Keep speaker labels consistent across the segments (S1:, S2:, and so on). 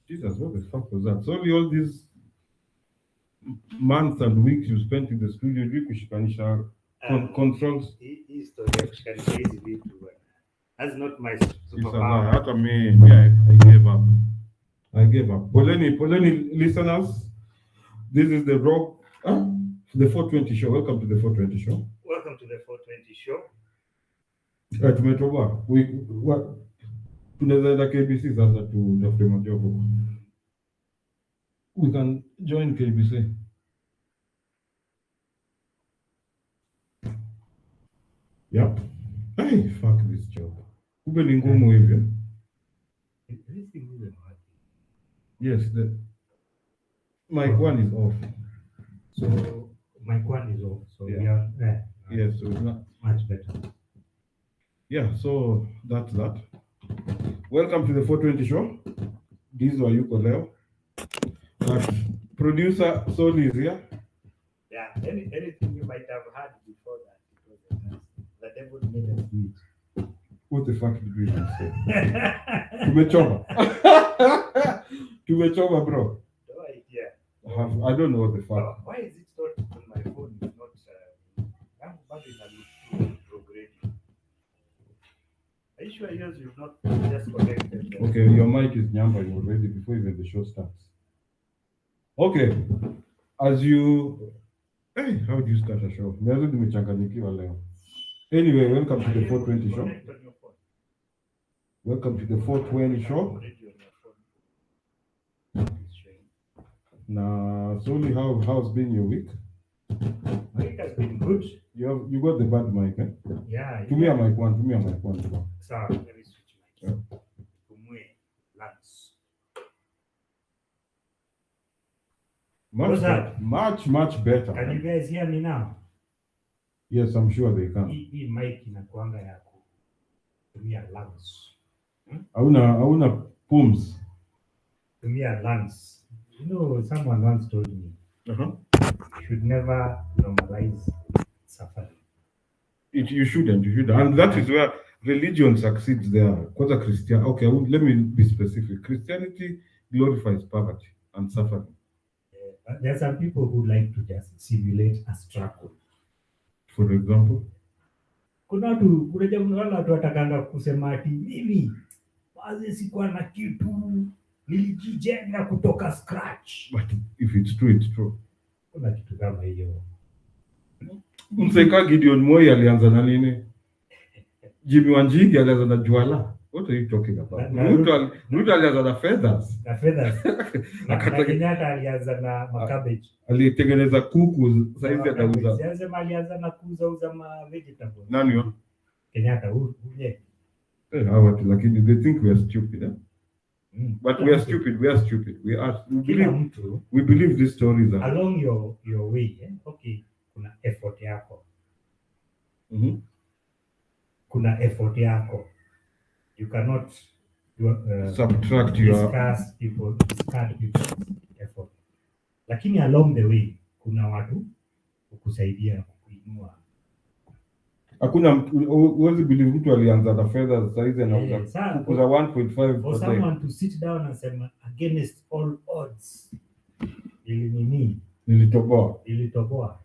S1: Jesus, what the fuck was that? Sorry, all these months and weeks you spent in the studio, you kushikanisha controls.
S2: Hii story ya kushikanisha hizi vitu bwana. That's not my superpower.
S1: Hata I gave up. Poleni listeners. This is the the 420 show. Welcome to the 420 show.
S2: Welcome to the 420 show.
S1: Tumetoka. Tunaweza KBC sasa tutafute majogo. We can join KBC. Yep. Hey, fuck this job. Kumbe ni ngumu hivyo. Yes, the mic one is off.
S2: So mic one is off. So
S1: yeah.
S2: Yes,
S1: so it's not
S2: much better.
S1: Yeah, so that's that. Welcome to the 420 show. This is Wayuko Leo. Producer Soli is here.
S2: Yeah, anything you might have heard before that, because the devil made us do it.
S1: What the fuck did we even say? Tumechoma. Tumechoma, bro.
S2: No idea.
S1: I don't know what the fuck.
S2: Why is it not on my phone? It's not. I'm bad in a prograde. Are you sure yours you've not just connected?
S1: Okay, your mic is yammering already before even the show starts. Okay, as you... Hey, how do you start a show? Anyway, welcome to the 420 show. Welcome to the 420 show. Now, Soli, how's been your week?
S2: My week has been good.
S1: You got the bad mic, eh?
S2: Yeah.
S1: To me, a mic one.
S2: Sorry, let me switch mic.
S1: Much better.
S2: Can you guys hear me now?
S1: Yes, I'm sure they can.
S2: Hii mic inakuanga ya kutumia lungs.
S1: Hauna pums.
S2: Tumia lungs. You know, someone once told me, you should never normalize suffering.
S1: You shouldn't. And that is where religion succeeds there. Because Christian, okay, let me be specific. Christianity glorifies poverty and suffering.
S2: There are some people who like to just simulate a struggle.
S1: For example?
S2: Kuna watu watakanga kusema ati mimi wazi sikuwa na kitu nilijijenga kutoka scratch.
S1: But if it's true, it's true.
S2: Kuna kitu kama hiyo.
S1: Mseka Gideon Moi alianza na nini? Jimmy Wanjigi alianza na juala. What are you talking about? Ruto alianza na feathers.
S2: Na feathers. Na Kenyatta alianza na cabbage.
S1: Alitengeneza kuku, sasa hivi atauza.
S2: Sasa alianza na kuuza ma vegetables.
S1: Nani yo?
S2: Kenyatta
S1: Hawa lakini they think we are stupid, eh? But we are stupid. We believe these stories are
S2: along your way, eh? Okay, kuna effort yako. Kuna effort yako. You cannot
S1: subtract
S2: discard people's effort. Lakini along the way kuna watu kukusaidia kuinua.
S1: Hakuna huwezi believe mtu alianza na fedha sasa hizi anauza kuza 1.5
S2: for someone to sit down and say against all odds nilitoboa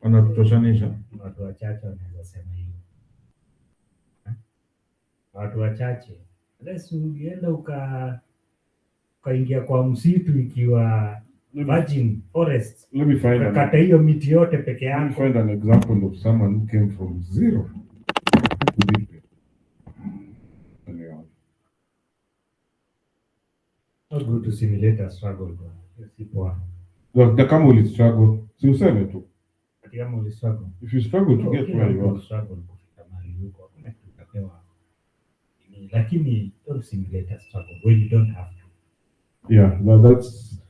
S1: anatutoshanisha.
S2: Watu wachache wanaweza sema hivyo. Watu wachache unless ungeenda ukaingia kwa msitu ikiwa virgin forest.
S1: Let me find
S2: kata hiyo miti yote peke yako.
S1: Let me find an example of someone who came from zero.
S2: Not good to simulate a struggle.
S1: The kama uli struggle, si useme tu.
S2: Kama uli struggle.
S1: If you struggle to get where you are.
S2: Struggle kufika mahali huko. Utapewa. Lakini don't simulate a struggle when you don't have to.
S1: Yeah, that's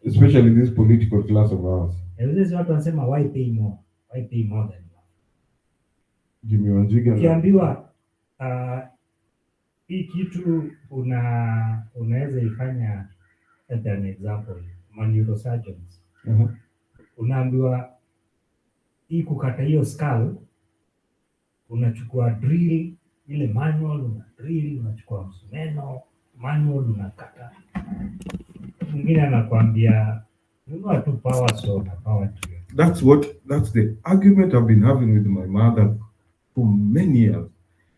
S1: especially this political class of ours.
S2: Watu wanasema why pay more than enough.
S1: Jimmy Wanjigi
S2: ukiambiwa hii kitu unaweza ifanya, as an example, neurosurgeons. Unaambiwa hii kukata hiyo skull, unachukua drill ile manual una drill, unachukua msumeno, manual unakata. Mwingine anakuambia nunua tu power saw na power drill.
S1: That's the argument I've been having with my mother for many years.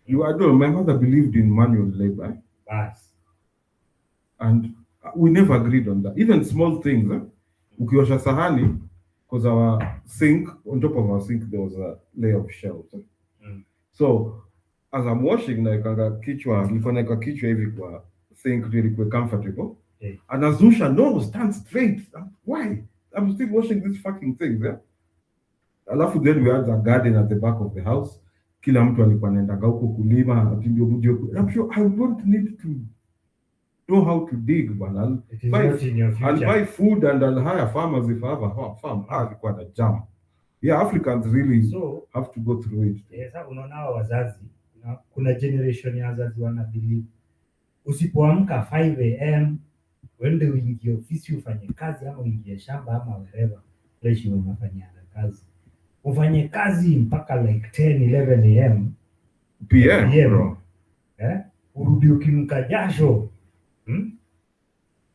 S1: My mother believed in manual labor.
S2: Bas.
S1: And we never agreed on that. Even small things, ukiosha sahani, because our sink, on top of our sink, there was a layer of shelves. So, as I'm washing, naekanga kichwa, niko naeka kichwa hivi kwa sink ili kuwe comfortable. And Azusha, no, stand straight. Why? I'm still washing these fucking things, yeah? Alafu then we had a garden at the back of the house. Kila mtu alikuwa anaendaga huko kulima, ati ndio mjue. I'm sure I don't need to know how to dig, but I'll buy food and I'll hire farmers if I have a farm. Alikuwa na jam. Yeah, Africans really have to go through it.
S2: Yes, unaona wazazi, kuna generation ya wazazi wana believe usipoamka 5 am wende uingie ofisi ufanye kazi ama uingie shamba ama wherever place unafanyia kazi. Ufanye kazi mpaka like 10-11 am
S1: PM, bro.
S2: Urudi ukinuka jasho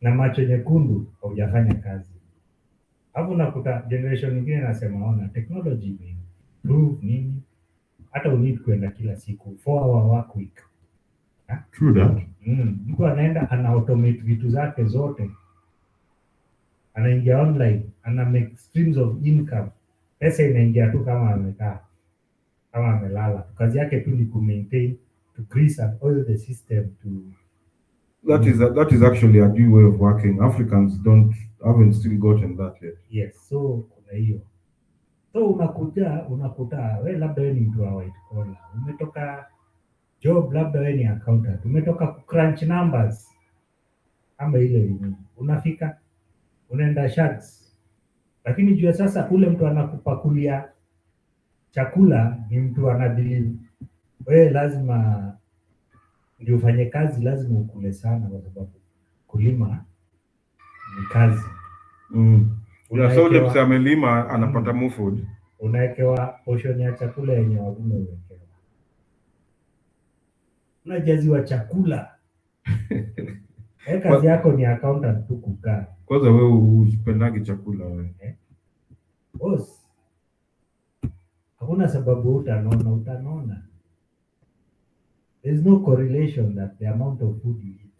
S2: na macho nyekundu haujafanya kazi. Hapo nakuta generation nyingine nasema ona technology improve nini, hata unid kwenda kila siku 4-hour work week.
S1: True that.
S2: Mtu anaenda ana automate vitu zake zote, anaingia online, ana make streams of income, pesa inaingia tu kama amekaa, kama amelala. Kazi yake tu ni ku maintain, to grease and oil the system to
S1: that is actually a new way of working. Africans haven't still gotten that yet.
S2: Yes, so kuna hiyo. So unakuta we labda we ni mtu wa white collar, umetoka job, labda we ni accountant, umetoka crunch numbers ama ile unafika unaenda sharks, lakini jua sasa ule mtu anakupakulia chakula ni mtu anabelieve we lazima ndio ufanye kazi, lazima ukule sana kwa sababu kulima ni kazi.
S1: So ule mse amelima anapata more food.
S2: Unawekewa portion ya chakula yenye wagume uwekewa. Unajaziwa chakula. Kazi yako ni accountant tu kukaa.
S1: Kwanza wewe usipendagi chakula wewe.
S2: Boss. Hakuna sababu utanona. There's no correlation that the amount of food you eat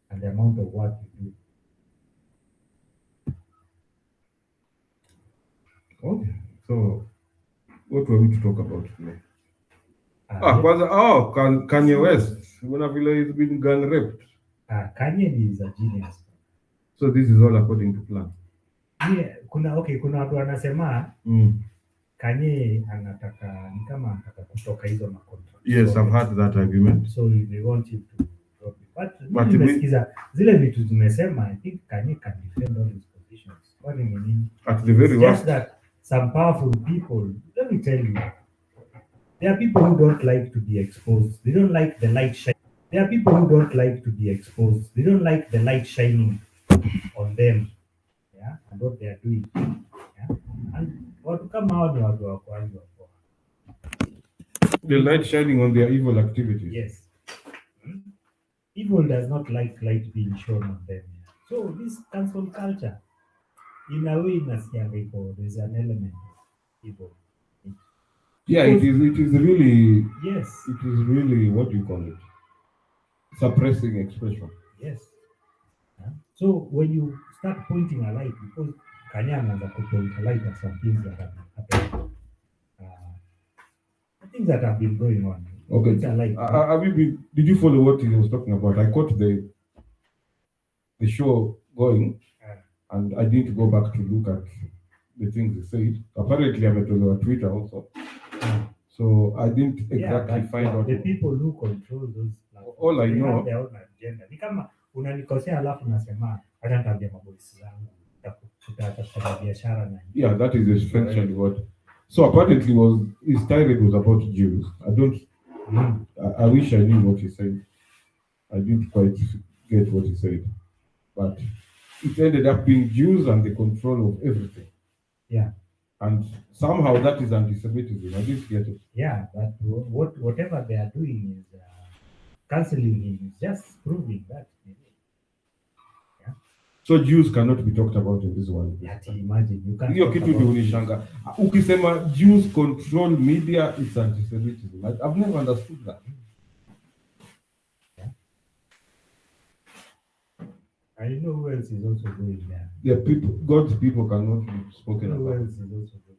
S2: and the amount of work you do.
S1: Okay, so what were we to talk about today? Kanye West. He's been gang raped.
S2: Kanye is a genius.
S1: So this is all according to plan.
S2: Yeah, kuna watu wanasema Kanye anataka ni kama anataka kutoka hizo makontrakt.
S1: Yes, I've heard that argument.
S2: So they want him to drop it. But nimesikiza zile vitu zimesema, I think Kanye can defend all his positions. Kwani ni nini?
S1: At the very
S2: worst, just that some powerful people, let me tell you, there are people who don't like to be exposed. They don't like the light shining. There are people who don't like to be exposed. They don't like the light shining on them. Yeah, and what they are doing. Yeah, and watu kama hao ni watu wa kwanza.
S1: The light shining on their evil activities.
S2: Yes. Evil does not like light being shown on them. So this cancel culture, in a way, there's an element of evil.
S1: Yeah, it is really.
S2: Yes.
S1: It is really, what do you call it? Suppressing expression.
S2: Yes. So when you start pointing a light, because Kanye anaanza kupoint a light at some things that have happened, things that have been going on.
S1: Okay. Did you follow what he was talking about? I caught the show going, and I need to go back to look at the things he said. Apparently, I met on Twitter also. So I didn't exactly find out.
S2: The people who control those platforms,
S1: all I know,
S2: have their own agenda. Ni kama unanikosea alafu nasema hata nitaambia mabosi zangu tutatafuta biashara na.
S1: Yeah, that is essentially what. So apparently his tirade was about Jews. I wish I knew what he said. I didn't quite get what he said, but it ended up being Jews and the control of everything.
S2: Yeah.
S1: And somehow that is anti-Semitism. I didn't get it.
S2: Yeah, but whatever they are doing is canceling him. Is just proving that. Yeah.
S1: So Jews cannot be talked about in this world.
S2: Yet imagine you can't.
S1: Hiyo
S2: talk
S1: kitu
S2: about
S1: ndio
S2: this.
S1: unishanga. Ukisema Jews control media, it's anti-Semitism. I've never understood that.
S2: I know who else is also going there.
S1: The people, God's people cannot be spoken
S2: Who
S1: about.
S2: else is also going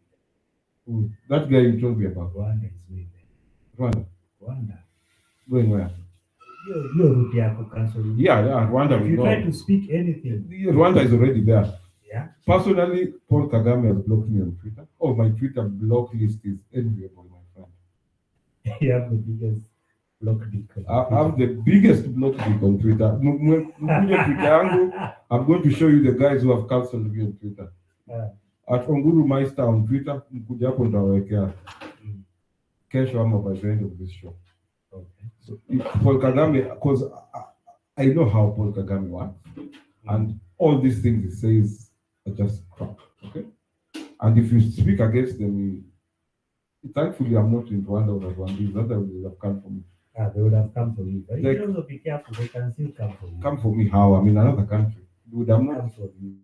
S1: Who? That guy you told me about.
S2: there? Rwanda is going there.
S1: Rwanda.
S2: Rwanda.
S1: Going where?
S2: Hiyo route yako cancel.
S1: Yeah, Rwanda
S2: If
S1: will
S2: you
S1: go.
S2: try to speak anything,
S1: Rwanda is already there.
S2: yeah.
S1: Personally, Paul Kagame has blocked me on Twitter. Oh, my Twitter block list is enviable, my friend.
S2: You have the biggest block dick.
S1: I have the biggest block dick on Twitter. Mkuje Twitter yangu, I'm going to show you the guys who have cancelled me on Twitter. At Onguru Meister on Twitter, mkuja hapo nitawawekea kesho ama by the end of this show.
S2: Okay.
S1: So Paul Kagame, because I know how Paul Kagame works, and all these things he says are just crap. Okay, and if you speak against them, thankfully I'm not in Rwanda or Rwanda. That would have come for me.
S2: They would have come for you. But
S1: Like-
S2: you also be careful. They can still come for you.
S1: Come for me how? I'm in another country, dude. I'm not.
S2: Come for you.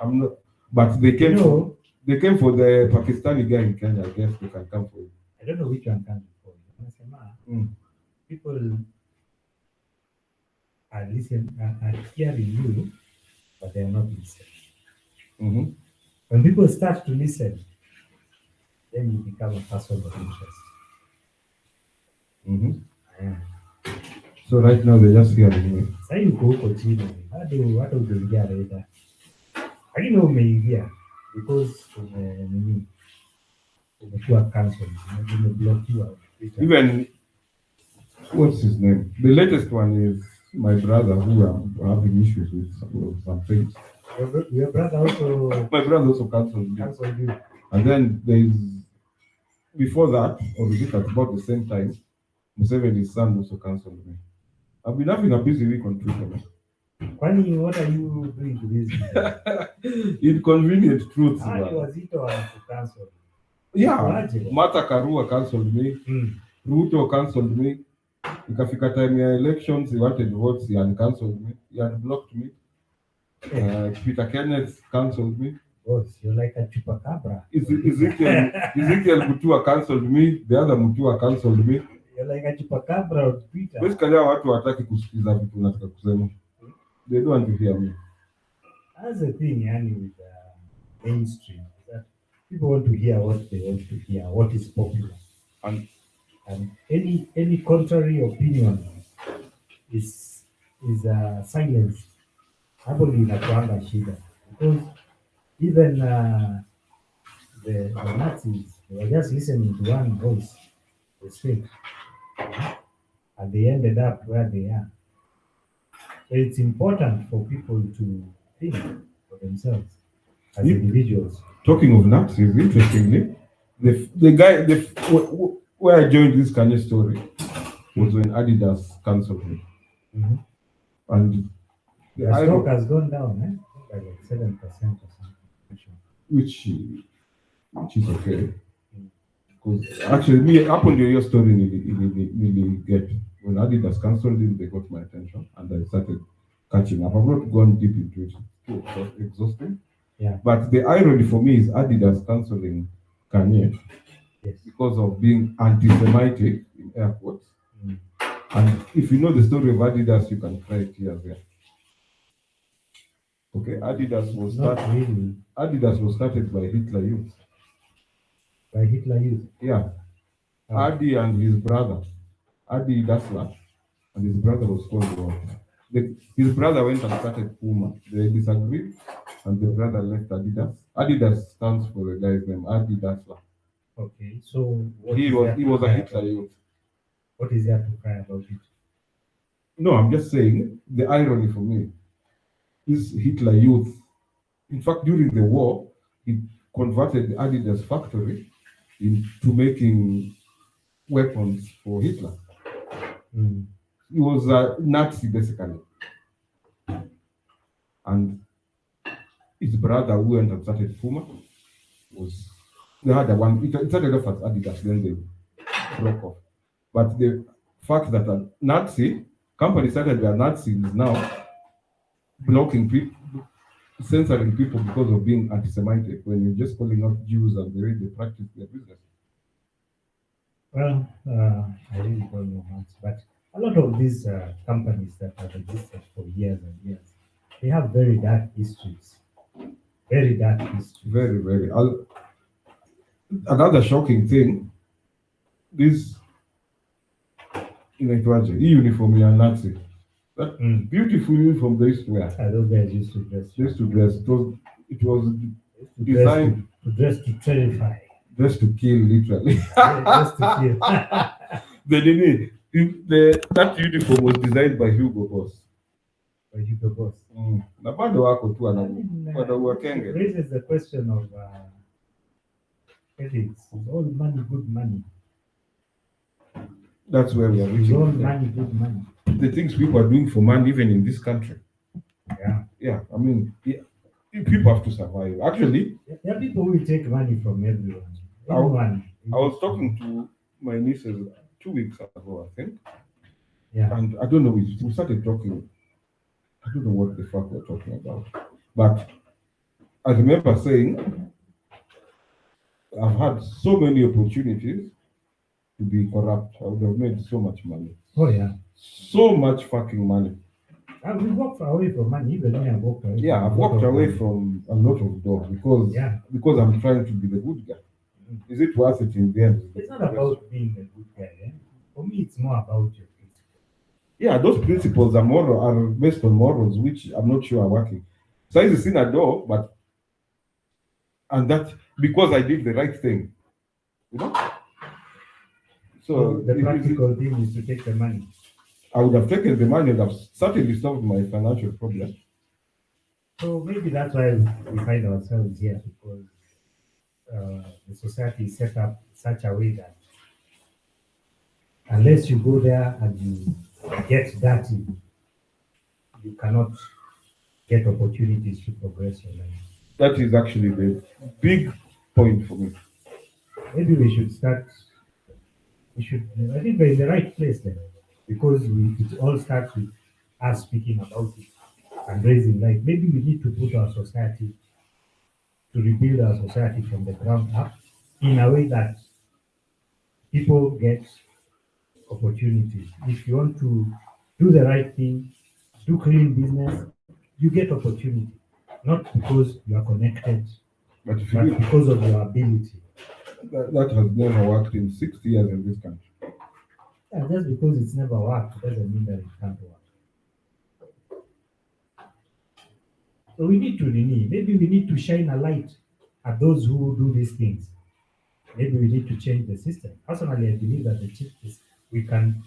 S1: I'm not. But they came.
S2: You know,
S1: They came for the Pakistani guy in Kenya. I guess they can come for you.
S2: I don't know which one comes before. Nasema,
S1: Mm.
S2: people are hearing you, but they are not listening.
S1: Mm-hmm.
S2: When people start to listen, then you become a person of interest.
S1: Mm-hmm.
S2: Yeah.
S1: So right now they're just hearing me.
S2: Sasa yuko huko chini, hata ujaingia radar, lakini wewe umeingia because umekuwa cancelled, umeblokiwa.
S1: Even what's his name? The latest one is my brother who I'm having issues with some things.
S2: Your brother also
S1: My brother also cancelled me.
S2: cancelled you.
S1: And then there's before that, or is it at about the same time, Museveni's son also cancelled me. I've been having a busy week on Twitter. Man.
S2: Kwani what are you doing to this people?
S1: Inconvenient truths.
S2: Hali
S1: Man.
S2: wazito wanakucancel.
S1: Yeah,
S2: Waje.
S1: Martha Karua cancelled me. Ruto cancelled me. Ikafika time ya elections, he wanted votes, he uncancelled me. He unblocked me. Peter Kenneth cancelled me.
S2: Boss, you're like a chupacabra.
S1: Ezekiel Mutua cancelled me. The other Mutua cancelled me.
S2: You're like a chupacabra on Twitter.
S1: Basically, hao watu wataki kusikiza vitu nataka kusema. They don't want to hear me.
S2: That's the thing, yani, with mainstream, that people want to hear what they want to hear, what is popular.
S1: And
S2: any contrary opinion is silenced. Hapo ndio inakuanga shida. Because even the Nazis, they were just listening to one voice, they speak, and they ended up where they are. So it's important for people to think for themselves as individuals.
S1: talking of Nazis, interestingly, the guy where I joined this Kanye story was when Adidas cancelled me.
S2: Mm-hmm.
S1: And
S2: The stock has gone down, by like 7% or something.
S1: which is okay. Because actually, me up on your story, really get when Adidas cancelled it, they got my attention, and I started catching up. I've not gone deep into it; it's too exhausting.
S2: Yeah.
S1: But the irony for me is Adidas cancelling Kanye
S2: Yes.
S1: because of being anti-Semitic in air quotes.
S2: Mm.
S1: And if you know the story of Adidas, you can cry tears there. Okay, Adidas was
S2: Not
S1: started.
S2: really.
S1: Adidas was started by Hitler Youth.
S2: By Hitler Youth.
S1: Yeah. Adi and his brother, Adi Dassler, and his brother was called Roth. His brother went and started Puma. They disagreed, and the brother left Adidas. Adidas stands for the guy's name, Adi Dassler.
S2: Okay, so
S1: He was a Hitler Youth.
S2: What is there to cry about it?
S1: No, I'm just saying the irony for me is Hitler Youth. In fact, during the war, he converted the Adidas factory into making weapons for Hitler.
S2: Mm.
S1: He was a Nazi basically. And his brother went and started Puma. was they had one. It started off as Adidas, then they broke off. But the fact that a Nazi company started their Nazi is now blocking people, censoring people because of being anti-Semitic when you're just calling out Jews and the way they practice their business.
S2: Well, I really don't know much, but a lot of these companies that have existed for years and years, they have very dark histories. Very dark history.
S1: Very, very. Another shocking thing, this inaitwaje, hii uniform ya Nazi. That beautiful uniform they used to wear.
S2: Those guys used to dress.
S1: They used to dress. It was
S2: To
S1: designed
S2: dress to terrify.
S1: just to kill, literally.
S2: Just to kill.
S1: That uniform was designed by Hugo Boss.
S2: By Hugo Boss.
S1: Na bado wako tu wanaua kenge.
S2: It raises the question of ethics. All money, good money.
S1: That's where we are reaching.
S2: All money, good money.
S1: The things people are doing for money, even in this country.
S2: Yeah.
S1: Yeah, I mean, people have to survive. Actually,
S2: there are people who will take money from everyone.
S1: I was talking to my nieces 2 weeks ago, I think.
S2: Yeah.
S1: And I don't know, we started talking. I don't know what the fuck we're talking about. But I remember saying, I've had so many opportunities to be corrupt. I would have made so much money.
S2: Oh, yeah.
S1: So much fucking money.
S2: And we walked away from money, even when I walked away.
S1: Yeah, I've walked away from a lot of doors because I'm trying to be the good guy. Is it worth it in the end?
S2: It's not about being a good guy. Eh? For me, it's more about your principles.
S1: Yeah, those principles are based on morals, which I'm not sure are working. So it's in a door, and that because I did the right thing, you know. So
S2: the practical thing is to take the money.
S1: I would have taken the money and have certainly solved my financial problem.
S2: So maybe that's why we find ourselves here, because the society is set up in such a way that unless you go there and you get dirty, you cannot get opportunities to progress your life.
S1: That is actually the big point for me.
S2: Maybe we should start. I think we're in the right place there, because it all starts with us speaking about it and raising light. Maybe we need to put our society, to rebuild our society from the ground up in a way that people get opportunities. If you want to do the right thing, do clean business, you get opportunity. Not because you are connected, but because of your ability.
S1: That has never worked in 60 years in this country.
S2: Yeah, just because it's never worked doesn't mean that it can't work. So we need to renew. Maybe we need to shine a light at those who do these things. Maybe we need to change the system. Personally, I believe that we can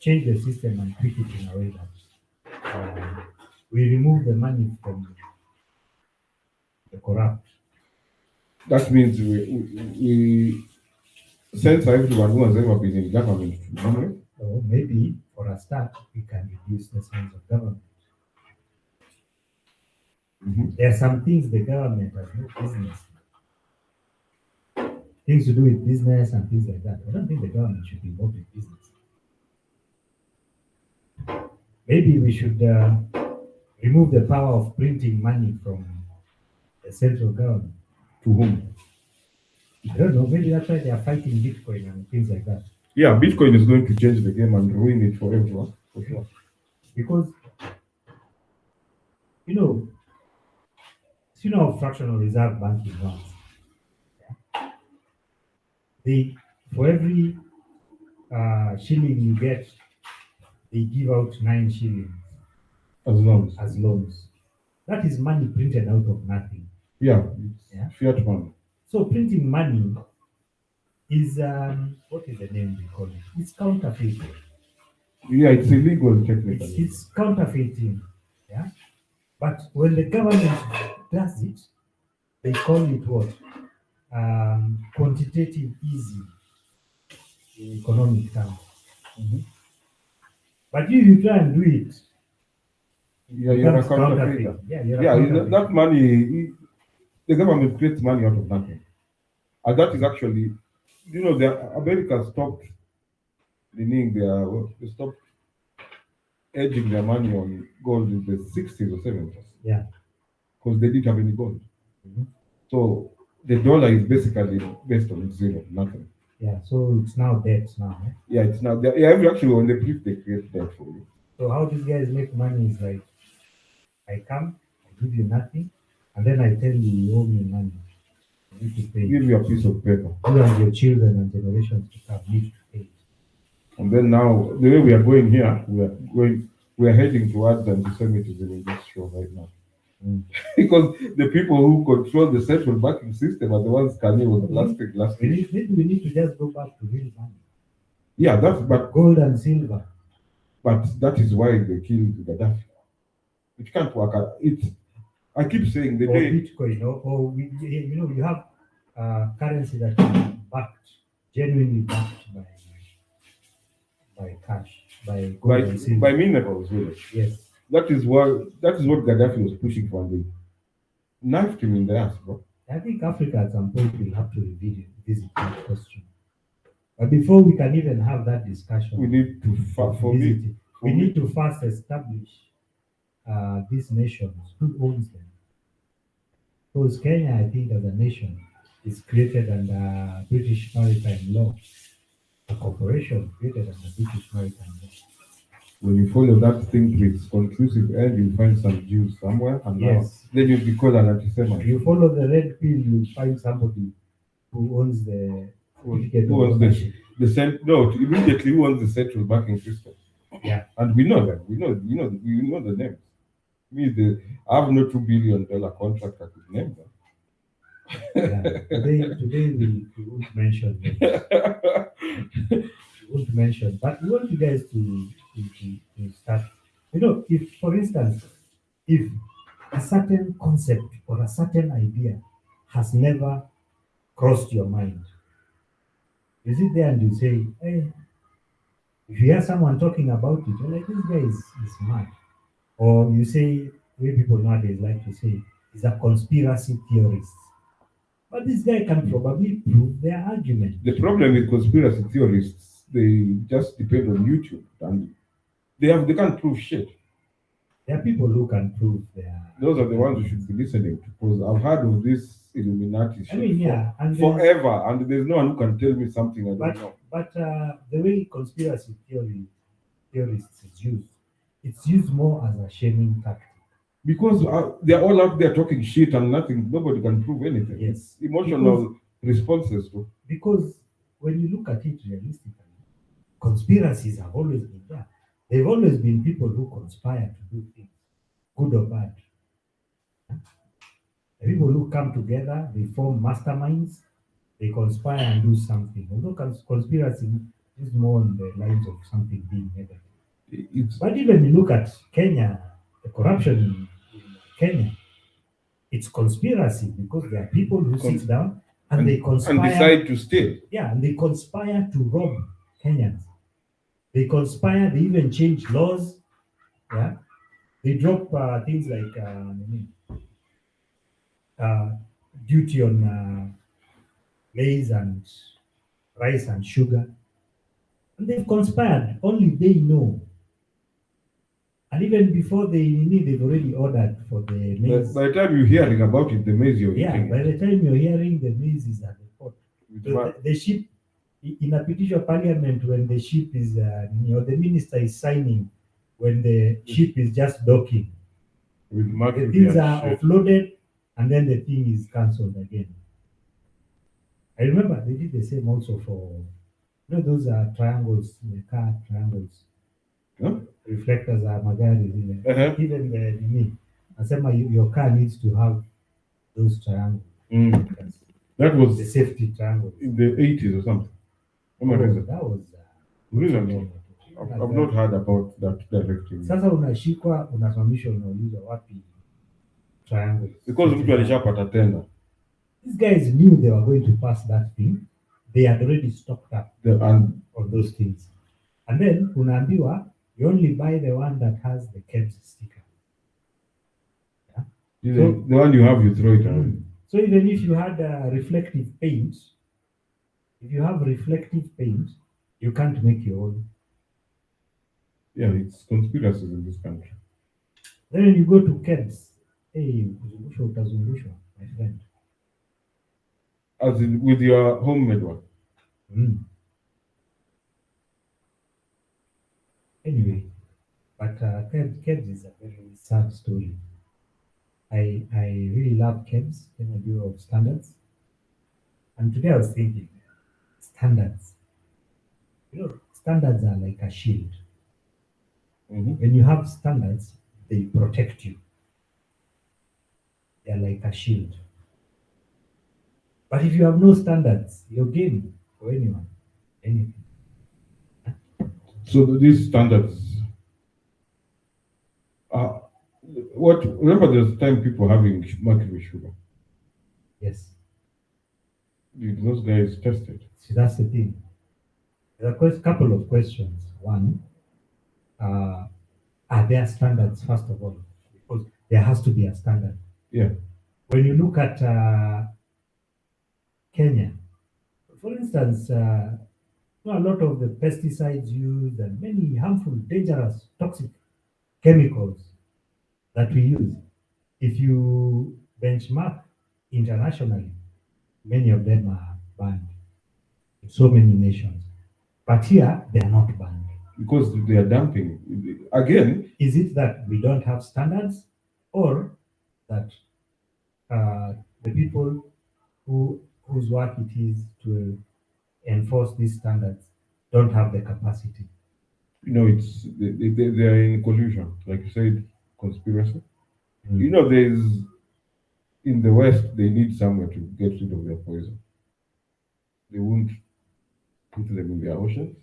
S2: change the system and tweak it in a way that we remove the money from the corrupt.
S1: That means we censor everyone who has ever been in government.
S2: So maybe for a start, we can reduce the size of government. There are some things the government has no business. Things to do with business and things like that. I don't think the government should be involved in business. Maybe we should remove the power of printing money from the central government.
S1: To whom?
S2: I don't know. Maybe that's why they are fighting Bitcoin and things like that.
S1: Yeah, Bitcoin is going to change the game and ruin it for everyone, for sure.
S2: Because, you know fractional reserve banking runs. Yeah? For every shilling you get, they give out 9 shillings as loans. That is money printed out of nothing.
S1: Yeah, fiat money.
S2: So printing money is what is the name we call it? It's counterfeiting.
S1: Yeah, it's illegal technically.
S2: It's counterfeiting. Yeah, but when the government does it, they call it what? Quantitative easing in economic terms. But you try and do it.
S1: Yeah, you're a counterfeiter.
S2: Yeah, that
S1: money, the government creates money out of nothing. And that is actually, America stopped renewing they stopped hedging their money on gold in the 60s or 70s.
S2: Yeah.
S1: Because they didn't have any gold.
S2: Mhm.
S1: So the dollar is basically based on zero, nothing.
S2: Yeah, so it's now debt now.
S1: Yeah, it's now actually on the brief they create debt for you.
S2: So how these guys make money is like, I come, I give you nothing, and then I tell you you owe me money. You need to pay.
S1: Give you a piece of paper.
S2: You and your children and generations to come need to pay.
S1: And then now the way we are going here, we are heading towards anti-Semitism in this show right now. Because the people who control the central banking system are the ones Kanye was blasting last week.
S2: Maybe we need to just go back to real money.
S1: Yeah, but
S2: gold and silver.
S1: But that is why they killed Gaddafi. It can't work out. I keep saying the day
S2: Bitcoin, you have currency that is backed, genuinely backed by cash, by gold and silver.
S1: by minerals, really.
S2: Yes.
S1: That is what Gaddafi was pushing for, and they knifed him in the ass, bro.
S2: I think Africa at some point will have to revisit that question. But before we can even have that discussion,
S1: we need to
S2: we need to first establish these nations, who owns them. Because Kenya, I think, as a nation, is created under British maritime law. A corporation created under British maritime law.
S1: When you follow that thing to its conclusive end, you'll find some Jews somewhere, and
S2: yes,
S1: then you'll be called an anti-Semite.
S2: You follow the red pill, you'll find somebody who owns the
S1: immediately who owns the central banking system.
S2: Yeah,
S1: and we know them. We know the names. I have no $2 billion contract I could name them.
S2: Yeah. Today we won't mention them. We won't mention, but we want you guys to start. If, for instance, if a certain concept or a certain idea has never crossed your mind, you sit there and you say, hey, if you hear someone talking about it, you're like, this guy is mad. Or you say, way people nowadays like to say, he's a conspiracy theorist. But this guy can probably prove their argument.
S1: The problem with conspiracy theorists, they just depend on YouTube, and they can't prove shit.
S2: There are people who can prove their.
S1: Those are the ones you should be listening to, because I've heard of this Illuminati shit forever, and there's no one who can tell me something I don't know.
S2: But the way conspiracy theorists is used, it's used more as a shaming tactic.
S1: Because they're all out there talking shit and nobody can prove anything.
S2: Yes.
S1: Emotional responses to.
S2: Because when you look at it realistically, conspiracies have always been there. They've always been people who conspire to do things, good or bad. The people who come together, they form masterminds, they conspire and do something. Although conspiracy is more on the lines of something being negative. But even you look at Kenya, the corruption in Kenya, it's conspiracy, because there are people who sit down and they conspire
S1: and decide to steal.
S2: Yeah, and they conspire to rob Kenyans. They conspire, they even change laws. Yeah, they drop things like duty on maize and rice and sugar. And they've conspired, only they know. And even before they've already ordered for the maize.
S1: By the time you're hearing about it, the maize you're eating.
S2: Yeah, by the time you're hearing, the maize is at the port. The ship, in a petition parliament, when the ship is, the minister is signing, when the ship is just docking. The things are offloaded, and then the thing is cancelled again. I remember they did the same also for, those are triangles, the car triangles.
S1: Huh?
S2: Reflectors are magari. Even your car needs to have those triangles.
S1: That was
S2: the safety triangle
S1: in the 80s or something.
S2: That was
S1: recently. I've not heard about that directly.
S2: Sasa unashikwa unasimamishwa unaulizwa wapi triangle.
S1: Because mtu alishapata tena.
S2: These guys knew they were going to pass that thing. They had already stocked up on those things. And then unaambiwa you only buy the one that has the KEBS sticker.
S1: Yeah? The one you have, you throw it away.
S2: So even if you had reflective paint, if you have reflective paint, you can't make your own.
S1: Yeah, it's conspiracies in this country.
S2: Then when you go to KEBS, hey, kuzungushwa utazungushwa, my friend.
S1: As in with your homemade one.
S2: Anyway, but KEBS is a very sad story. I really love KEBS, Kenya Bureau of Standards. And today I was thinking, standards. Standards are like a shield. When you have standards, they protect you. They're like a shield. But if you have no standards, you're game for anyone, anything.
S1: So these standards are what? Remember, there's time people having mercury sugar.
S2: Yes.
S1: Did those guys test it?
S2: So that's the thing. There are a couple of questions. One, are there standards, first of all? Because there has to be a standard.
S1: Yeah.
S2: When you look at Kenya, for instance, a lot of the pesticides used and many harmful, dangerous, toxic chemicals that we use, if you benchmark internationally, many of them are banned in so many nations. But here, they are not banned.
S1: Because they are dumping. Again,
S2: is it that we don't have standards, or that the people whose work it is to enforce these standards don't have the capacity?
S1: it's they are in collusion, like you said, conspiracy. There's in the West they need somewhere to get rid of their poison. They won't put them in their oceans.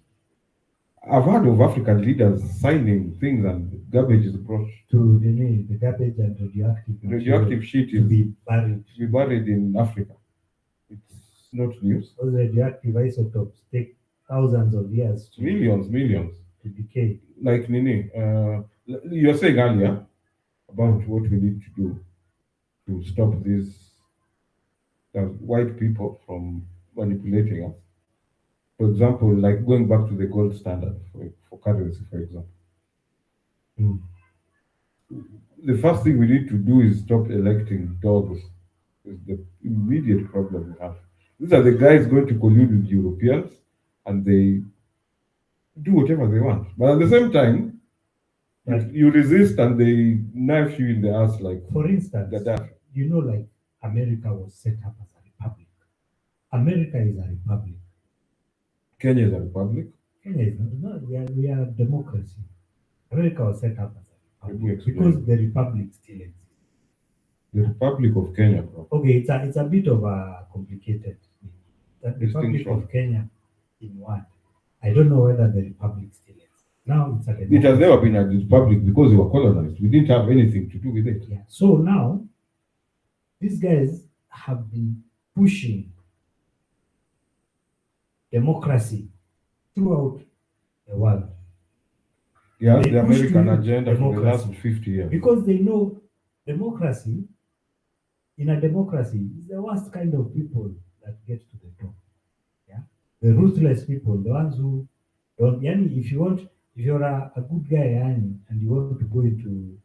S1: I've heard of African leaders signing things and garbage is brought
S2: to the garbage and radioactive
S1: shit
S2: to be
S1: buried in Africa. It's not news.
S2: Those radioactive isotopes take thousands of years
S1: millions
S2: to decay.
S1: Like Nini, you're saying earlier about what we need to do to stop these white people from manipulating us. For example, like going back to the gold standard for currency, for example. The first thing we need to do is stop electing dogs. Is the immediate problem we have. These are the guys going to collude with Europeans and they do whatever they want. But at the same time, you resist and they knife you in the ass like.
S2: For instance, Gaddafi. Like America was set up as a republic. America is a republic.
S1: Kenya is a republic.
S2: Kenya is not. We are a democracy. America was set up as a republic because the republic still exists.
S1: The Republic of Kenya, bro.
S2: Okay, it's a bit of a complicated thing. The Republic of Kenya in what? I don't know whether the republic still exists. Now it's a democracy.
S1: It has never been a republic because we were colonized. We didn't have anything to do with it.
S2: Yeah. So now these guys have been pushing democracy throughout the world.
S1: Yeah, the American agenda for the last 50 years.
S2: Because they know democracy, in a democracy, is the worst kind of people that get to the top. Yeah, the ruthless people, the ones who don't. Yani, if you're a good guy, yani, and you want to go into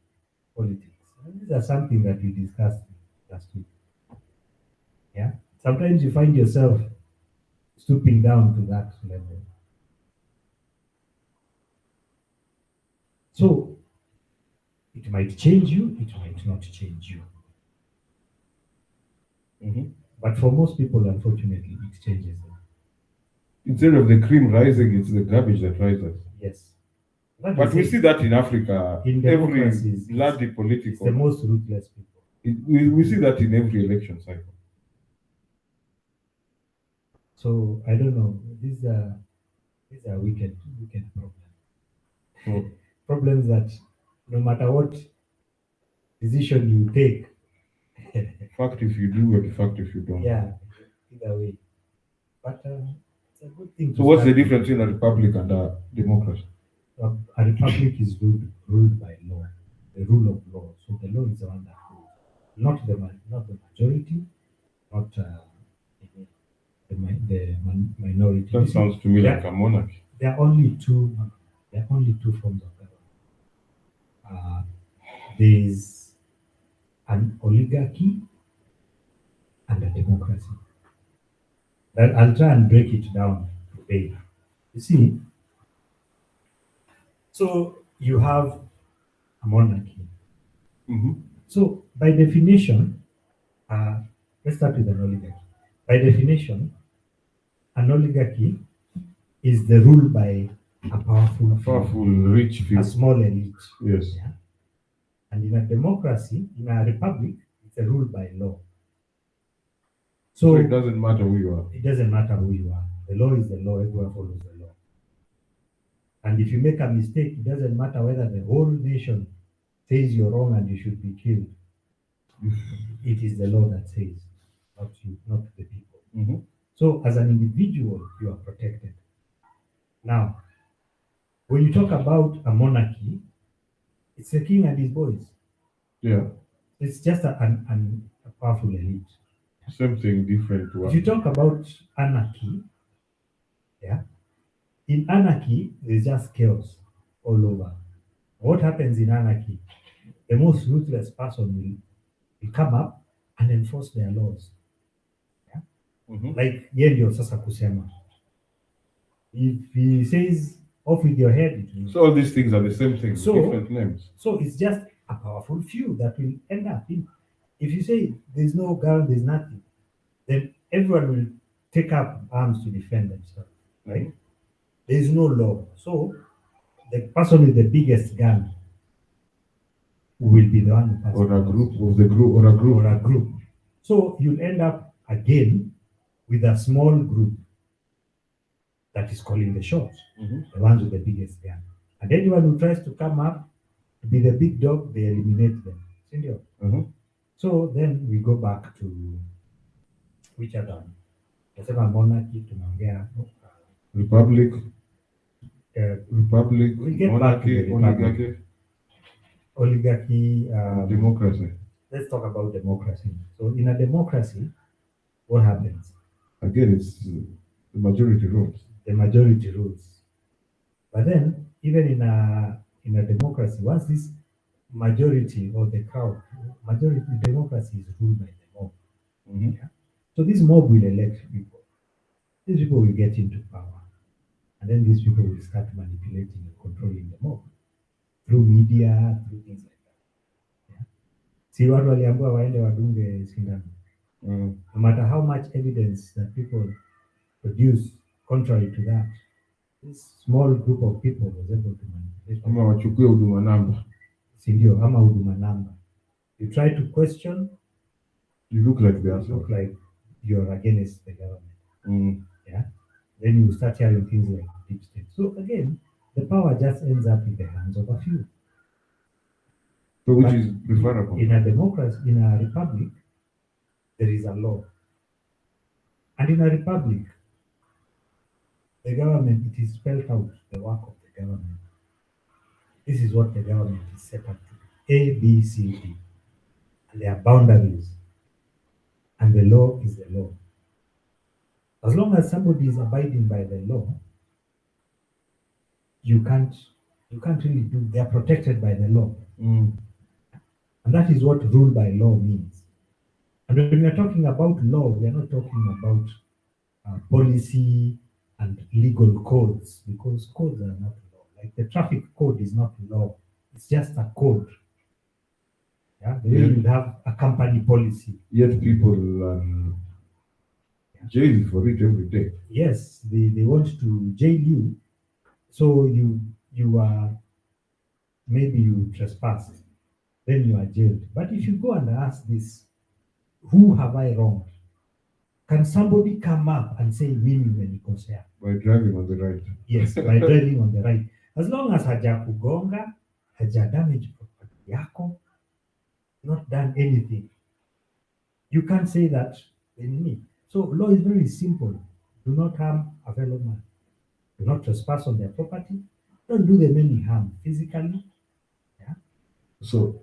S2: politics, these are something that we discussed last week. Yeah, sometimes you find yourself stooping down to that level. So it might change you, it might not change you. But for most people, unfortunately, it changes them.
S1: Instead of the cream rising, it's the garbage that rises.
S2: Yes.
S1: But we see that in Africa,
S2: in
S1: every bloody political.
S2: It's the most ruthless people.
S1: We see that in every election cycle.
S2: So I don't know. These are wicked problems.
S1: So,
S2: problems that no matter what decision you take.
S1: Fact if you do and fact if you don't.
S2: Yeah, either way. But it's a good thing.
S1: So what's the difference in a republic and a democracy?
S2: A republic is ruled by law, the rule of law. So the law is the one that rules, not the majority, not minority.
S1: That sounds to me like a monarchy.
S2: There are only two. There are only two forms of government. There's an oligarchy and a democracy. I'll try and break it down today. You see, so you have a monarchy.
S1: Mm-hmm.
S2: So by definition, let's start with an oligarchy. By definition, an oligarchy is the rule by a powerful,
S1: rich few.
S2: a small elite.
S1: Yes.
S2: Yeah? And in a democracy, in a republic, it's a rule by law.
S1: So it doesn't matter who you are.
S2: It doesn't matter who you are. The law is the law. Everyone follows the law. And if you make a mistake, it doesn't matter whether the whole nation says you're wrong and you should be killed. It is the law that says, not you, not the people.
S1: Mm-hmm.
S2: So as an individual, you are protected. Now, when you talk about a monarchy, it's the king and his boys.
S1: Yeah.
S2: It's just a powerful elite.
S1: Same thing, different one.
S2: If you talk about anarchy, yeah, in anarchy, there's just chaos all over. What happens in anarchy? The most ruthless person will come up and enforce their laws. Yeah?
S1: Mm-hmm.
S2: Like yeye ndio sasa kusema. If he says off with your head,
S1: so all these things are the same thing,
S2: so,
S1: different names.
S2: So it's just a powerful few that will end up in. If you say there's no government, there's nothing, then everyone will take up arms to defend themselves, right? There is no law. So the person with the biggest gun will be the one who
S1: or a group.
S2: So you'll end up again with a small group that is calling the shots, the ones with the biggest gun. And anyone who tries to come up to be the big dog, they eliminate them. So then we go back to which other one? Nasema monarchy, tunaongea
S1: republic,
S2: we'll get
S1: monarchy,
S2: oligarchy,
S1: democracy.
S2: Let's talk about democracy. So in a democracy, what happens?
S1: Again, it's the majority rules.
S2: The majority rules. But then, even in a democracy, once this majority or the crowd, majority democracy is ruled by the mob. Yeah? So this mob will elect people. These people will get into power. And then these people will start manipulating and controlling the mob through media, through things like that. Yeah? Si watu waliambiwa waende wadunge sindano. No matter how much evidence that people produce contrary to that, this small group of people was able to manipulate.
S1: Ama wachukue huduma namba.
S2: Si ndio, ama huduma namba. You try to question,
S1: you look like the
S2: you look like you're against the government. Yeah. Then you start hearing things like deep state. So again, the power just ends up in the hands of a few.
S1: So which is preferable?
S2: In a democracy, in a republic, there is a law. And in a republic, the government, it is spelled out, the work of the government. This is what the government is set up to do. A, B, C, D. And there are boundaries. And the law is the law. As long as somebody is abiding by the law, you can't really do, they are protected by the law. And that is what rule by law means. And when we are talking about law, we are not talking about policy and legal codes, because codes are not law. Like the traffic code is not law, it's just a code. Yeah, the way you have a company policy.
S1: Yet people jail for it every day.
S2: Yes, they want to jail you, so you are, maybe you trespassed, then you are jailed. But if you go and ask this, who have I wronged? Can somebody come up and say mimi umenikosea?
S1: By driving on the right.
S2: Yes, by driving on the right. As long as hajakugonga, haja damage property yako, not done anything, you can't say that in me. So law is very simple. Do not harm a fellow man. Do not trespass on their property. Don't do them any harm physically. Yeah.
S1: So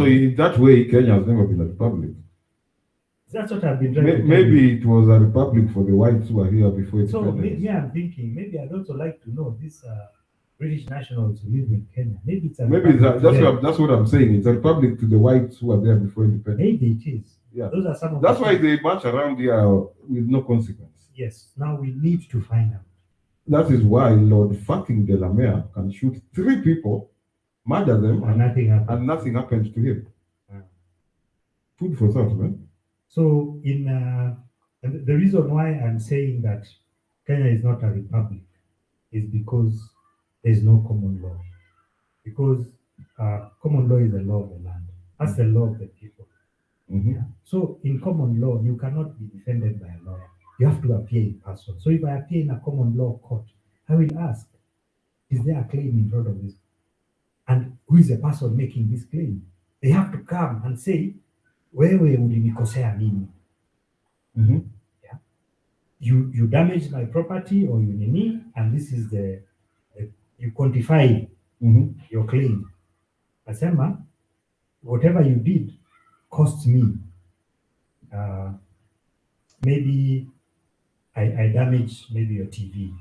S1: in that way, Kenya has never been a republic.
S2: That's what I've been trying to tell you.
S1: Maybe it was a republic for the whites who were here before
S2: So
S1: independence.
S2: maybe I'm thinking, maybe I'd also like to know these British nationals who live in Kenya. Maybe it's a
S1: Maybe
S2: republic to them.
S1: that's what I'm saying. It's a republic to the whites who were there before independence.
S2: Maybe it is.
S1: Yeah.
S2: Those are some of
S1: That's
S2: the
S1: why
S2: things.
S1: they march around here with no consequence.
S2: Yes. Now we need to find out.
S1: That is why Lord fucking Delamere can shoot 3 people, murder them,
S2: And nothing happened.
S1: and nothing happens to him.
S2: Ah.
S1: Food for thought, man.
S2: So and the reason why I'm saying that Kenya is not a republic is because there's no common law. Because common law is the law of the land. That's the law of the people.
S1: Mm-hmm.
S2: Yeah. So in common law, you cannot be defended by a lawyer. You have to appear in person. So if I appear in a common law court, I will ask, is there a claim in front of this? And who is the person making this claim? They have to come and say, wewe ulinikosea nini?
S1: Mm-hmm.
S2: Yeah. You damaged my property or you nini, and this is you quantify
S1: Mm-hmm.
S2: your claim. Asema, whatever you did cost me. Maybe I damaged maybe your TV.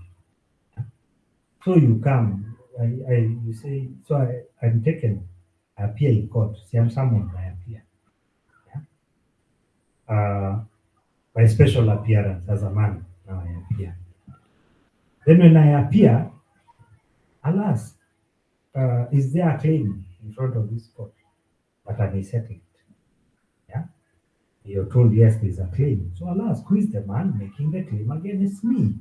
S2: So you come, you say, so I'm taken, I appear in court. See, I'm someone, I appear. Yeah? By special appearance as a man, now I appear. Then when I appear, alas, is there a claim in front of this court? But I may settle it. Yeah? You're told, yes, there's a claim. So I'll ask, who is the man making the claim against me?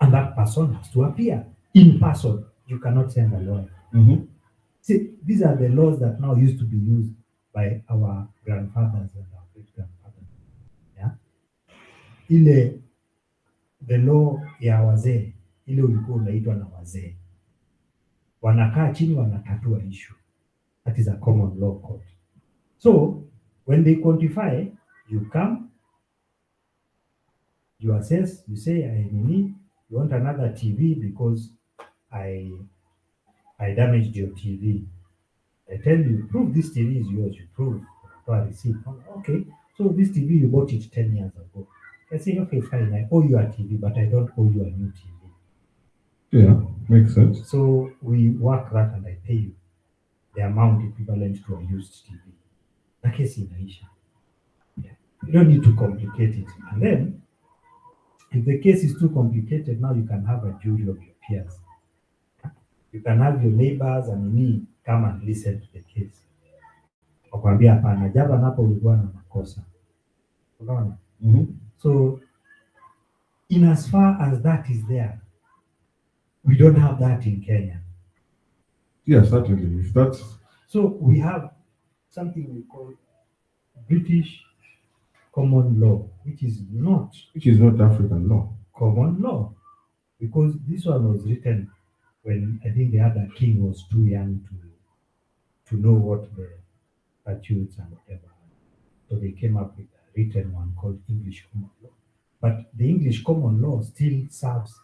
S2: And that person has to appear in person. You cannot send a lawyer.
S1: Mm-hmm.
S2: See, these are the laws that now used to be used by our grandfathers and our great-grandfathers. Yeah? The law ya wazee, ile ulikuwa unaitwa na wazee. Wanakaa chini wanatatua issue. That is a common law court. So, when they quantify, you come, you assess, you say, you want another TV because I damaged your TV. I tell you, prove this TV is yours. You prove a receipt. Okay, so this TV you bought it 10 years ago. I say, okay, fine, I owe you a TV, but I don't owe you a new TV.
S1: Yeah, makes sense.
S2: So we work that and I pay you the amount equivalent to a used TV. Na kesi inaisha. Yeah. You don't need to complicate it. And then, if the case is too complicated, now you can have a jury of your peers. You can have your neighbors and me come and listen to the case. Wakwambia hapana, jaba napo ulikuwa na makosa. Unaona?
S1: Mm-hmm.
S2: So, in as far as that is there, we don't have that in Kenya.
S1: Yes, certainly. If that's
S2: So we have something we call British common law, which is not
S1: African law.
S2: common law, because this one was written when I think the other king was too young to know what the statutes and whatever. So they came up with a written one called English common law. But the English common law still serves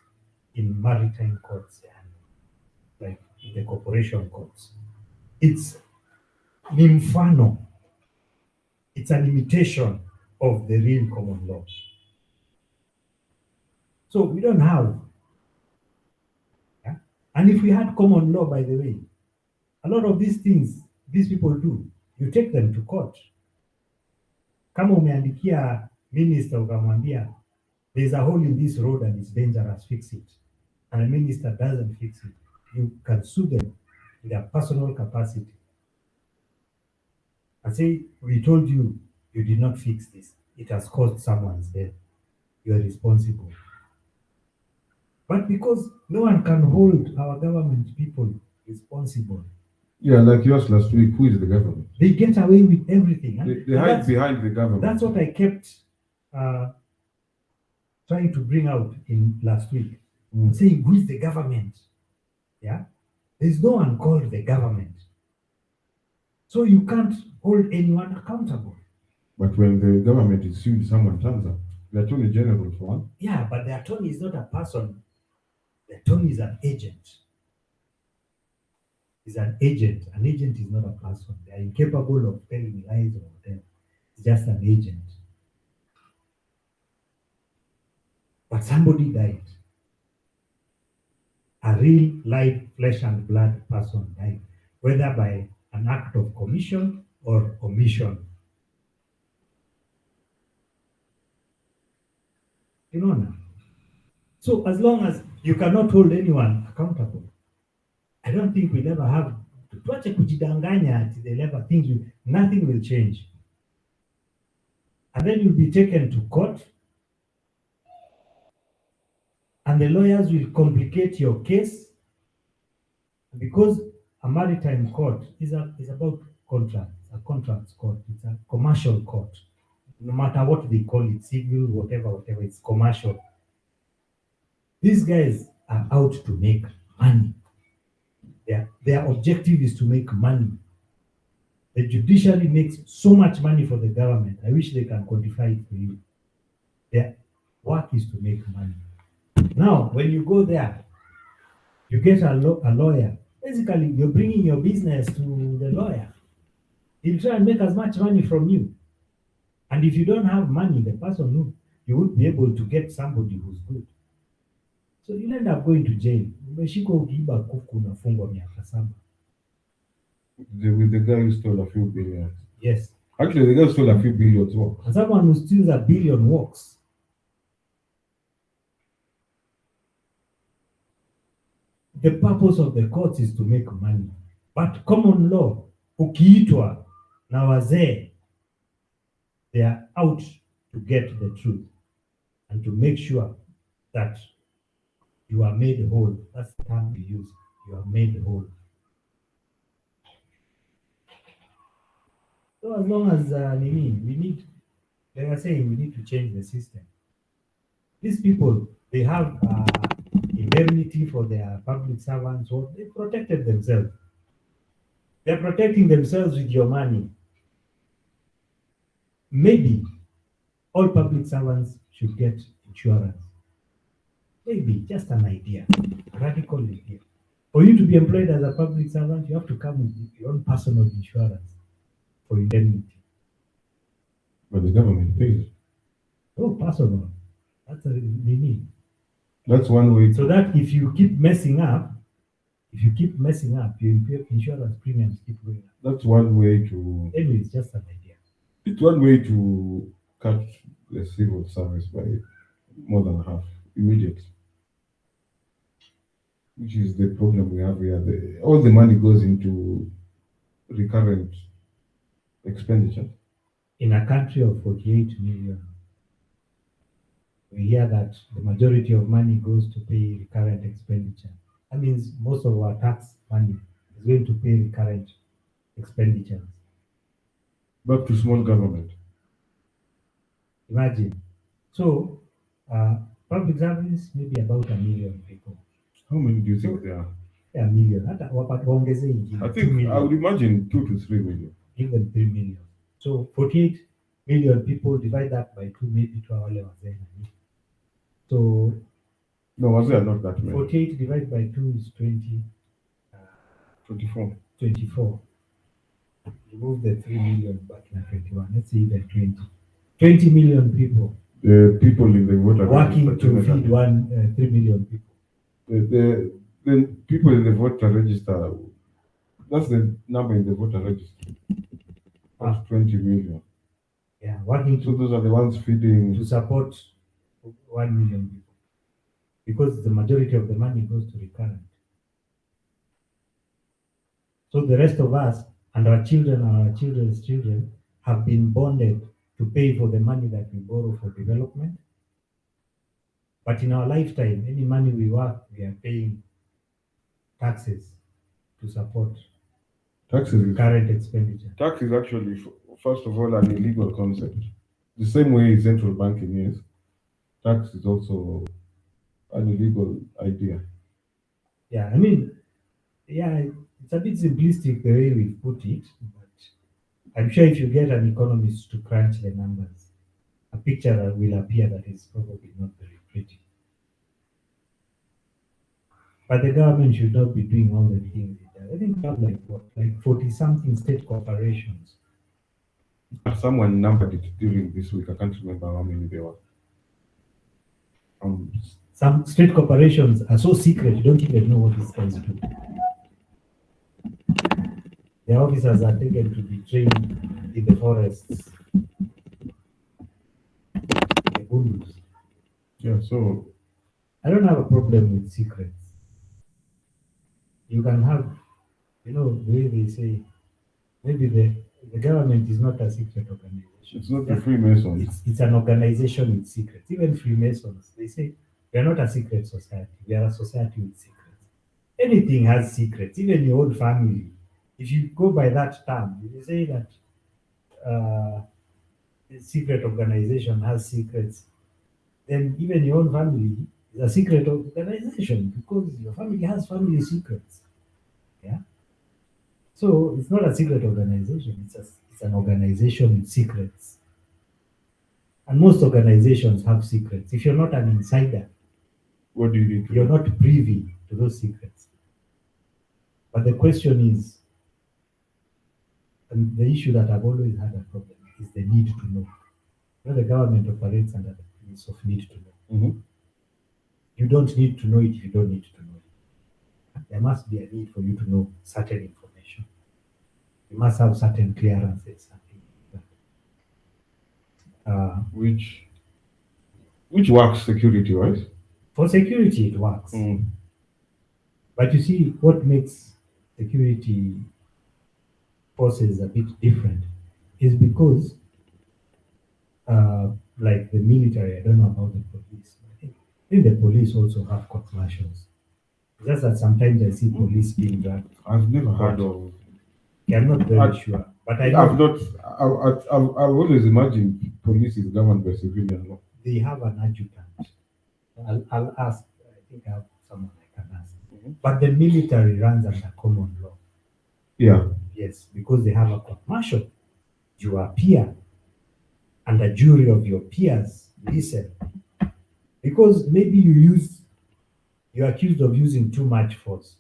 S2: in maritime courts and like in the corporation courts. It's ni mfano. It's an imitation of the real common law. So we don't have. Yeah? And if we had common law, by the way, a lot of these things these people do, you take them to court. Kama umeandikia minister ukamwambia, there's a hole in this road and it's dangerous, fix it. And the minister doesn't fix it. You can sue them in their personal capacity. And say, we told you, you did not fix this. It has caused someone's death. You are responsible. But because no one can hold our government people responsible.
S1: Yeah, like yours last week, who is the government?
S2: They get away with everything.
S1: They hide behind the government.
S2: That's what I kept trying to bring out in last week. Saying, who is the government? Yeah? There's no one called the government. So you can't hold anyone accountable.
S1: But when the government is sued, someone turns up. The Attorney General for one.
S2: Yeah, but the attorney is not a person. The attorney is an agent. Is an agent. An agent is not a person. They are incapable of telling lies or whatever. is just an agent. But somebody died. A real live flesh and blood person died, whether by an act of commission or omission. You know now. So as long as you cannot hold anyone accountable, I don't think we'll ever have tuache kujidanganya ati they'll ever think nothing will change. And then you'll be taken to court, and the lawyers will complicate your case, because a maritime court is about contracts, a contracts court, it's a commercial court. No matter what they call it, civil, whatever, it's commercial. These guys are out to make money. Their objective is to make money. The judiciary makes so much money for the government. I wish they can quantify it for you. Their work is to make money. Now, when you go there, you get a lawyer. Basically, you're bringing your business to the lawyer. He'll try and make as much money from you. And if you don't have money, the person who you would be able to get somebody who's good. So you'll end up going to jail. Umeshikwa ukiiba kuku unafungwa miaka 7.
S1: With the guy who stole a few billions.
S2: Yes.
S1: Actually, the guy who stole a few billions walks.
S2: And someone who steals a billion walks. The purpose of the courts is to make money. But common law, ukiitwa na wazee, they are out to get the truth and to make sure that you are made whole. That's the term we use. You are made whole. So as long as they are saying we need to change the system. These people, they have indemnity for their public servants, or they protected themselves. They're protecting themselves with your money. Maybe all public servants should get insurance. Maybe, just an idea, a radical idea. For you to be employed as a public servant, you have to come with your own personal insurance for indemnity.
S1: But the government pays.
S2: Oh, personal. That's what we need.
S1: That's one way.
S2: So that if you keep messing up, your insurance premiums keep going up.
S1: That's one way to.
S2: Anyway, it's just an idea.
S1: It's one way to cut the civil service by more than half immediately, which is the problem we have here. All the money goes into recurrent expenditure.
S2: In a country of 48 million, we hear that the majority of money goes to pay recurrent expenditure. That means most of our tax money is going to pay recurrent expenditures.
S1: Back to small government.
S2: Imagine. So, public service, maybe about 1 million people.
S1: How many do you think there are?
S2: Yeah, 1 million.
S1: I think I would imagine 2 to 3 million.
S2: Even 3 million. So 48 million people, divide that by 2, maybe 12. So
S1: no, was there not that many?
S2: 48 divided by 2 is 20.
S1: 24.
S2: 24. Remove the 3 million back in 21. Let's say even 20. 20 million people.
S1: The people in the voter
S2: working to feed 3 million people.
S1: The people in the voter register, that's the number in the voter register. That's 20 million.
S2: Yeah, working
S1: so those are the ones feeding
S2: to support 1 million people, because the majority of the money goes to recurrent. So the rest of us and our children and our children's children have been bonded to pay for the money that we borrow for development. But in our lifetime, any money we work, we are paying taxes to support current expenditure.
S1: Tax is actually, first of all, an illegal concept. The same way central banking is, tax is also an illegal idea.
S2: Yeah, I mean, yeah, it's a bit simplistic the way we put it, but I'm sure if you get an economist to crunch the numbers, a picture will appear that is probably not very pretty. But the government should not be doing all the things it does. I think we have like 40-something state corporations.
S1: Someone numbered it during this week. I can't remember how many there were.
S2: Some state corporations are so secret, you don't even know what these guys do. Their officers are taken to be trained in the forests, the Bulus.
S1: Yeah, so
S2: I don't have a problem with secrets. You can have, the way they say, maybe the government is not a secret organization.
S1: it's not the Freemasons.
S2: It's an organization with secrets. Even Freemasons, they say we are not a secret society. We are a society with secrets. Anything has secrets, even your own family. If you go by that term, if you say that a secret organization has secrets, then even your own family is a secret organization because your family has family secrets. Yeah. So it's not a secret organization, it's an organization with secrets. And most organizations have secrets. If you're not an insider,
S1: What do you need to
S2: you're
S1: know?
S2: not privy to those secrets. But the question is, and the issue that I've always had a problem is the need to know. The government operates under the premise of need to know.
S1: Mm-hmm.
S2: You don't need to know it if you don't need to know it. There must be a need for you to know certain information. You must have certain clearances.
S1: Which works security wise?
S2: For security, it works. But you see, what makes security forces a bit different is because, like the military, I don't know about the police. I think the police also have court martials. Just that sometimes I see police being dragged.
S1: I've never heard of.
S2: Yeah, I'm not very sure, but I
S1: I've
S2: know
S1: not. I've always imagined police is governed by civilian law.
S2: they have an adjutant. I'll ask. I think I have someone I can ask. But the military runs under common law.
S1: Yeah.
S2: Yes, because they have a court martial. You appear, and a jury of your peers listen. Because maybe you're accused of using too much force.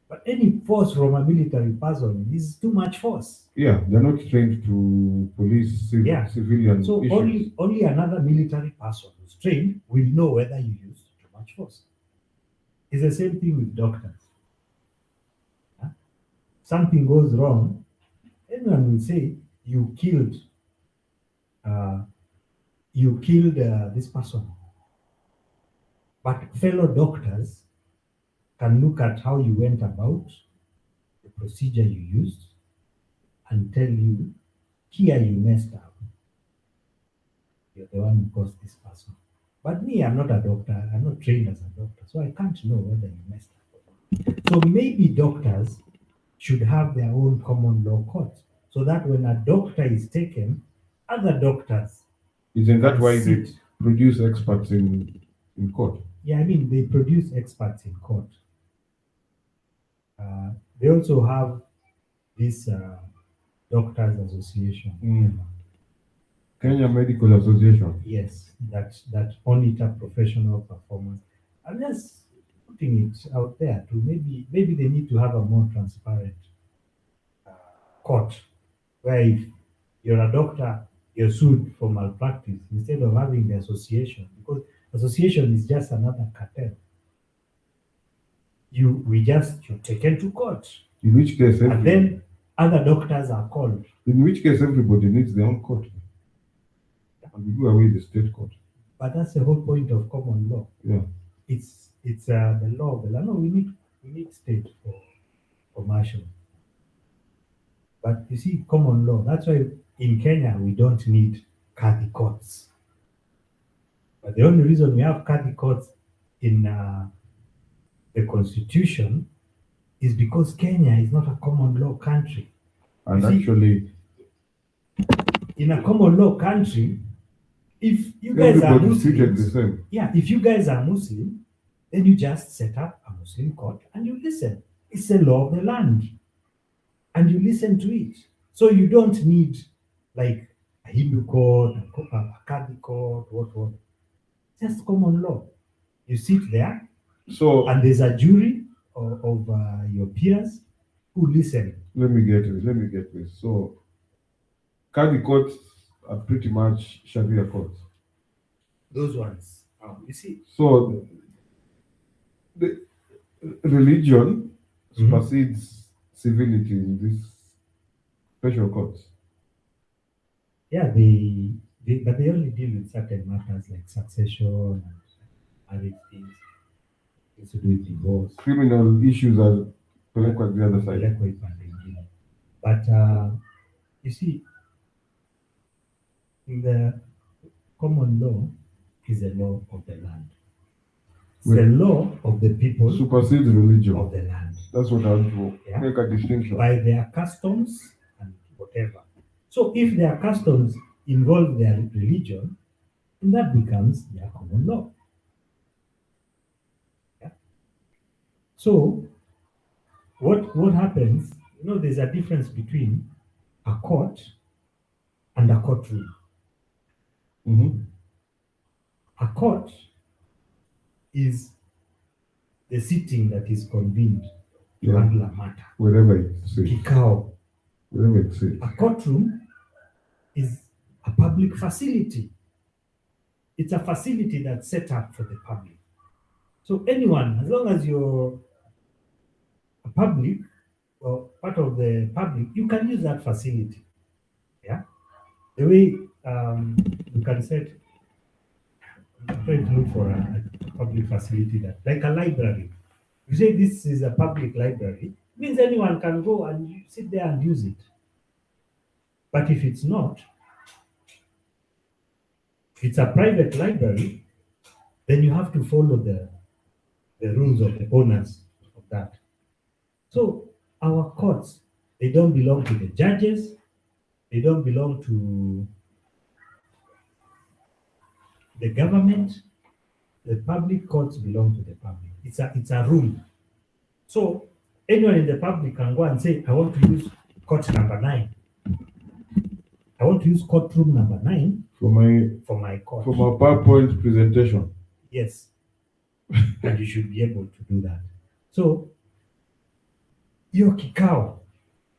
S2: But any force from a military person is too much force.
S1: Yeah, they're not trained to police civilian
S2: So
S1: issues.
S2: only another military person who's trained will know whether you use too much force. It's the same thing with doctors. Something goes wrong, everyone will say you killed this person. But fellow doctors can look at how you went about the procedure you used and tell you, here you messed up. You're the one who caused this person. But me, I'm not a doctor. I'm not trained as a doctor, so I can't know whether you messed up. So maybe doctors should have their own common law court, so that when a doctor is taken, other doctors.
S1: Isn't that why they produce experts in court?
S2: Yeah, I mean, they produce experts in court. They also have this Doctors Association.
S1: Kenya Medical Association.
S2: Yes, that monitor professional performance. I'm just putting it out there to maybe they need to have a more transparent court, where if you're a doctor, you're sued for malpractice instead of having the association, because association is just another cartel. You're taken to court.
S1: In which case,
S2: and then other doctors are called.
S1: In which case, everybody needs their own court. And we do away with the state court.
S2: But that's the whole point of common law.
S1: Yeah.
S2: It's the law of the land. No, we need state for commercial. But you see, common law. That's why in Kenya we don't need Kadhi courts. But the only reason we have Kadhi courts in the constitution is because Kenya is not a common law country.
S1: And actually,
S2: in a common law country, if you guys are Muslims, if you guys are Muslim, then you just set up a Muslim court and you listen. It's the law of the land, and you listen to it. So you don't need like a Hindu court, a Kadhi court, what. Just common law. You sit there, and there's a jury of your peers who listen.
S1: Let me get this. So Kadi courts are pretty much Sharia courts.
S2: Those ones. You see,
S1: So the religion supersedes civility in these special courts.
S2: yeah, but they only deal with certain matters like succession and marriage things to do with divorce.
S1: Criminal issues are pelekwa the other side.
S2: Pelekwa ipande ingine. But you see, in the common law is the law of the land. It's the law of the people
S1: Supersedes religion.
S2: of the land.
S1: That's what I want to make a distinction.
S2: By their customs and whatever. So if their customs involve their religion, then that becomes their common law. Yeah. So what happens, there's a difference between a court and a courtroom. A court is the sitting that is convened to handle a matter.
S1: Wherever it's safe.
S2: Kikao.
S1: Wherever it's safe.
S2: A courtroom is a public facility. It's a facility that's set up for the public. So anyone, as long as you're a public or part of the public, you can use that facility. Yeah. The way you can set, I'm trying to look for a public facility that, like a library. You say this is a public library, means anyone can go and sit there and use it. But if it's not, if it's a private library, then you have to follow the rules of the owners of that. So our courts, they don't belong to the judges, they don't belong to the government. The public courts belong to the public. It's a room. So anyone in the public can go and say, I want to use court number 9. I want to use courtroom number 9 for my court.
S1: For my PowerPoint presentation.
S2: Yes. And you should be able to do that. So your kikao,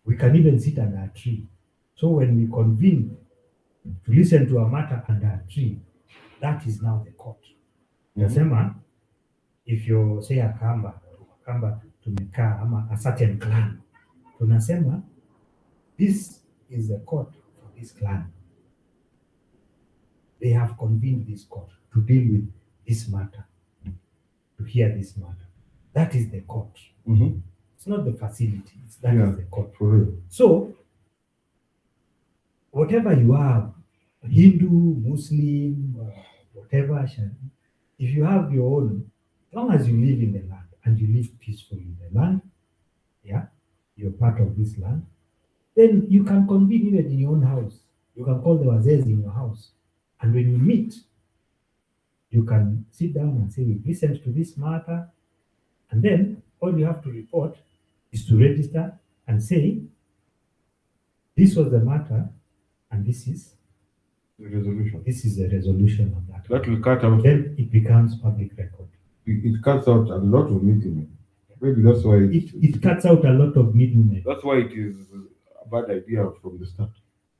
S2: we can even sit under a tree. So when we convene to listen to a matter under a tree, that is now the court. Nasema, if you say Akamba tumekaa ama a certain clan, tunasema this is the court for this clan. They have convened this court to deal with this matter, to hear this matter. That is the court. It's not the facility. That is the court.
S1: For real.
S2: So whatever you are, Hindu, Muslim, whatever, if you have your own, as long as you live in the land and you live peacefully in the land, you're part of this land, then you can convene even in your own house. You can call the wazes in your house. And when you meet, you can sit down and say, we've listened to this matter. And then all you have to report is to register and say, this was the matter, and this is
S1: the resolution.
S2: This is the resolution of that.
S1: That will cut out.
S2: Then it becomes public record.
S1: It cuts out a lot of middlemen. Maybe that's why
S2: it cuts out a lot of middlemen.
S1: That's why it is a bad idea from the start.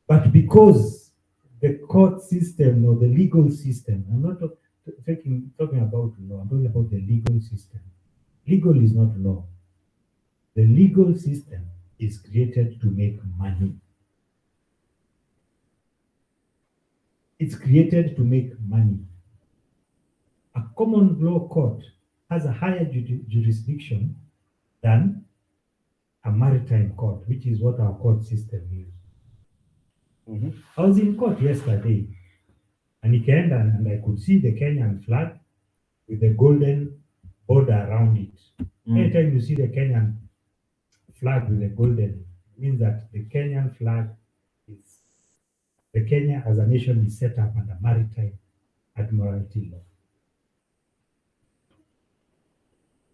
S2: But because the court system or the legal system, I'm not talking about law, I'm talking about the legal system. Legal is not law. The legal system is created to make money. It's created to make money. A common law court has a higher jurisdiction than a maritime court, which is what our court system is. I was in court yesterday, and and I could see the Kenyan flag with the golden border around it. Anytime you see the Kenyan flag with the golden, it means that the Kenyan flag the Kenya as a nation is set up under maritime admiralty law.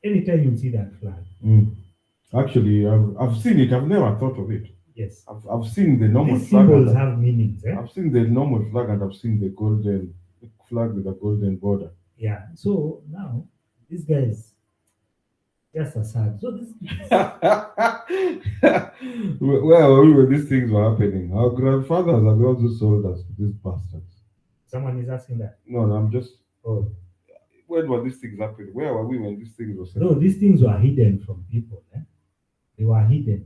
S2: Anytime you see that flag.
S1: Actually, I've seen it. I've never thought of it.
S2: Yes.
S1: I've seen the normal
S2: These
S1: flag.
S2: Symbols have meanings.
S1: I've seen the normal flag and I've seen the golden flag with a golden border.
S2: Yeah. So now, these guys, Just a sad. So this
S1: Where were we when these things were happening? Our grandfathers are the ones who sold us to these bastards.
S2: someone is asking that.
S1: No, no, I'm just.
S2: Oh,
S1: When were these things happening? Where were we when these things were said?
S2: no, these things were hidden from people. Eh? They were hidden.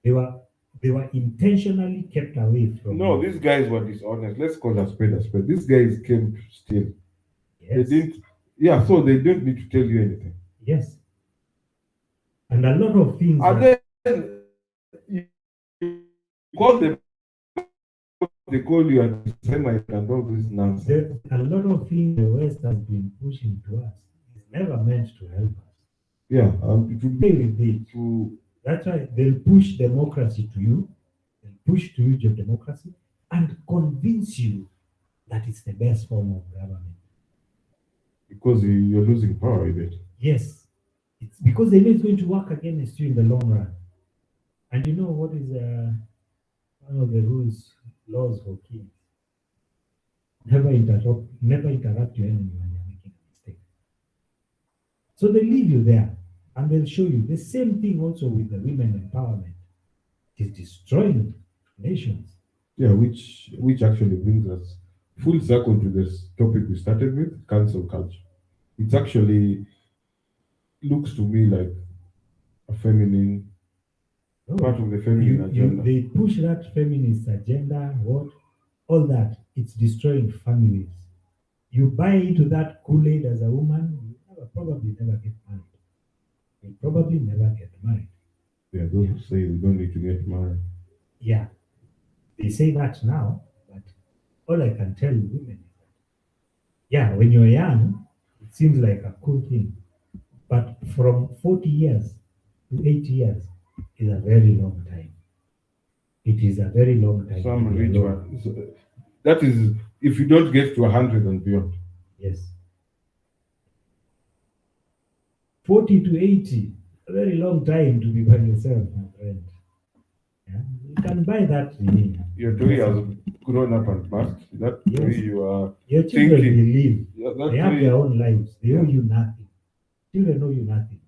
S2: They were they were intentionally kept away from.
S1: No,
S2: you.
S1: these guys were dishonest. Let's call a spade a spade. These guys came to steal. They
S2: Yes.
S1: didn't. Yeah, so they don't need to tell you anything.
S2: Yes. And a lot of things.
S1: And
S2: that-
S1: then you call them, they call you and Semite and all this nonsense.
S2: a lot of things the West has been pushing to us is never meant to help us.
S1: Yeah, it would
S2: Play
S1: be
S2: with it.
S1: to.
S2: That's why they'll push democracy to you. They'll push to you your democracy and convince you that it's the best form of government.
S1: Because you're losing power with it.
S2: Yes, it's because they know it's going to work against you in the long run. And you know what is one of the laws for kings? Never interrupt your enemy when they're making a mistake. So they leave you there and they'll show you the same thing also with the women empowerment. It is destroying nations.
S1: Yeah, which actually brings us full circle to this topic we started with, cancel culture. It actually looks to me like a feminine
S2: No,
S1: part of the feminine agenda.
S2: they push that feminist agenda, all that. It's destroying families. You buy into that Kool-Aid as a woman, you probably never get married. You probably never get married.
S1: Yeah, those who say we don't need to get married.
S2: Yeah, they say that now, but all I can tell women is that, yeah, when you're young, it seems like a cool thing. But from 40 years to 80 years is a very long time. It is a very long time.
S1: Some
S2: to be
S1: rich
S2: alone.
S1: one. So that is if you don't get to 100 and beyond.
S2: Yes. 40 to 80, a very long time to be by yourself, my friend. Yeah? You can buy that.
S1: Your toy has grown up and passed. That way
S2: Yes.
S1: you are
S2: Your children
S1: thinking.
S2: will live.
S1: Yeah, that
S2: They have
S1: way-
S2: their own lives. They owe you nothing. Children owe you nothing.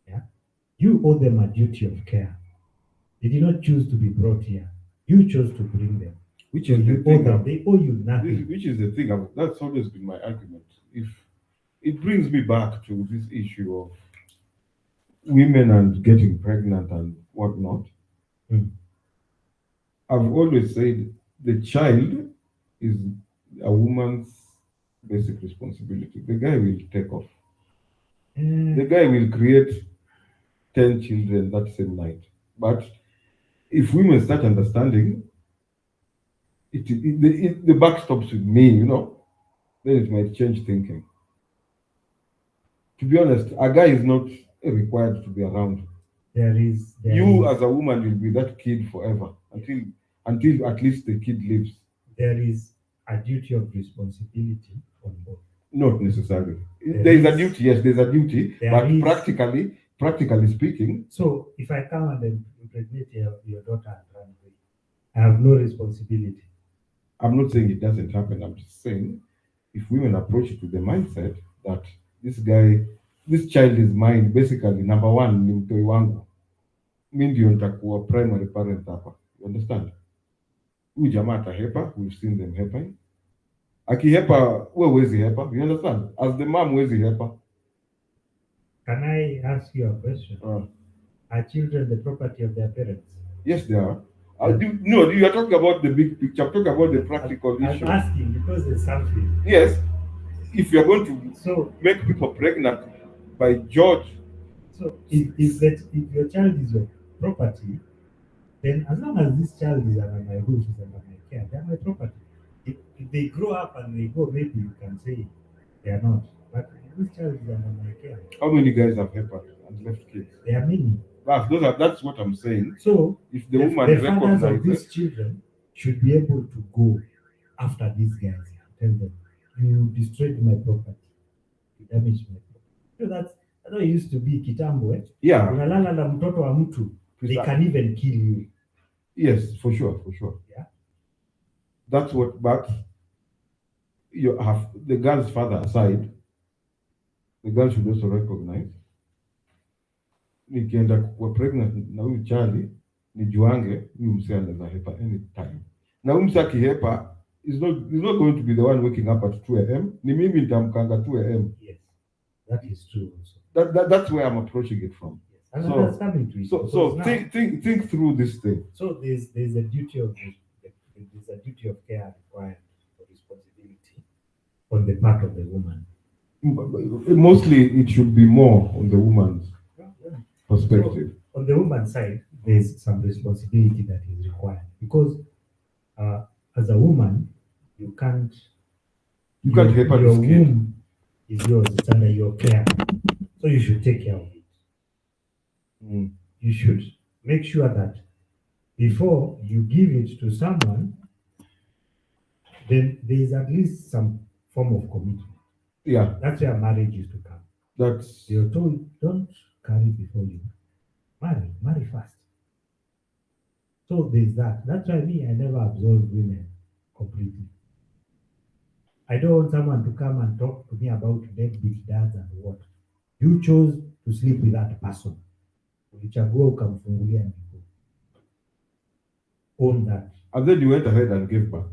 S2: Yeah? You owe them a duty of care. They did not choose to be brought here. You chose to bring them.
S1: which
S2: So
S1: is the
S2: you owe
S1: thing.
S2: them. They owe you nothing.
S1: Which is the thing. That's always been my argument. If it brings me back to this issue of women and getting pregnant and whatnot.
S2: Mm.
S1: I've always said the child is a woman's basic responsibility. The guy will take off. The guy will create 10 children that same night. But if women start understanding, the buck stops with me, then it might change thinking. To be honest, a guy is not required to be around. You as a woman will be that kid forever until at least the kid lives.
S2: There is a duty of responsibility on both.
S1: Not necessarily.
S2: There
S1: There is a
S2: is-
S1: duty, yes, there's a duty,
S2: There
S1: but
S2: is-
S1: practically speaking,
S2: So if I come and then impregnate your daughter and run away, I have no responsibility.
S1: I'm not saying it doesn't happen. I'm just saying if women approach it with the mindset that this child is mine, basically, number one, ni mtoi wangu. Mi ndio nitakuwa primary parent hapa. You understand? Huyu jamaa atahepa, we've seen them heping. Akihepa, we huwezi hepa. You understand? As the mom, huwezi hepa.
S2: Can I ask you a question? Are children the property of their parents?
S1: Yes, they are. No, you are talking about the big picture. I'm talking about the practical
S2: I'm
S1: issue.
S2: asking because there's something.
S1: Yes, if you're going to
S2: So
S1: make people pregnant by George,
S2: if your child is your property, then as long as this child is under my roof, is under my care, they're my property. If they grow up and they go, maybe you can say they are not. But if this child is under my care,
S1: how many guys have hepa and left kids?
S2: there are many.
S1: That's what I'm saying.
S2: So
S1: If the
S2: the
S1: woman
S2: fathers of these
S1: recognizes,
S2: children should be able to go after these guys and tell them, you destroyed my property, you damaged my property. So that's how it used to be kitambo.
S1: yeah,
S2: Unalala na mtoto wa mtu, they can even kill you.
S1: yes, for sure.
S2: Yeah.
S1: That's what. But you have the girl's father aside. the girl should also recognize, nikienda kuwa pregnant na huyu chali nijuange huyu msee anaweza hepa anytime, na huyu msee akihepa is not going to be the one waking up at 2 a.m. Ni mimi nitamkanga 2 a.m.
S2: Yes, that is true also.
S1: That's where I'm approaching it from.
S2: Yes. And
S1: So-
S2: that's coming to it.
S1: So
S2: because now-
S1: think through this thing.
S2: So there's a duty of there's a duty of care required for responsibility on the part of the woman.
S1: Mostly it should be more on the woman's perspective.
S2: So, on the woman's side, there's some responsibility that is required because as a woman, you can't
S1: help her
S2: your
S1: this kid.
S2: womb is yours, it's under your care. So you should take care of it.
S1: Mm.
S2: You should make sure that before you give it to someone, then there is at least some form of commitment.
S1: Yeah,
S2: That's where marriage is to come.
S1: that's
S2: You're told, don't carry before you marry first. So there's that. That's why I never absolve women completely. I don't want someone to come and talk to me about deadbeat dads and what. You chose to sleep with that person. Ulichagua ukamfungulia miguu. Own that.
S1: and then you went ahead and gave back.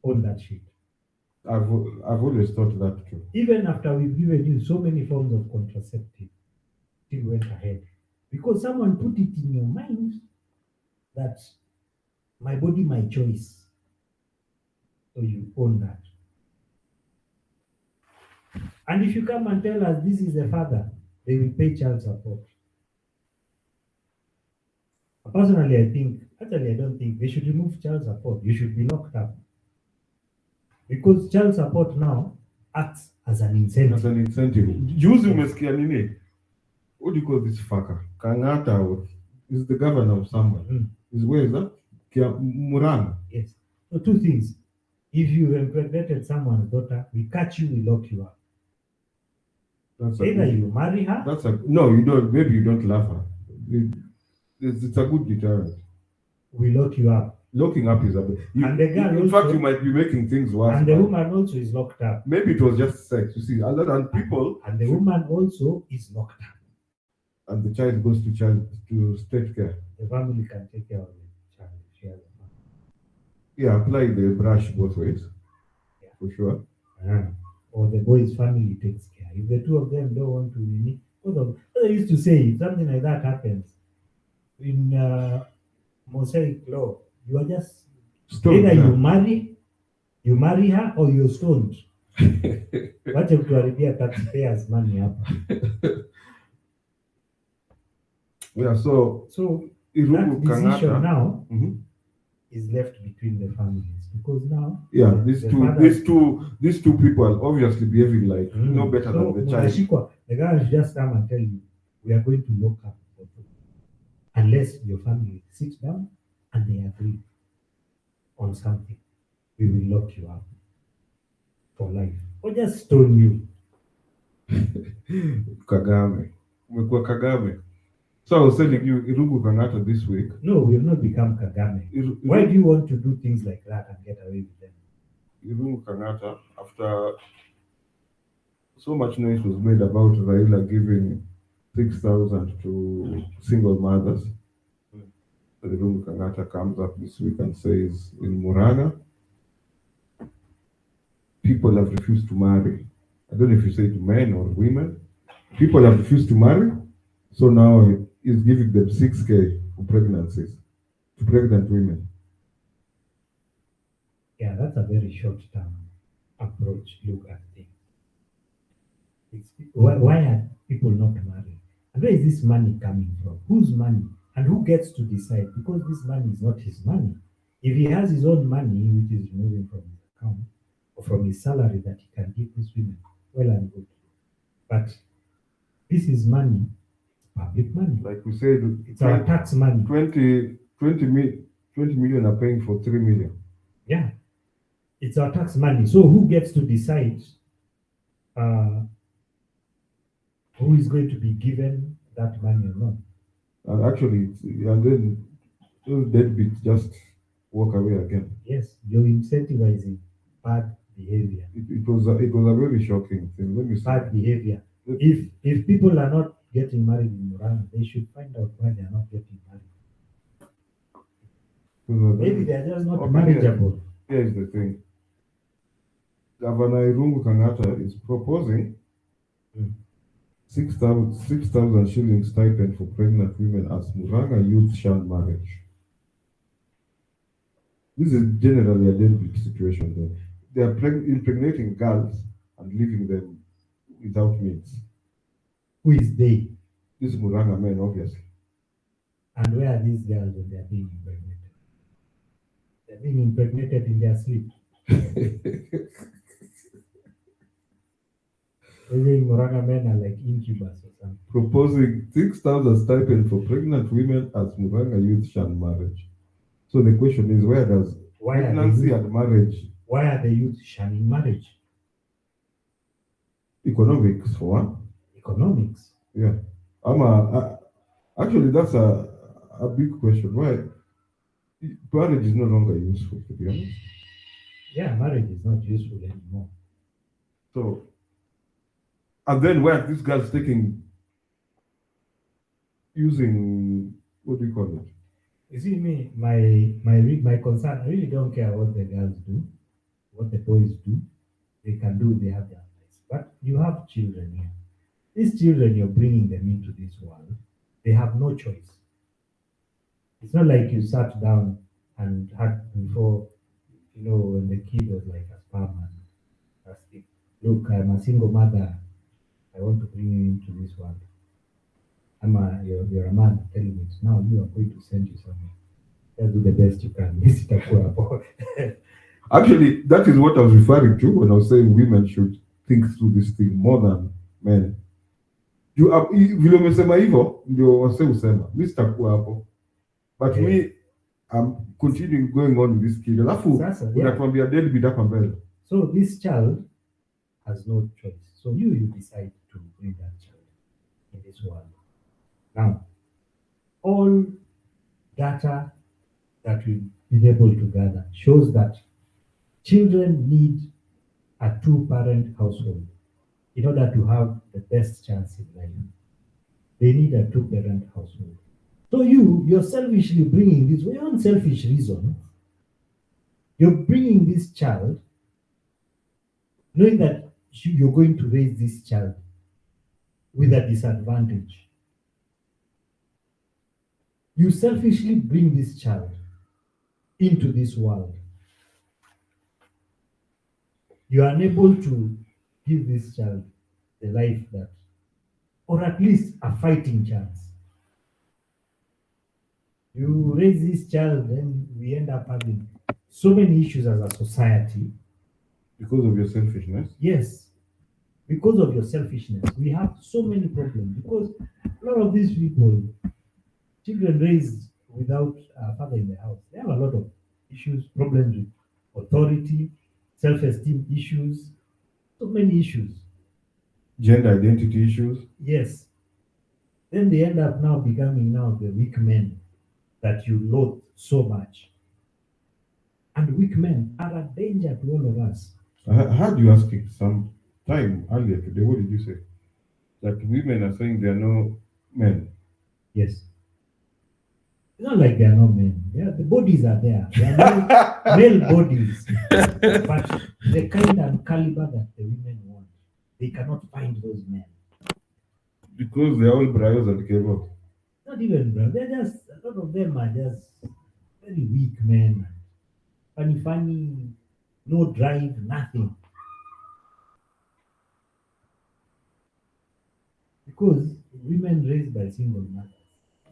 S2: Own that shit.
S1: I've always thought that too.
S2: Even after we've given you so many forms of contraceptive, still went ahead. Because someone put it in your mind that my body, my choice. So you own that. And if you come and tell us this is a father, they will pay child support. Personally, I don't think they should remove child support. You should be locked up. Because child support now acts as an
S1: As
S2: incentive.
S1: an incentive. Juzi umesikia nini? What do you call this fucker? Kangata is the governor of somewhere. Is where is that? Muranga.
S2: Yes. So two things. If you impregnated someone's daughter, we catch you, we lock you up.
S1: That's
S2: Either
S1: a,
S2: you marry her,
S1: no, you don't. Maybe you don't love her. It's a good deterrent.
S2: we lock you up.
S1: Locking up is a.
S2: And the girl
S1: in
S2: also-
S1: fact, you might be making things worse.
S2: And the
S1: but
S2: woman also is locked up.
S1: maybe it was just sex. You see, a lot of people,
S2: And the woman also is locked up.
S1: and the child goes to state care.
S2: The family can take care of the child. If she has a man.
S1: Yeah, apply the brush both ways.
S2: Yeah.
S1: For sure.
S2: Or the boy's family takes care. If the two of them don't want to meet, what I used to say, if something like that happens in Mosaic law, you are just
S1: Stop.
S2: either you marry her or you're stoned. Wacha kutuharibia taxpayers money hapa.
S1: Yeah, so
S2: So
S1: Irungu
S2: that decision
S1: Kangata.
S2: now
S1: Mhm.
S2: is left between the families because now
S1: Yeah,
S2: the
S1: these
S2: father-
S1: two people are obviously behaving like no better
S2: So,
S1: than the child.
S2: Mwanashikwa, the guy should just come and tell you, we are going to lock up for two. Unless your family sits down and they agree on something, we will lock you up for life. Or just stone you.
S1: Kagame. Umekuwa Kagame. So I was telling you, Irungu Kangata this week.
S2: No, we will not become Kagame. Why do you want to do things like that and get away with them?
S1: Irungu Kangata, after so much noise was made about Raila giving 6,000 to single mothers, Irungu Kangata comes up this week and says in Muranga, people have refused to marry. I don't know if you say to men or women. People have refused to marry, so now he's giving them 6K for pregnancies to pregnant women.
S2: Yeah, that's a very short-term approach. Look at things. Why are people not marrying? And where is this money coming from? Whose money? And who gets to decide? Because this money is not his money. If he has his own money, which is moving from his account or from his salary that he can give these women, well and good. But this is money, public money.
S1: Like we said,
S2: It's our tax money.
S1: 20 million are paying for 3 million.
S2: Yeah, it's our tax money. So who gets to decide who is going to be given that money or not?
S1: And actually, and then those deadbeats just walk away again.
S2: Yes, you're incentivizing bad behavior.
S1: It was a very shocking thing. Let me say.
S2: Bad behavior. If people are not getting married in Murang'a, they should find out why they are not getting married. Maybe they are just not
S1: Okay,
S2: marriageable.
S1: Here's the thing. Governor Irungu Kangata is proposing 6,000 shillings stipend for pregnant women as Murang'a youth shun marriage. This is generally a deadbeat situation though. They are impregnating girls and leaving them without means.
S2: Who is they?
S1: This is Murang'a men, obviously.
S2: And where are these girls when they are being impregnated? They're being impregnated in their sleep. Maybe Murang'a men are like incubus or something.
S1: Proposing 6,000 stipend for pregnant women as Murang'a youth shun marriage. So the question is, where does pregnancy and marriage?
S2: Why are the youth shunning marriage?
S1: Economics for one.
S2: Economics.
S1: Yeah. Actually, that's a big question. Why marriage is no longer useful, to be honest.
S2: Yeah, marriage is not useful anymore.
S1: So, and then where are these girls using, what do you call it?
S2: You see, me, my concern, I really don't care what the girls do, what the boys do. They can do, they have their place. But you have children here. These children, you're bringing them into this world. They have no choice. It's not like you sat down and had before, when the kid was like a sperm and asking, look, I'm a single mother. I want to bring you into this world. You're a man telling me, now you are going to send you somewhere. Just do the best you can.
S1: Actually, that is what I was referring to when I was saying women should think through this thing more than men. Vile umesema hivyo ndio wase usema mi sitakuwa hapo, but me I'm continuing going on with this kid, alafu unatuambia deadbeat hapa mbele.
S2: So this child has no choice, so you decide to bring that child in this world. Now, all data that we've been able to gather shows that children need a two-parent household in order to have the best chance in life. They need a two-parent household. So you're selfishly bringing this, for your own selfish reason, you're bringing this child, knowing that you're going to raise this child with a disadvantage. You selfishly bring this child into this world. You are unable to give this child the life that, or at least a fighting chance. You raise this child, then we end up having so many issues as a society.
S1: Because of your selfishness?
S2: Yes. Because of your selfishness. We have so many problems because a lot of these people, children raised without a father in the house, they have a lot of issues, problems with authority, self-esteem issues, so many issues.
S1: Gender identity issues?
S2: Yes. Then they end up now becoming the weak men that you loathe so much. And weak men are a danger to all of us.
S1: I heard you asking some time earlier today. What did you say? That women are saying they are no men.
S2: Yes. It's not like they are not men. The bodies are there. They are male bodies. But the kind and caliber that the women want, they cannot find those men.
S1: Because they're all Brios and Kevo.
S2: Not even Brios. They're just, a lot of them are just very weak men. Funny, no drive, nothing. Because women raised by single mothers.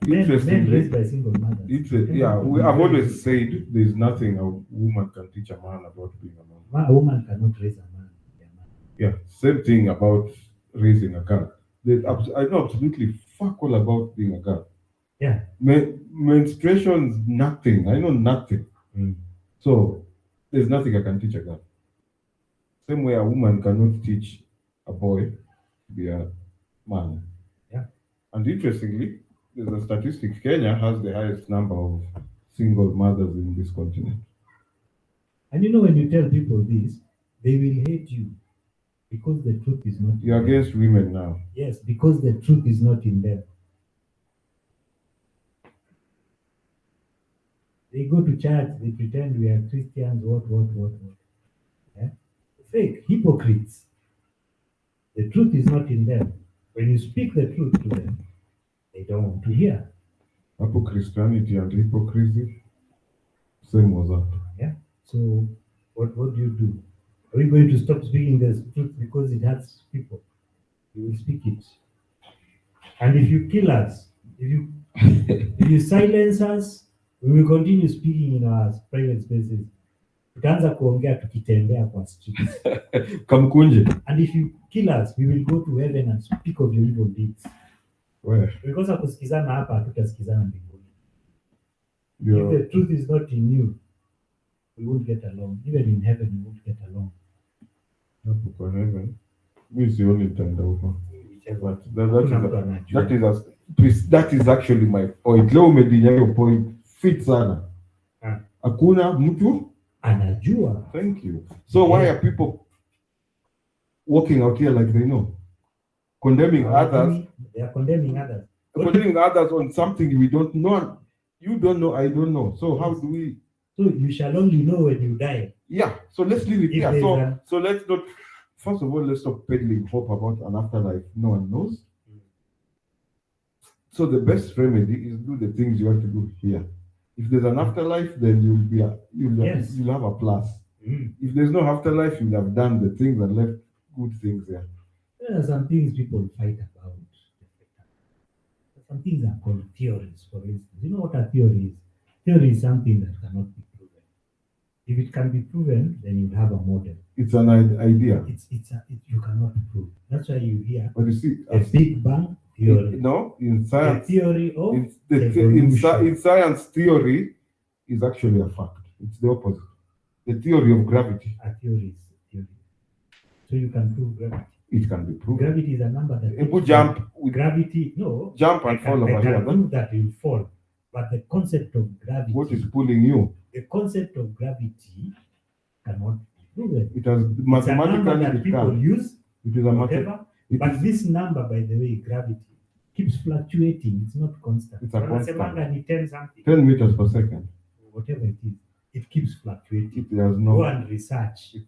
S2: Men raised by single mothers.
S1: I've always said there's nothing a woman can teach a man about being a man.
S2: A woman cannot raise a man.
S1: Yeah, same thing about raising a girl. I know absolutely fuck all about being a girl.
S2: Yeah.
S1: Menstruation's nothing. I know nothing.
S2: Mm.
S1: So there's nothing I can teach a girl. Same way a woman cannot teach a boy to be a man.
S2: Yeah.
S1: And interestingly, there's a statistic. Kenya has the highest number of single mothers in this continent.
S2: And when you tell people this, they will hate you Because the truth is not.
S1: You're against women now.
S2: Yes, because the truth is not in them. They go to church, they pretend we are Christians, what. Yeah? Fake, hypocrites. The truth is not in them. When you speak the truth to them, they don't want to hear.
S1: Hapo Christianity and hypocrisy, same was that.
S2: Yeah. So what do you do? Are we going to stop speaking the truth because it hurts people? You will speak it. And if you kill us, if you silence us, we will continue speaking in our private spaces. Tutaanza kuongea tukitembea kwa streets.
S1: Kamkunje.
S2: And if you kill us, we will go to heaven and speak of your evil deeds.
S1: Where?
S2: Because kusikizana hapa hatutasikizana mbinguni.
S1: You're-
S2: If the truth is not in you, we won't get along. Even in heaven, we won't get along.
S1: Hapo kwa heaven. Mi sioni nitaenda huko.
S2: Whichever.
S1: But
S2: Hakuna mtu anajua.
S1: that is actually my point. Leo umedinya hiyo point fit sana. Hakuna mtu
S2: Anajua.
S1: Thank you. So why are people walking out here like they know? Condemning others.
S2: They are condemning others.
S1: Condemning others on something we don't know. You don't know, I don't know. So how do we?
S2: So you shall only know when you die.
S1: Yeah. So let's leave it
S2: If
S1: here.
S2: there's
S1: So
S2: a-
S1: so let's not. First of all, let's stop peddling hope about an afterlife no one knows. So the best remedy is do the things you want to do here. If there's an afterlife, then
S2: Yes.
S1: you'll have a plus.
S2: Mm.
S1: If there's no afterlife, you'll have done the things and left good things there.
S2: There are some things people fight about. Some things are called theories, for instance. You know what a theory is? Theory is something that cannot be proven. If it can be proven, then you have a model.
S1: It's an idea.
S2: You cannot prove. That's why you hear
S1: But you see,
S2: a Big Bang theory.
S1: no, in
S2: The
S1: science,
S2: theory of
S1: in science, theory is actually a fact. It's the opposite. The theory of gravity,
S2: a theory is theory. So you can prove gravity.
S1: it can be proven.
S2: Gravity is a number that
S1: If we jump, we
S2: gravity, no.
S1: jump and fall
S2: I
S1: over
S2: can
S1: here.
S2: prove that you fall. But the concept of gravity,
S1: What is pulling you?
S2: the concept of gravity cannot be proven.
S1: It has
S2: It's a number
S1: mathematically
S2: that
S1: it
S2: people
S1: can.
S2: use,
S1: It is a matter.
S2: whatever. But this number, by the way, gravity, keeps fluctuating. It's not constant.
S1: It's a constant.
S2: Wanasemanga ni 10 something,
S1: 10 meters per second.
S2: whatever it is. It keeps fluctuating.
S1: It has
S2: Go
S1: no.
S2: and research.
S1: It-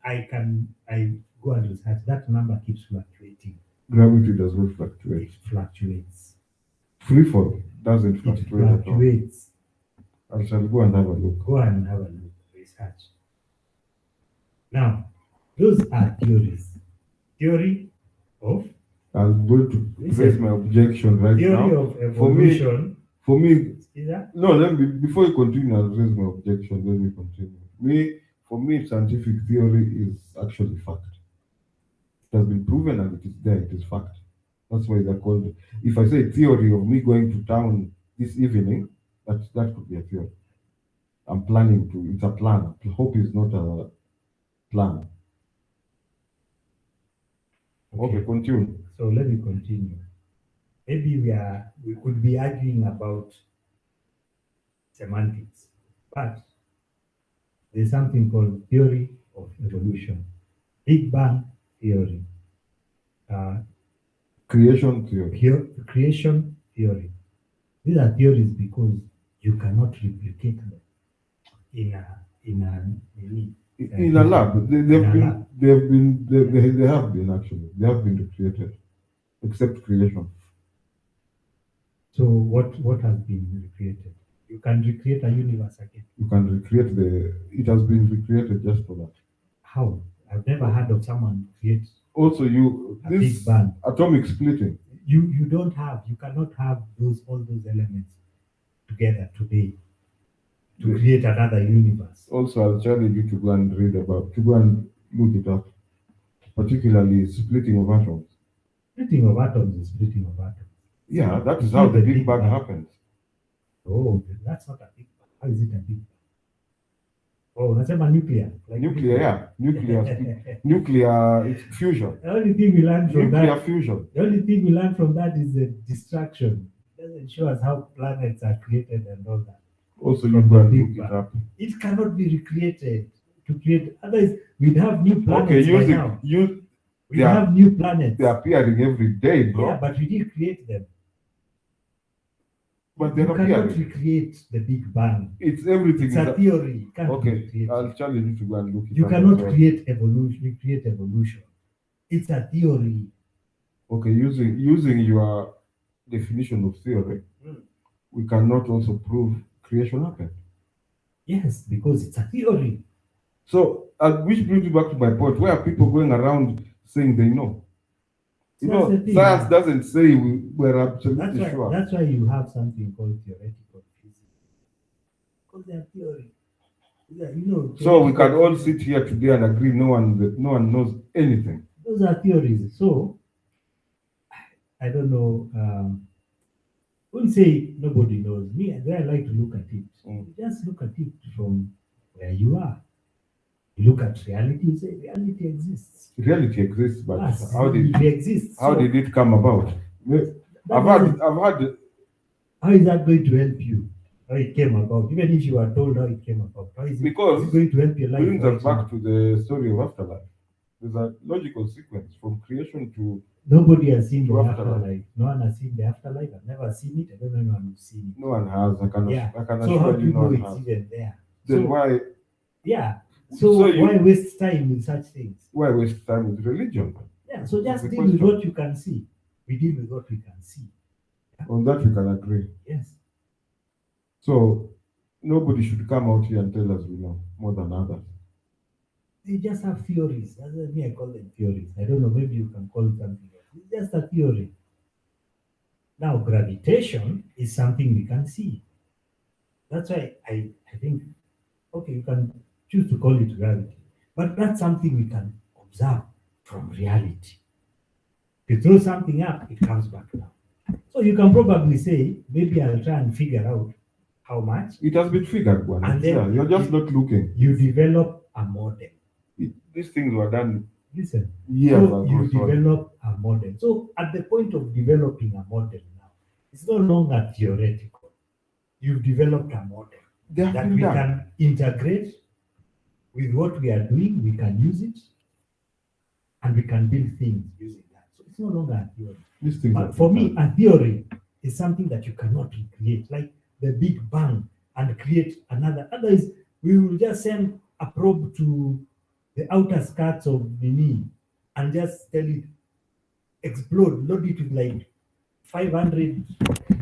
S2: I go and research. That number keeps fluctuating.
S1: Gravity does not fluctuate.
S2: It fluctuates.
S1: Free fall doesn't
S2: It
S1: fluctuate at all.
S2: fluctuates.
S1: I shall go and have a look.
S2: Go and have a look, research. Now, those are theories. Theory of
S1: I'm going to
S2: Listen.
S1: raise my objection right
S2: theory
S1: now.
S2: of evolution.
S1: For me,
S2: Is that?
S1: no, let me, before you continue, I'll raise my objection. Let me continue. For me, scientific theory is actually fact. It has been proven and it is there, it is fact. That's why they're called. If I say theory of me going to town this evening, that could be a theory. I'm planning to, it's a plan. Hope is not a plan. Okay, continue.
S2: So let me continue. Maybe we could be arguing about semantics, but there's something called theory of evolution, Big Bang theory,
S1: Creation theory.
S2: creation theory. These are theories because you cannot replicate them in
S1: In a lab, they have
S2: lab.
S1: been recreated, except creation.
S2: So what has been recreated? You can recreate a universe again.
S1: You can recreate it has been recreated just for that.
S2: How? I've never heard of someone create
S1: Also,
S2: a Big Bang.
S1: atomic splitting.
S2: You cannot have all those elements together today to
S1: Yeah.
S2: create another universe.
S1: Also, I'll challenge you to go and look it up, particularly splitting of atoms.
S2: Splitting of atoms is splitting of atoms.
S1: Yeah, that is
S2: It's
S1: how
S2: not
S1: the
S2: the
S1: Big
S2: Big
S1: Bang
S2: Bang.
S1: happens.
S2: Oh, that's not a Big Bang. How is it a Big Bang? Oh, unasema nuclear. Like
S1: Nuclear, yeah. Nuclear, it's fusion.
S2: The only thing we learn from
S1: Nuclear
S2: that,
S1: fusion.
S2: the only thing we learn from that is the distraction. It doesn't show us how planets are created and all that.
S1: Also, you
S2: From
S1: go
S2: the
S1: and
S2: Big
S1: look it
S2: Bang.
S1: up.
S2: It cannot be recreated. to create. Otherwise, we'd have new planets
S1: Okay,
S2: by now. We'd
S1: they are-
S2: have new planets.
S1: they're appearing every day, bro.
S2: Yeah, but we didn't create them.
S1: But
S2: You
S1: they're
S2: cannot
S1: appearing.
S2: recreate the Big Bang.
S1: It's everything.
S2: It's a theory. You can't
S1: Okay,
S2: recreate
S1: I'll
S2: it.
S1: challenge you to go and look it
S2: You
S1: up
S2: cannot
S1: as well.
S2: recreate evolution. It's a theory.
S1: Okay, using your definition of theory, we cannot also prove creation happened.
S2: Yes, because it's a theory.
S1: So, which brings me back to my point. Where are people going around saying they know? You
S2: That's
S1: know,
S2: the thing,
S1: science
S2: yeah.
S1: doesn't say we're absolutely
S2: That's why.
S1: sure.
S2: That's why you have something called theoretical physics. Because they are theory. Yeah, you know.
S1: So we can
S2: theoretical
S1: all
S2: physics,
S1: sit here today and agree no one knows anything.
S2: Those are theories. So I don't know. Wouldn't say nobody knows. Me, the way I like to look at it,
S1: Mm.
S2: you just look at it from where you are. You look at reality. You say reality exists.
S1: Reality exists, but
S2: Yes,
S1: how did
S2: it exists.
S1: how
S2: So
S1: did it come about?
S2: that
S1: I've
S2: doesn't-
S1: had
S2: How is that going to help you? How it came about? Even if you are told how it came about, how is
S1: Because
S2: is it going to help your life?
S1: brings
S2: How
S1: us
S2: it
S1: back
S2: happened?
S1: to the story of afterlife. There's a logical sequence from creation to
S2: Nobody has seen the
S1: To afterlife.
S2: afterlife. No one has seen the afterlife. I've never seen it. I don't know anyone who's seen
S1: no one has.
S2: it.
S1: I can
S2: So how
S1: assure
S2: do
S1: you
S2: you
S1: no
S2: know
S1: one
S2: it's
S1: has.
S2: even there?
S1: Then
S2: So,
S1: why
S2: yeah.
S1: So
S2: So,
S1: you-
S2: why waste time with such things?
S1: waste time with religion?
S2: Yeah. So just
S1: the
S2: deal with
S1: question.
S2: what you can see. We deal with what we can see.
S1: On that we can agree.
S2: Yes.
S1: So nobody should come out here and tell us we know more than others.
S2: They just have theories. That's what me, I call them theories. I don't know, maybe you can call it something else. It's just a theory. Now, gravitation is something we can see. That's why I think, okay, you can choose to call it gravity, but that's something we can observe from reality. You throw something up, it comes back down. So you can probably say, maybe I'll try and figure out how much.
S1: It has been figured, one.
S2: And then
S1: Yeah, you're just not looking.
S2: You develop a model.
S1: These things were done
S2: Listen,
S1: years
S2: so
S1: ago.
S2: you
S1: So
S2: develop a model. So at the point of developing a model now, it's no longer theoretical. You've developed a model
S1: they have
S2: that
S1: been
S2: we
S1: done.
S2: can integrate with what we are doing. We can use it, and we can build things using that. So it's no longer a theory.
S1: These things
S2: But
S1: have
S2: for
S1: been
S2: me,
S1: done.
S2: a theory is something that you cannot recreate, like the Big Bang, and create another. Otherwise, we will just send a probe to the outer skirts of the knee and just tell it explode, load it with like 500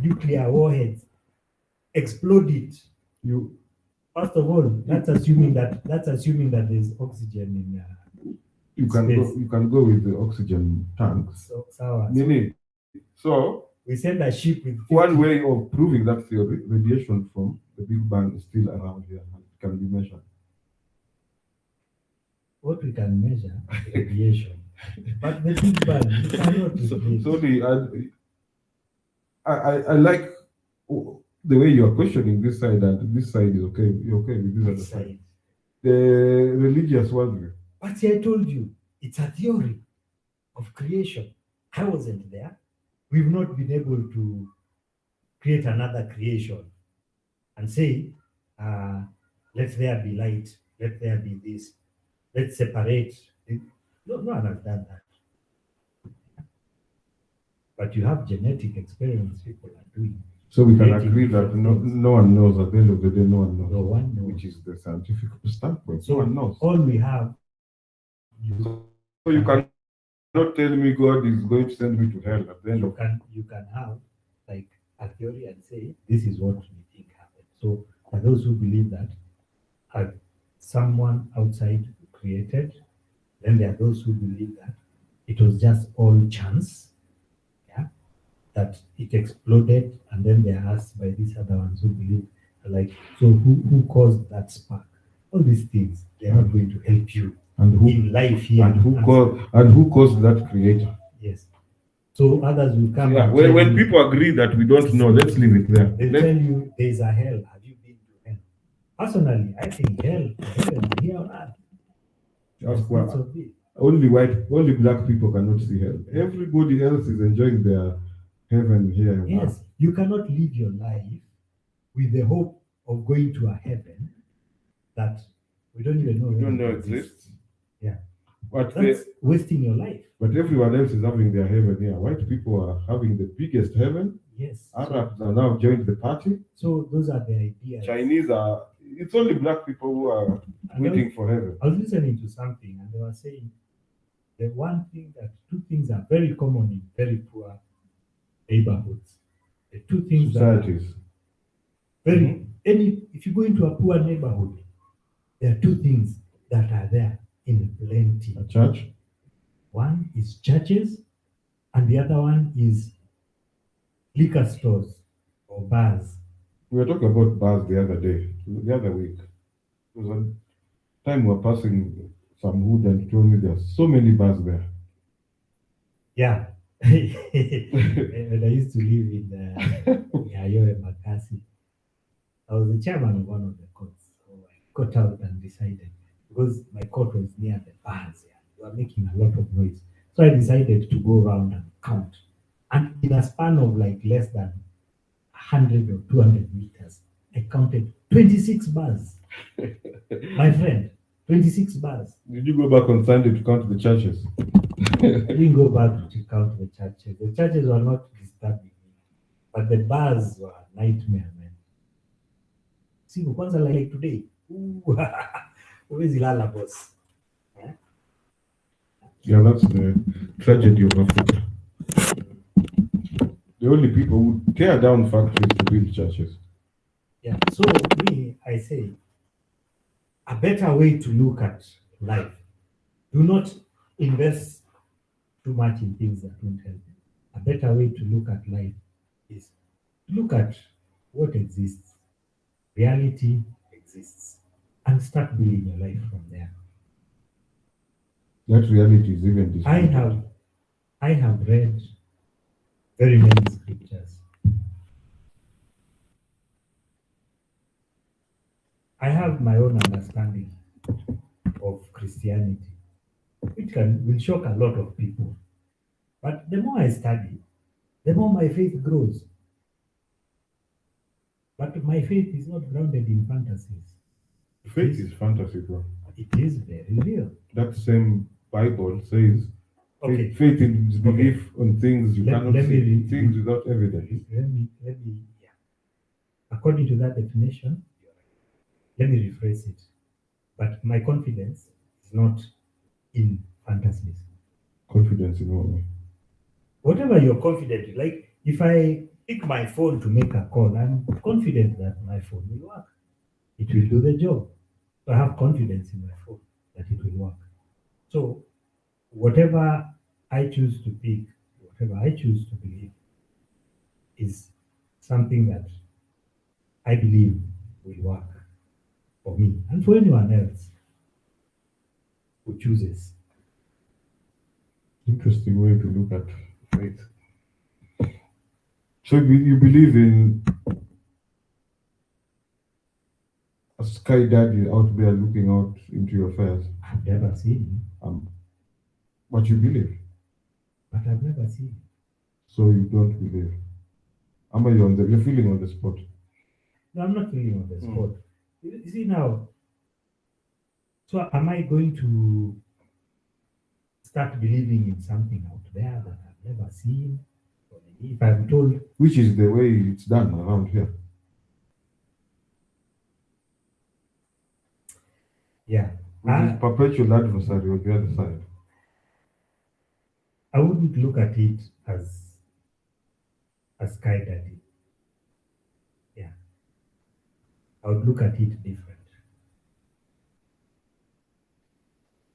S2: nuclear warheads, explode it.
S1: You
S2: First of all, that's assuming that there's oxygen in
S1: you can
S2: space.
S1: go with the oxygen tanks.
S2: So
S1: Meaning, so
S2: we send a ship with 50
S1: one way of proving that theory, radiation from the Big Bang is still around here and it can be measured.
S2: What we can measure is radiation, but the Big Bang you cannot
S1: So,
S2: recreate.
S1: sorry, I like the way you are questioning this side and this side is okay. You're okay with this other
S2: This
S1: side.
S2: side.
S1: The religious worldview.
S2: But see, I told you, it's a theory of creation. I wasn't there. We've not been able to create another creation and say, let there be light, let there be this, let's separate. No one has done that. But you have genetic experiments people are doing.
S1: So we can
S2: Creating
S1: agree that
S2: different
S1: no,
S2: things.
S1: no one knows at the end of the day, no one knows.
S2: No one knows.
S1: Which is the scientific standpoint.
S2: So
S1: no one knows.
S2: all we have,
S1: So you cannot tell me God is going to send me to hell at the end of
S2: you can have like a theory and say this is what we think happened. So for those who believe that someone outside created, then there are those who believe that it was just all chance, yeah, that it exploded, and then they are asked by these other ones who believe like, so who caused that spark? All these things, they're not going to help you
S1: and who
S2: in life here.
S1: and who caused that creator?
S2: Yes. So others will come.
S1: Yeah,
S2: and
S1: when,
S2: tell
S1: when
S2: you-
S1: people agree that we don't know, let's leave it there.
S2: They tell you there's a hell. Have you been to hell? Personally, I think hell, heaven, is here on earth.
S1: That's
S2: It's
S1: why
S2: not so big.
S1: only black people cannot see hell. Everybody else is enjoying their heaven here. on earth.
S2: Yes, you cannot live your life with the hope of going to a heaven that We don't even know.
S1: You don't know
S2: it
S1: exists.
S2: Yeah.
S1: But
S2: That's wasting your life.
S1: but everyone else is having their heaven here. White people are having the biggest heaven.
S2: Yes.
S1: Arabs are now joined the party.
S2: So those are the ideas.
S1: Chinese are. It's only black people who are waiting for heaven.
S2: I was listening to something, and they were saying two things are very common in very poor neighborhoods. The two things
S1: Societies.
S2: if you go into a poor neighborhood, there are two things that are there in plenty.
S1: A church.
S2: One is churches, and the other one is liquor stores or bars.
S1: We were talking about bars the other week. It was a time we were passing some hood and told me there are so many bars there.
S2: Yeah. When I used to live in Yayo and Makasi, I was the chairman of one of the courts. So I got out and decided, because my court was near the bars, they were making a lot of noise. So I decided to go around and count. And in a span of like less than 100 or 200 meters, I counted 26 bars. My friend, 26 bars.
S1: Did you go back on Sunday to count the churches?
S2: I didn't go back to count the churches. The churches were not disturbing me, but the bars were a nightmare, man. See, kwanza like today, huwezi lala boss.
S1: Yeah, that's the tragedy of Africa. The only people who tear down factories to build churches.
S2: Yeah, so I say, a better way to look at life. Do not invest too much in things that don't help you. A better way to look at life is to look at what exists. Reality exists. And start building your life from there.
S1: That reality is even disputed.
S2: I have read very many scriptures. I have my own understanding of Christianity, which will shock a lot of people. But the more I study, the more my faith grows. But my faith is not grounded in fantasies.
S1: Faith is fantasy, bro.
S2: It is very real.
S1: That same Bible says
S2: Okay.
S1: faith is belief on things you cannot see, things without evidence.
S2: Yeah. According to that definition, let me rephrase it. But my confidence is not in fantasies.
S1: Confidence in what way?
S2: Whatever you're confident in, like if I pick my phone to make a call, I'm confident that my phone will work. It will do the job. So I have confidence in my phone that it will work. So whatever I choose to pick, whatever I choose to believe, is something that I believe will work for me and for anyone else who chooses.
S1: Interesting way to look at faith. So you believe in a sky daddy out there looking out into your affairs?
S2: I've never seen him.
S1: But you believe?
S2: But I've never seen him.
S1: So you don't believe? You're feeling on the spot?
S2: No, I'm not feeling on the spot. You see now, so am I going to start believing in something out there that I've never seen? Or maybe if I'm told...
S1: Which is the way it's done around here.
S2: Yeah.
S1: Perpetual adversary on the other side.
S2: I wouldn't look at it as sky daddy. Yeah. I would look at it different.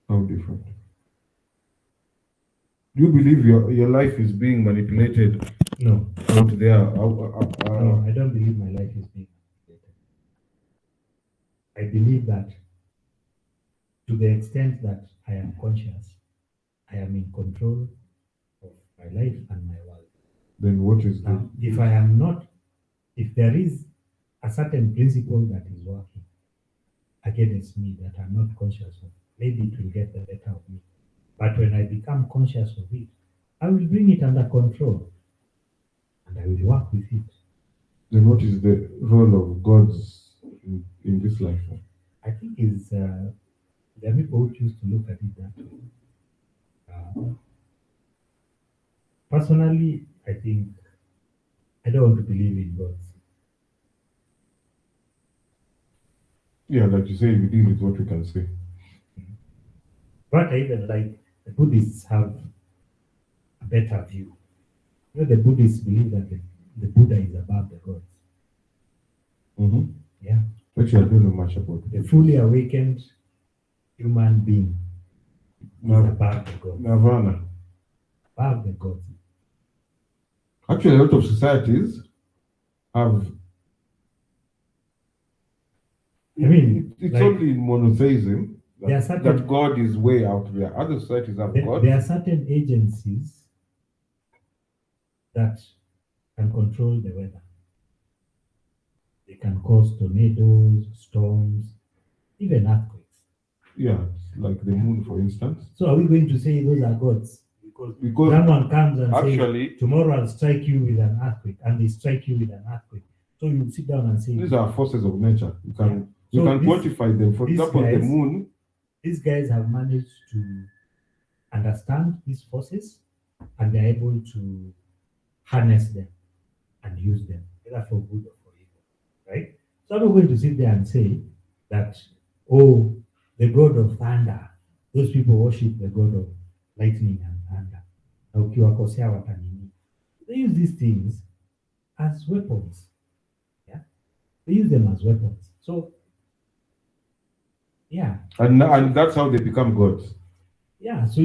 S1: How different? Do you believe your life is being manipulated?
S2: No.
S1: Out there?
S2: No, I don't believe my life is being manipulated. I believe that to the extent that I am conscious, I am in control of my life and my world.
S1: Then what is
S2: now, if I am not, if there is a certain principle that is working against me that I'm not conscious of, maybe it will get the better of me. But when I become conscious of it, I will bring it under control and I will work with it.
S1: Then what is the role of God in this life?
S2: I think is there are people who choose to look at it that way. Personally, I think I don't want to believe in gods.
S1: Yeah, like you say, we deal with what we can say.
S2: But I even like the Buddhists have a better view. You know, the Buddhists believe that the Buddha is above the gods.
S1: Mm-hmm.
S2: Yeah.
S1: Actually, I don't know much about
S2: The
S1: it.
S2: fully awakened human being is
S1: Nav-
S2: above the gods.
S1: Nirvana.
S2: Above the gods.
S1: Actually, a lot of societies have.
S2: I mean,
S1: it's
S2: like-
S1: only in monotheism
S2: There are
S1: that,
S2: certain-
S1: that God is way out there. Other societies have God.
S2: There are certain agencies that can control the weather. They can cause tornadoes, storms, even earthquakes.
S1: Yeah, like the moon, for instance.
S2: So are we going to say those are gods?
S1: Because
S2: Someone comes and
S1: actually,
S2: says, tomorrow I'll strike you with an earthquake, and they strike you with an earthquake. So you sit down and say,
S1: these are forces of nature. You can
S2: Yeah.
S1: you
S2: So
S1: can
S2: this-
S1: quantify them. For
S2: these
S1: example, the
S2: guys-
S1: moon.
S2: these guys have managed to understand these forces, and they're able to harness them and use them, either for good or for evil, right? So I'm not going to sit there and say that, oh, the god of thunder, those people worship the god of lightning and thunder. Na ukiwakosea watanini. They use these things as weapons. Yeah, they use them as weapons. So, yeah,
S1: And that's how they become gods,
S2: yeah. So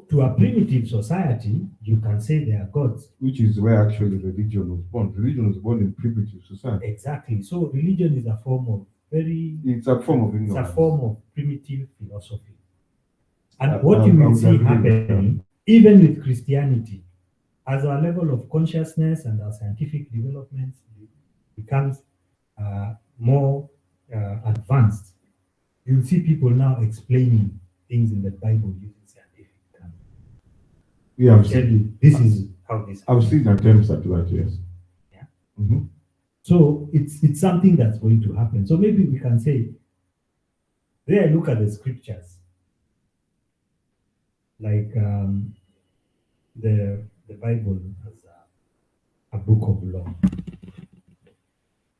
S2: to a primitive society, you can say they are gods.
S1: which is where actually religion was born. Religion was born in primitive society.
S2: Exactly. So religion is a form of
S1: It's a form of
S2: it's
S1: ignorance.
S2: a form of primitive philosophy. And
S1: I-
S2: what
S1: I-
S2: you
S1: I
S2: will
S1: would
S2: see
S1: agree with
S2: happening, even with Christianity, as our level of consciousness and our scientific development becomes more advanced, you'll see people now explaining things in the Bible using scientific terms.
S1: Yeah, I've
S2: Tell
S1: seen,
S2: you, this is how this
S1: I've
S2: happens.
S1: seen attempts at that, yes.
S2: Yeah.
S1: Mhm.
S2: So it's something that's going to happen. So maybe we can say, there I look at the scriptures, like the Bible as a book of law,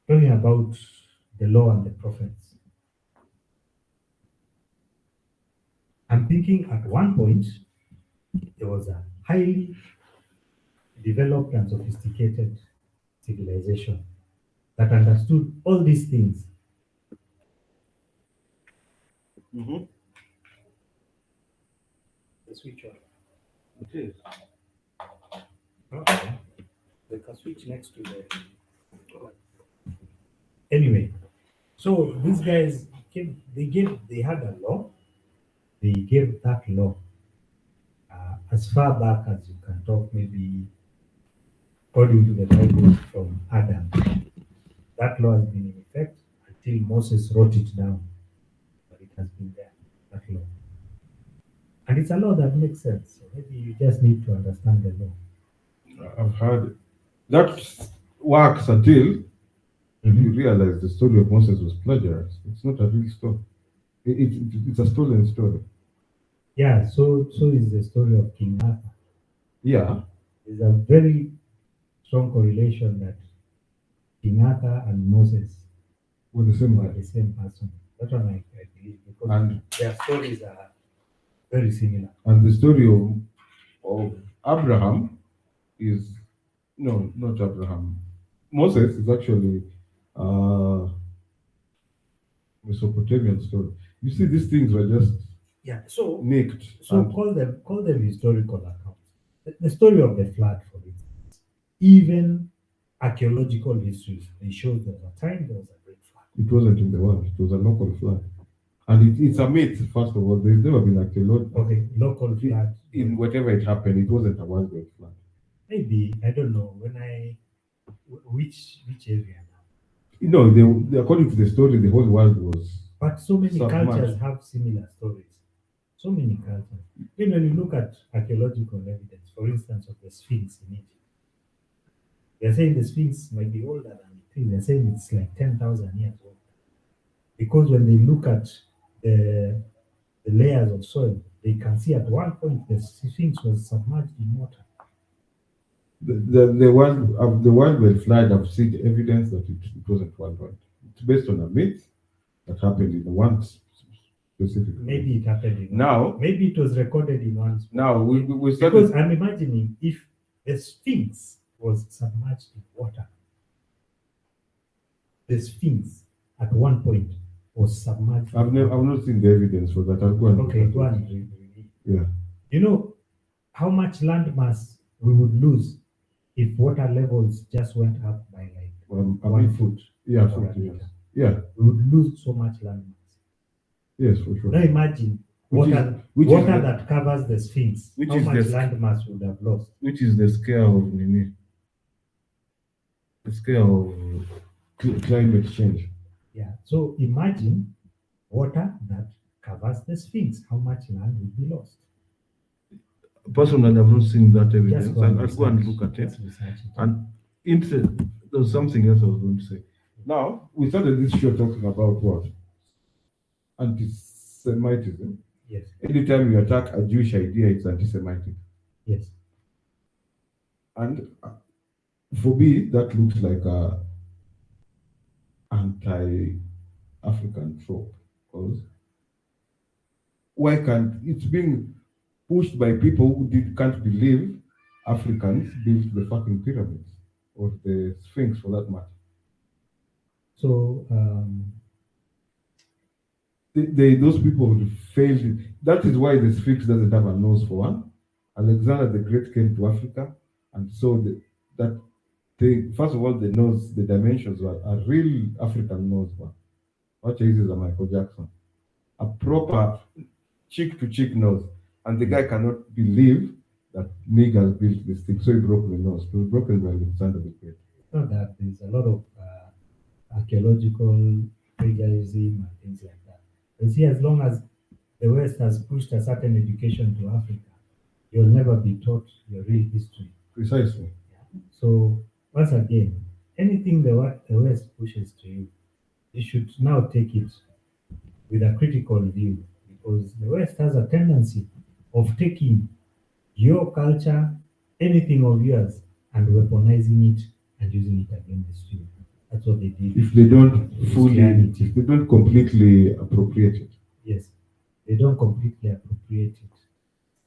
S2: talking about the law and the prophets. I'm thinking at one point there was a highly developed and sophisticated civilization that understood all these things. The switch on.
S1: It is.
S2: Okay. They can switch next to the. Anyway, so these guys they had a law. They gave that law as far back as you can talk, maybe according to the Bible from Adam. That law has been in effect until Moses wrote it down, but it has been there, that law. And it's a law that makes sense. So maybe you just need to understand the law.
S1: I've heard that works until you realize the story of Moses was plagiarized. It's not a real story. It's a stolen story.
S2: Yeah, so is the story of King Arthur.
S1: Yeah.
S2: There's a very strong correlation that King Arthur and Moses
S1: Were the same
S2: were
S1: guy.
S2: the same person. That's what I believe, because
S1: And
S2: their stories are very similar.
S1: the story of Abraham is no, not Abraham. Moses is actually Mesopotamian story. You see, these things were just
S2: Yeah, so
S1: nicked.
S2: so
S1: and
S2: call them historical accounts. The story of the flood, for instance, even archaeological histories, they show there was a time there was a great flood.
S1: it wasn't in the world. It was a local flood. And it's a myth, first of all. There's never been archaeological.
S2: Okay, local flood.
S1: In whatever it happened, it wasn't a worldwide flood.
S2: Maybe I don't know which area now.
S1: You know, according to the story, the whole world was.
S2: But so many
S1: Submerged.
S2: cultures have similar stories. So many cultures. Then when you look at archaeological evidence, for instance, of the Sphinx in Egypt, they're saying the Sphinx might be older than it is. They're saying it's like 10,000 years old. because when they look at the layers of soil, they can see at one point the Sphinx was submerged in water.
S1: The Wild Whale Flood, I've seen evidence that it wasn't one point. It's based on a myth that happened in one specific.
S2: Maybe it happened in
S1: now.
S2: Maybe it was recorded in one spot.
S1: Now we started,
S2: because I'm imagining if the Sphinx was submerged in water, the Sphinx at one point was submerged.
S1: I've not seen the evidence for that. I'll go and
S2: okay, go and
S1: yeah.
S2: You know how much land mass we would lose if water levels just went up by like 1 foot.
S1: Yeah, foot, yes. Yeah.
S2: We would lose so much land mass.
S1: Yes, for sure.
S2: Now imagine water that covers the Sphinx. How much land mass would have lost?
S1: Which is the scale of the scale of climate change.
S2: Yeah. So imagine water that covers the Sphinx. How much land would be lost?
S1: Personally, I've not seen that evidence. I'll go and look at it. And there was something else I was going to say. Now, we started this show talking about what? Anti-Semitism.
S2: Yes.
S1: Anytime you attack a Jewish idea, it's anti-Semitic.
S2: Yes.
S1: And for me, that looks like a anti-African trope. Because why can't it's being pushed by people who can't believe Africans built the fucking pyramids or the Sphinx for that matter.
S2: So
S1: those people failed. That is why the Sphinx doesn't have a nose for one. Alexander the Great came to Africa and saw that thing. First of all, the nose, the dimensions were a real African nose one. What is a Michael Jackson? A proper cheek-to-cheek nose. And the guy cannot believe that niggas built this thing, so he broke the nose. It was broken by Alexander the Great.
S2: Not that there's a lot of archaeological plagiarism and things like that. You see, as long as the West has pushed a certain education to Africa, you'll never be taught your real history.
S1: Precisely.
S2: Yeah. So once again, anything the West pushes to you, you should now take it with a critical view, because the West has a tendency of taking your culture, anything of yours, and weaponizing it and using it against you. That's what they did.
S1: If they don't completely appropriate it.
S2: Yes, they don't completely appropriate it.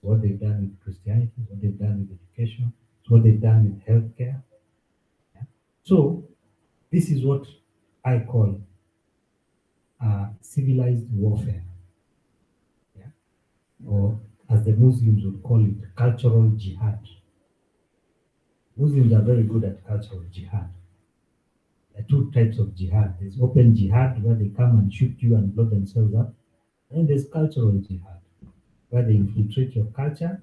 S2: What they've done with Christianity, what they've done with education, what they've done with healthcare. Yeah. So this is what I call civilized warfare. Yeah. Or as the Muslims would call it, cultural jihad. Muslims are very good at cultural jihad. There are two types of jihad. There's open jihad, where they come and shoot you and blow themselves up. And there's cultural jihad, where they infiltrate your culture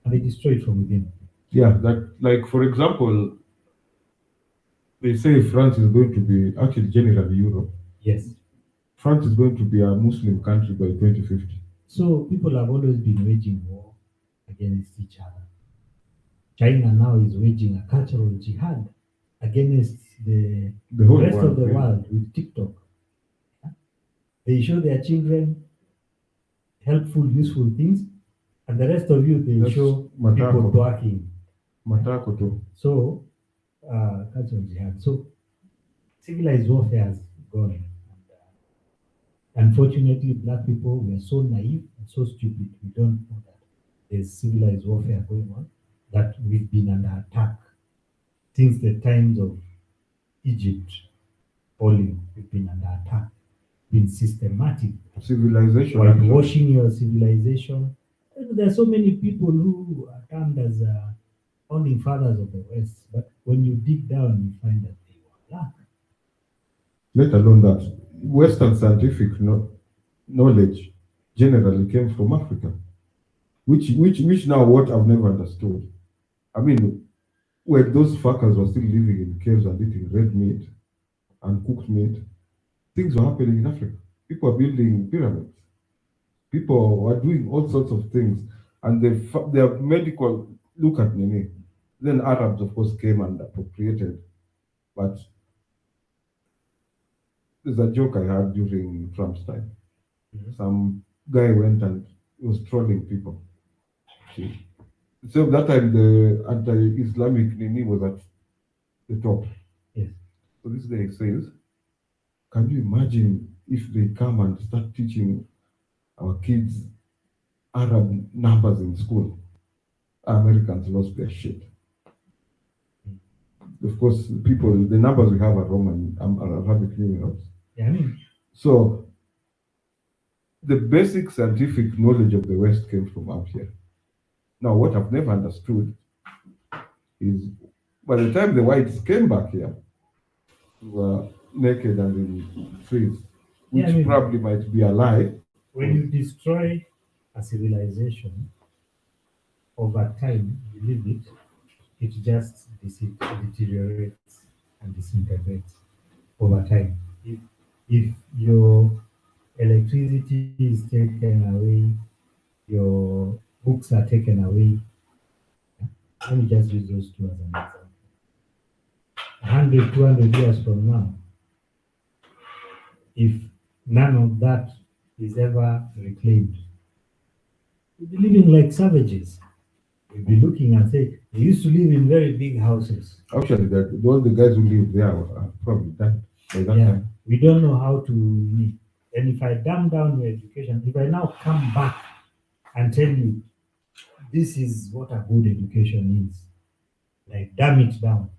S2: and they destroy it from within.
S1: Yeah, that, like, for example, they say France is going to be, actually generally Europe.
S2: Yes.
S1: France is going to be a Muslim country by 2050.
S2: So people have always been waging war against each other. China now is waging a cultural jihad against the rest of the world with TikTok. They show their children helpful, useful things, and the rest of you, they show people twerking. So, cultural jihad. So, civilized warfare has gone. Unfortunately, black people, we are so naive and so stupid. We don't know that there's civilized warfare going on, that we've been under attack since the times of Egypt falling. We've been under attack, been systematic.
S1: Civilization.
S2: Whitewashing your civilization. There are so many people who are termed as founding fathers of the West, but when you dig down, you find that they were black.
S1: Let alone that Western scientific knowledge generally came from Africa, which now what I've never understood. I mean, when those fuckers were still living in caves and eating red meat and cooked meat, things were happening in Africa. People are building pyramids. People are doing all sorts of things, and their medical. Look at Nene. Then Arabs, of course, came and appropriated, but there's a joke I had during Trump's time.
S2: Mhm.
S1: Some guy went and was trolling people. See? So that time the anti-Islamic Nini was at the top.
S2: Yes.
S1: So this guy says, can you imagine if they come and start teaching our kids Arab numbers in school? Americans lost their shit. Of course, the numbers we have are Roman, are Arabic numerals.
S2: Yeah, I mean,
S1: So the basic scientific knowledge of the West came from out here. Now, what I've never understood is by the time the whites came back here, we were naked and in trees, which
S2: Yeah, I mean-
S1: probably might be a lie.
S2: when you destroy a civilization, over time, you leave it just deteriorates and disintegrates over time. If your electricity is taken away, your books are taken away, let me just use those two as an example. 100, 200 years from now, if none of that is ever reclaimed, we'll be living like savages. We'll be looking and say, they used to live in very big houses.
S1: Actually, all the guys who live there are probably dead by that
S2: Yeah,
S1: time.
S2: we don't know how to live. And if I dumb down your education, if I now come back and tell you this is what a good education is, like dumb it down,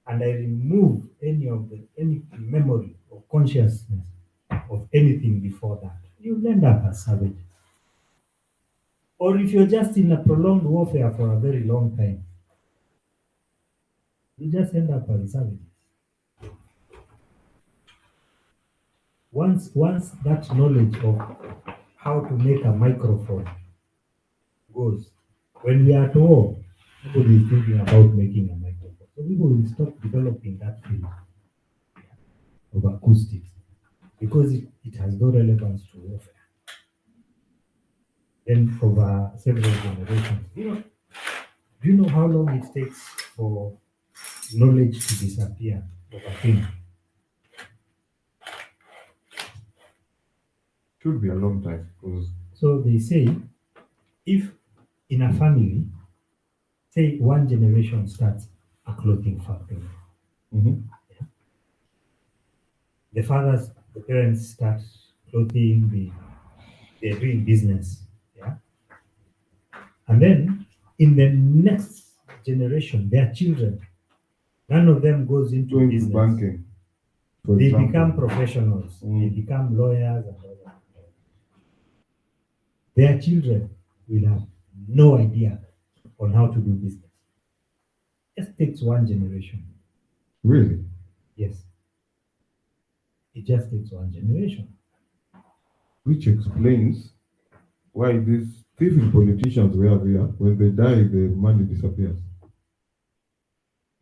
S2: and I remove any memory or consciousness of anything before that, you'll end up as savage. Or if you're just in a prolonged warfare for a very long time, you just end up as savage. Once that knowledge of how to make a microphone goes, when we are at war, nobody is thinking about making a microphone. So people will stop developing that field of acoustics because it has no relevance to warfare. Then over several generations, do you know how long it takes for knowledge to disappear over things?
S1: Should be a long time because
S2: So they say, if in a family, say one generation starts a clothing factory,
S1: Mhm.
S2: the parents start clothing, they're doing business, yeah. And then in the next generation, their children, none of them goes into
S1: going to
S2: business.
S1: banking, for
S2: They
S1: example.
S2: become professionals. They
S1: Mm.
S2: become lawyers and all that. Their children will have no idea on how to do business. Just takes one generation.
S1: Really?
S2: Yes. It just takes one generation.
S1: Which explains why these thieving politicians we have here, when they die, the money disappears.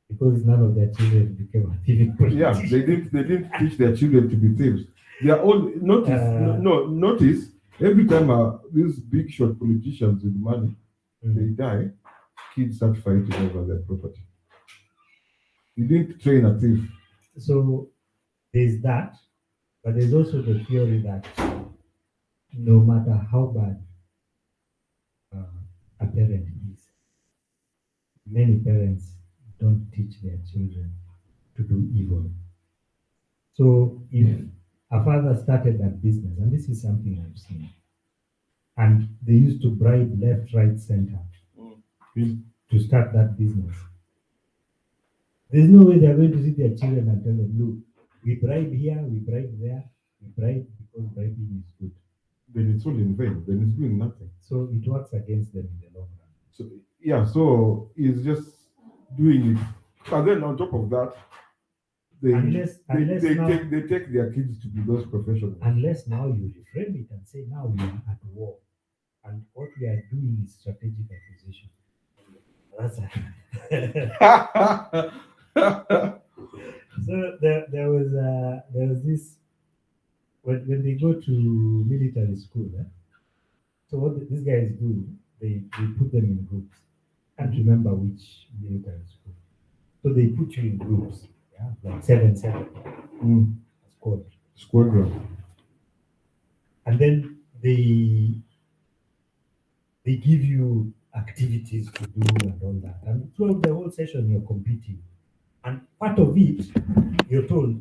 S2: Because none of their children became a thieving
S1: Yeah,
S2: politician.
S1: they didn't teach their children to be thieves. They are all notice every time these big shot politicians with money they die, kids start fighting over their property. You didn't train a thief.
S2: So there's that, but there's also the theory that no matter how bad a parent is, many parents don't teach their children to do evil. So if a father started that business, and this is something I've seen, and they used to bribe left, right, center to start that business, there's no way they're going to see their children and tell them, look, we bribe here, we bribe there, we bribe because bribing is good.
S1: Then it's all in vain. Then it's doing nothing.
S2: So it works against them in the long run.
S1: So yeah, so he's just doing it. And then on top of that, they take their kids to be those professionals.
S2: Unless now you reframe it and say, now we are at war, and what we are doing is strategic acquisition. That's so there was this when they go to military school. So what these guys do, they put them in groups. I can't remember which military school. So they put you in groups, yeah, like 7-7 squad.
S1: Squadron.
S2: And then they give you activities to do and all that. And throughout the whole session, you're competing. And part of it, you're told,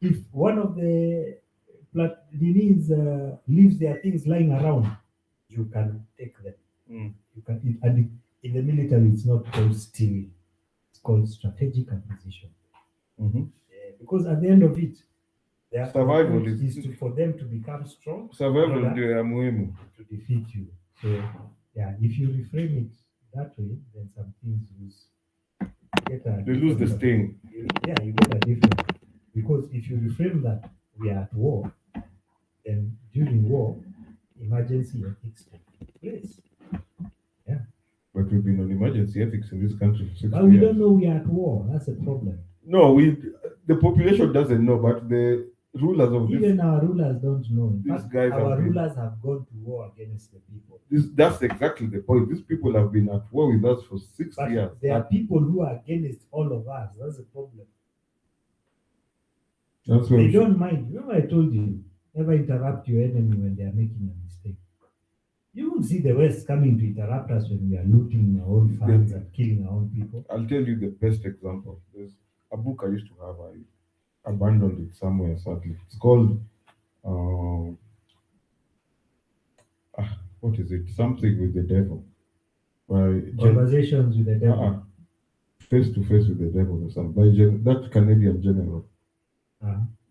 S2: if one of the Platini's leaves their things lying around, you can take them. You can, and in the military, it's not called stealing; it's called strategic acquisition. Because at the end of it, their
S1: Survival
S2: point
S1: is
S2: for them to become strong,
S1: survival
S2: in order
S1: ndio ya muhimu.
S2: to defeat you. So, yeah, if you reframe it that way, then some things
S1: They lose the sting.
S2: you get a different. Because if you reframe that we are at war, then during war, emergency ethics take place. Yeah.
S1: But we've been on emergency ethics in this country for 60
S2: But we
S1: years.
S2: don't know we are at war. That's a problem.
S1: No, the population doesn't know, but the rulers of
S2: Even our rulers don't know. In
S1: these
S2: fact,
S1: guys
S2: our
S1: have been-
S2: rulers have gone to war against the people.
S1: that's exactly the point. These people have been at war with us for 6
S2: But
S1: years.
S2: there are people who are against all of us. That's the problem.
S1: That's why
S2: They
S1: we should-
S2: don't mind. Remember, I told you, never interrupt your enemy when they are making a mistake. You won't see the West coming to interrupt us when we are looting our own funds and killing our own people.
S1: I'll tell you the best example. There's a book I used to have. I abandoned it somewhere, sadly. It's called, what is it? Something with the devil. By
S2: Conversations with the devil.
S1: Face to Face with the Devil or something. By that Canadian general.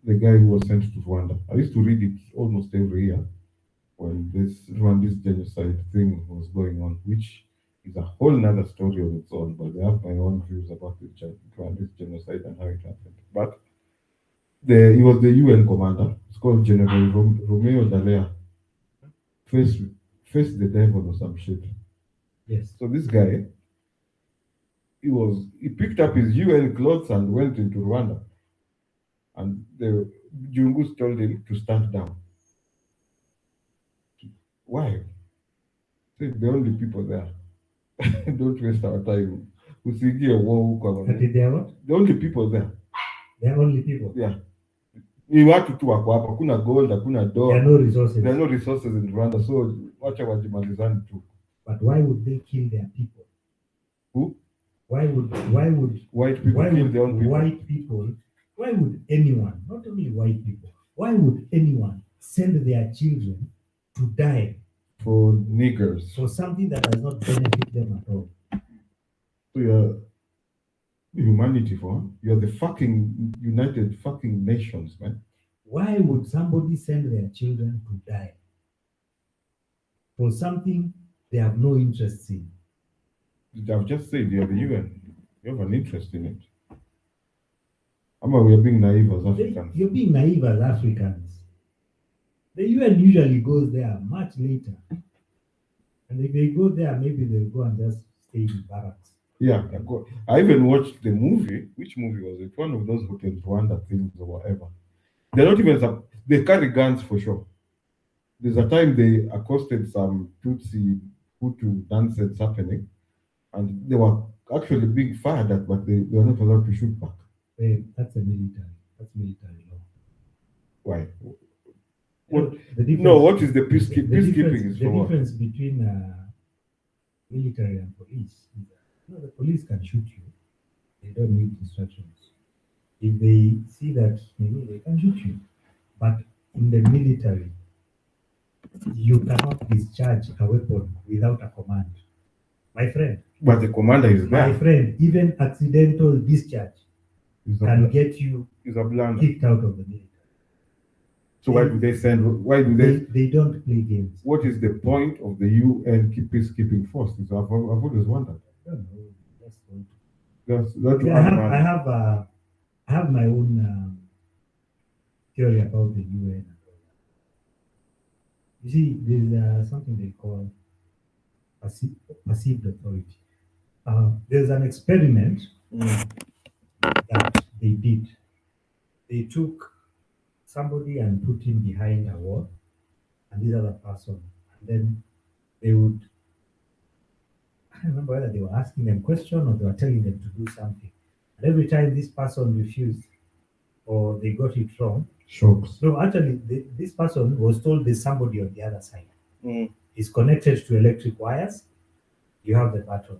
S1: The guy who was sent to Rwanda. I used to read it almost every year when this Rwandese genocide thing was going on, which is a whole nother story on its own, but I have my own views about the Rwandese genocide and how it happened. But he was the UN commander. It's called General Romeo Dallaire. Face the devil or some shit.
S2: Yes.
S1: So this guy, he picked up his UN clothes and went into Rwanda. And the Jungus told him to stand down. Why? Say the only people there. Don't waste our time. Usiingie war huko.
S2: They are what?
S1: The only people there.
S2: They are only people.
S1: Yeah. Ni watu tu wako hapa. Hakuna gold, hakuna
S2: There
S1: dola.
S2: are no resources.
S1: There are no resources in Rwanda. So wacha wajimalizane tu.
S2: But why would they kill their people?
S1: Who?
S2: Why would
S1: White people kill their own people?
S2: white people? Why would anyone, not only white people, why would anyone send their children to die
S1: For niggers.
S2: for something that does not benefit them at all?
S1: So you're humanity you're the fucking United fucking Nations, man.
S2: Why would somebody send their children to die for something they have no interest in?
S1: I've just said you're the UN. You have an interest in it. We're being naive as Africans.
S2: You're being naive as Africans. The UN usually goes there much later. And if they go there, maybe they'll go and just stay in barracks.
S1: Yeah, I even watched the movie. Which movie was it? One of those Hotel Rwanda things or whatever. They're not even they carry guns for sure. There's a time they accosted some Tutsi Hutu dances happening, and they were actually being fired at, but they were not allowed to shoot back.
S2: That's military law.
S1: Why?
S2: What
S1: is the peacekeeping? Peacekeeping is for what?
S2: The difference between military and police is that the police can shoot you. They don't need instructions. If they see that they can shoot you. But in the military, you cannot discharge a weapon without a command. My friend.
S1: But the commander is there.
S2: My friend, even accidental discharge can get you kicked out of the military.
S1: So why do they
S2: They don't play games.
S1: What is the point of the UN peacekeeping force? I've always wondered.
S2: I don't know. I have my own theory about the UN. You see, there's something they call perceived authority. There's an experiment that they did. They took somebody and put him behind a wall, and this other person, and then they would, I don't remember whether they were asking them questions or they were telling them to do something. And every time this person refused, or they got it wrong.
S1: Shocks.
S2: No, actually, this person was told there's somebody on the other side.
S1: Mm.
S2: It's connected to electric wires. You have the button.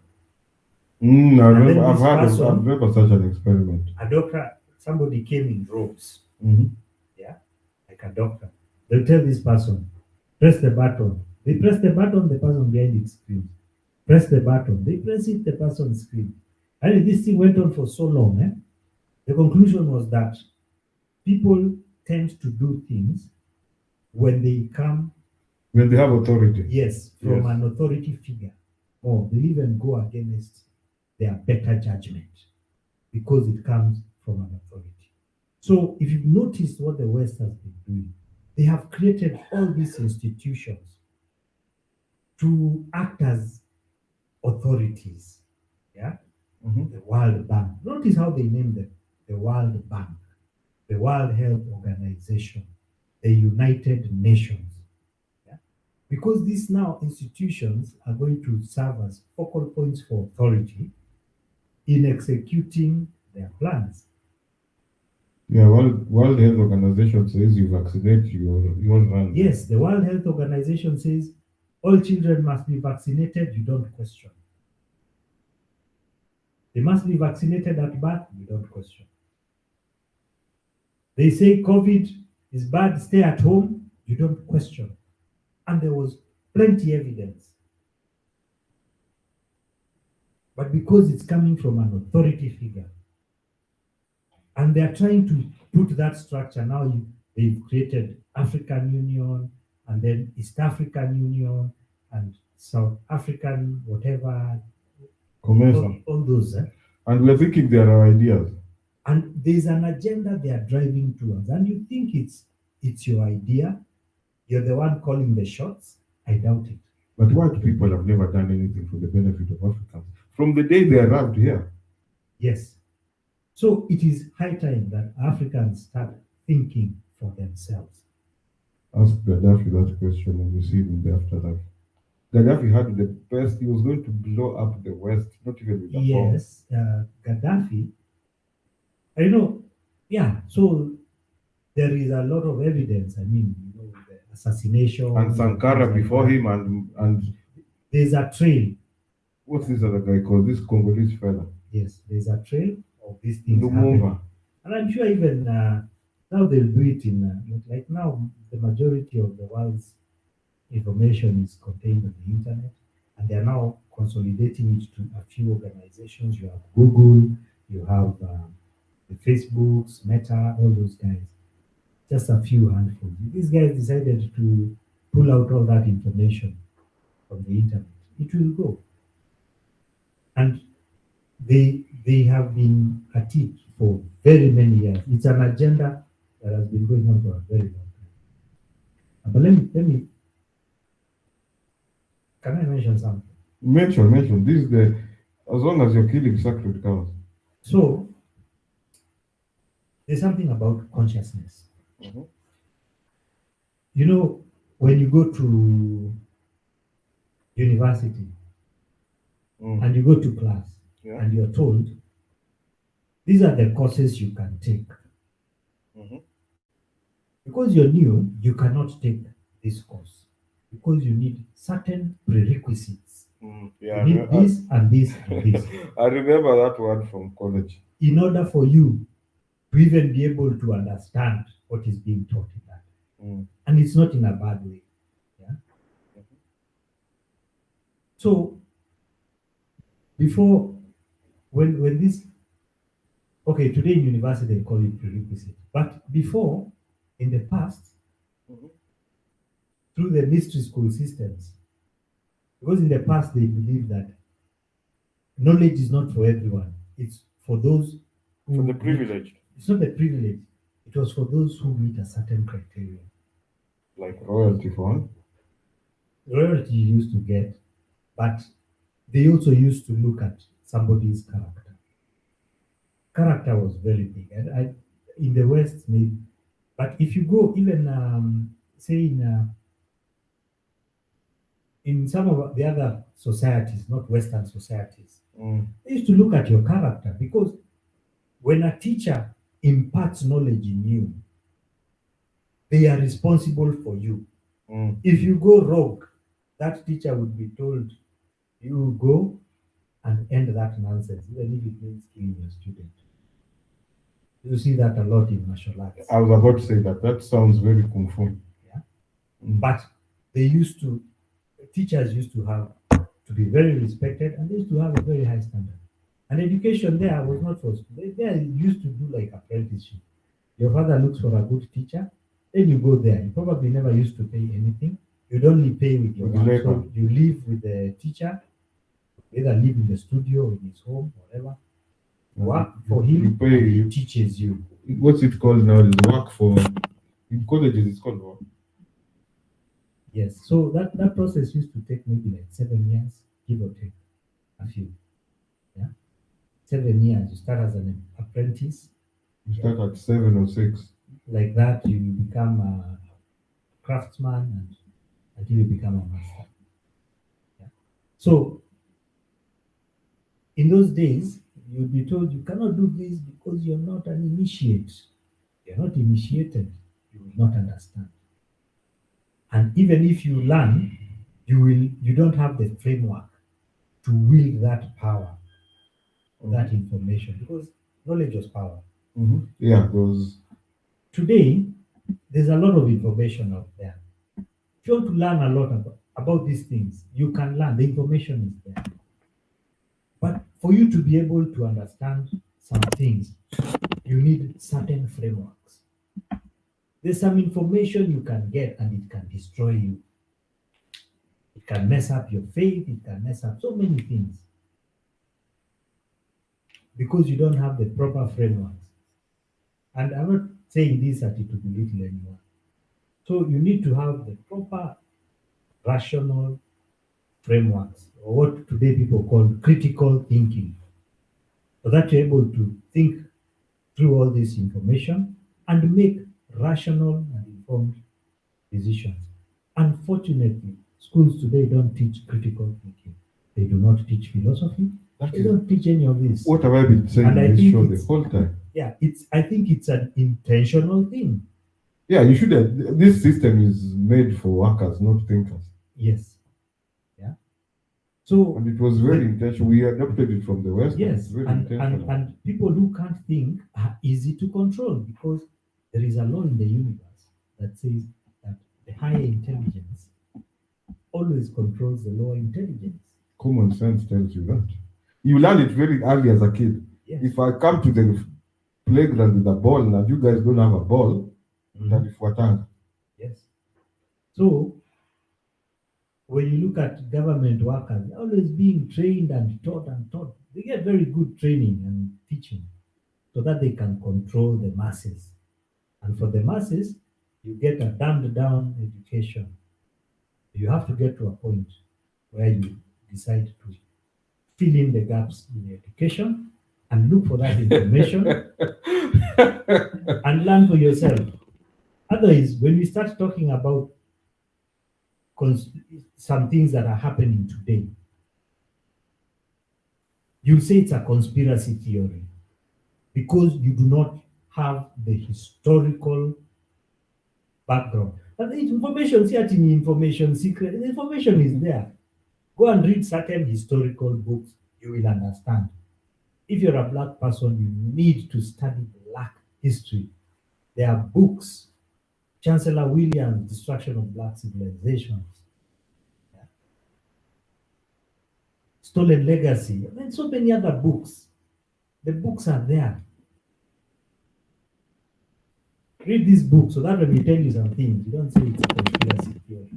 S1: I
S2: And then
S1: remember, I've
S2: this
S1: had,
S2: person-
S1: I remember such an experiment.
S2: A doctor, somebody came in robes,
S1: Mhm.
S2: like a doctor. They'll tell this person, press the button. They press the button, the person behind it screams. Press the button. They press it, the person screams. And this thing went on for so long. The conclusion was that people tend to do things when they come,
S1: When they have authority.
S2: yes, from
S1: Yes.
S2: an authority figure, or they even go against their better judgment because it comes from an authority. So if you've noticed what the West has been doing, they have created all these institutions to act as authorities. Yeah,
S1: Mhm.
S2: the World Bank. Notice how they name them: the World Bank, the World Health Organization, the United Nations. Yeah? Because these now institutions are going to serve as focal points for authority in executing their plans.
S1: Yeah, World Health Organization says you vaccinate, you won't run.
S2: Yes, the World Health Organization says all children must be vaccinated, you don't question. They must be vaccinated at birth, you don't question. They say COVID is bad, stay at home, you don't question. And there was plenty evidence. But because it's coming from an authority figure, and they're trying to put that structure now, they've created African Union, and then East African Union, and South African whatever,
S1: Commercial.
S2: all those.
S1: And we're thinking there are ideas.
S2: And there's an agenda they are driving towards, and you think it's your idea, you're the one calling the shots. I doubt it.
S1: But white people have never done anything for the benefit of Africans. From the day they arrived here.
S2: Yes. So it is high time that Africans start thinking for themselves.
S1: Ask Gaddafi that question and you see in the afterlife. Gaddafi had the best, he was going to blow up the West, not even with a bomb.
S2: Yes, Gaddafi. I know. Yeah. So there is a lot of evidence. I mean, the assassination
S1: And Sankara
S2: things like
S1: before
S2: that.
S1: him, and
S2: There's a trail.
S1: what's this other guy called? This Congolese fella.
S2: Yes, there's a trail of these things happening.
S1: Lumumba.
S2: And I'm sure even now they'll do it in like now the majority of the world's information is contained on the internet, and they are now consolidating it to a few organizations. You have Google, you have the Facebooks, Meta, all those guys. Just a few handfuls. These guys decided to pull out all that information from the internet. It will go, and they have been at it for very many years. It's an agenda that has been going on for a very long time. But let me. Can I mention something?
S1: Mention. This is the, as long as you're killing sacred cows.
S2: So there's something about consciousness.
S1: Mhm.
S2: You know, when you go to university and you go to class,
S1: Yeah.
S2: and you're told these are the courses you can take.
S1: Mhm.
S2: Because you're new, you cannot take this course because you need certain prerequisites.
S1: Yeah,
S2: You need this and this and this
S1: I remember that word from college.
S2: in order for you to even be able to understand what is being taught in that. And it's not in a bad way. Yeah. So before, when this, okay, today in university they call it prerequisite, but before, in the past, through the mystery school systems, because in the past they believed that knowledge is not for everyone, it's for those who
S1: For the privileged.
S2: It's not the privilege, it was for those who meet a certain criteria.
S1: Like royalty for one.
S2: Royalty you used to get, but they also used to look at somebody's character. Character was very big, and in the West, maybe. But if you go even say in some of the other societies, not Western societies, they used to look at your character, because when a teacher imparts knowledge in you, they are responsible for you. If you go rogue, that teacher would be told, you go and end that nonsense, even if it means killing your student. You see that a lot in martial arts.
S1: I was about to say that. That sounds very kung fu.
S2: Yeah. But teachers used to be very respected, and they used to have a very high standard. And education there was not for school. They used to do like apprenticeship. Your father looks for a good teacher, then you go there. You probably never used to pay anything. You'd only pay with your work. So you live with the teacher, either live in the studio or in his home, whatever. Work for him, he teaches you.
S1: What's it called now? Is work for, in colleges, it's called work.
S2: Yes, so that process used to take maybe like 7 years, give or take a few. Yeah, 7 years. You start as an apprentice.
S1: You start at 7 or 6.
S2: Like that, you become a craftsman and until you become a master. Yeah. So in those days, you'll be told you cannot do this because you're not an initiate. You're not initiated, you will not understand. And even if you learn, you don't have the framework to wield that power, that information, because knowledge was power.
S1: Yeah, those.
S2: Today, there's a lot of information out there. If you want to learn a lot about these things, you can learn. The information is there. But for you to be able to understand some things, you need certain frameworks. There's some information you can get and it can destroy you. It can mess up your faith, it can mess up so many things. Because you don't have the proper frameworks. And I'm not saying this to belittle anyone. So you need to have the proper rational frameworks, or what today people call critical thinking, so that you're able to think through all this information and make rational and informed decisions. Unfortunately, schools today don't teach critical thinking. They do not teach philosophy. They don't teach any of this.
S1: What have I been saying in this show the whole time?
S2: Yeah, I think it's an intentional thing.
S1: Yeah, you should have. This system is made for workers, not thinkers.
S2: Yes. Yeah. So,
S1: and it was very intentional. We adopted it from the West.
S2: Yes, and people who can't think are easy to control because there is a law in the universe that says that the higher intelligence always controls the lower intelligence.
S1: Common sense tells you that. You learn it very early as a kid.
S2: Yes.
S1: If I come to the playground with a ball and you guys don't have a ball,
S2: Yes. So when you look at government workers, they're always being trained and taught. They get very good training and teaching so that they can control the masses. And for the masses, you get a dumbed down education. You have to get to a point where you decide to fill in the gaps in the education and look for that information and learn for yourself. Otherwise, when we start talking about some things that are happening today, you say it's a conspiracy theory because you do not have the historical background. But the information is in information secret. The information is there. Go and read certain historical books, you will understand. If you're a black person, you need to study black history. There are books. Chancellor Williams' Destruction of Black Civilizations. Yeah. Stolen Legacy. And so many other books. The books are there. Read these books so that when we tell you some things, you don't say it's a conspiracy theory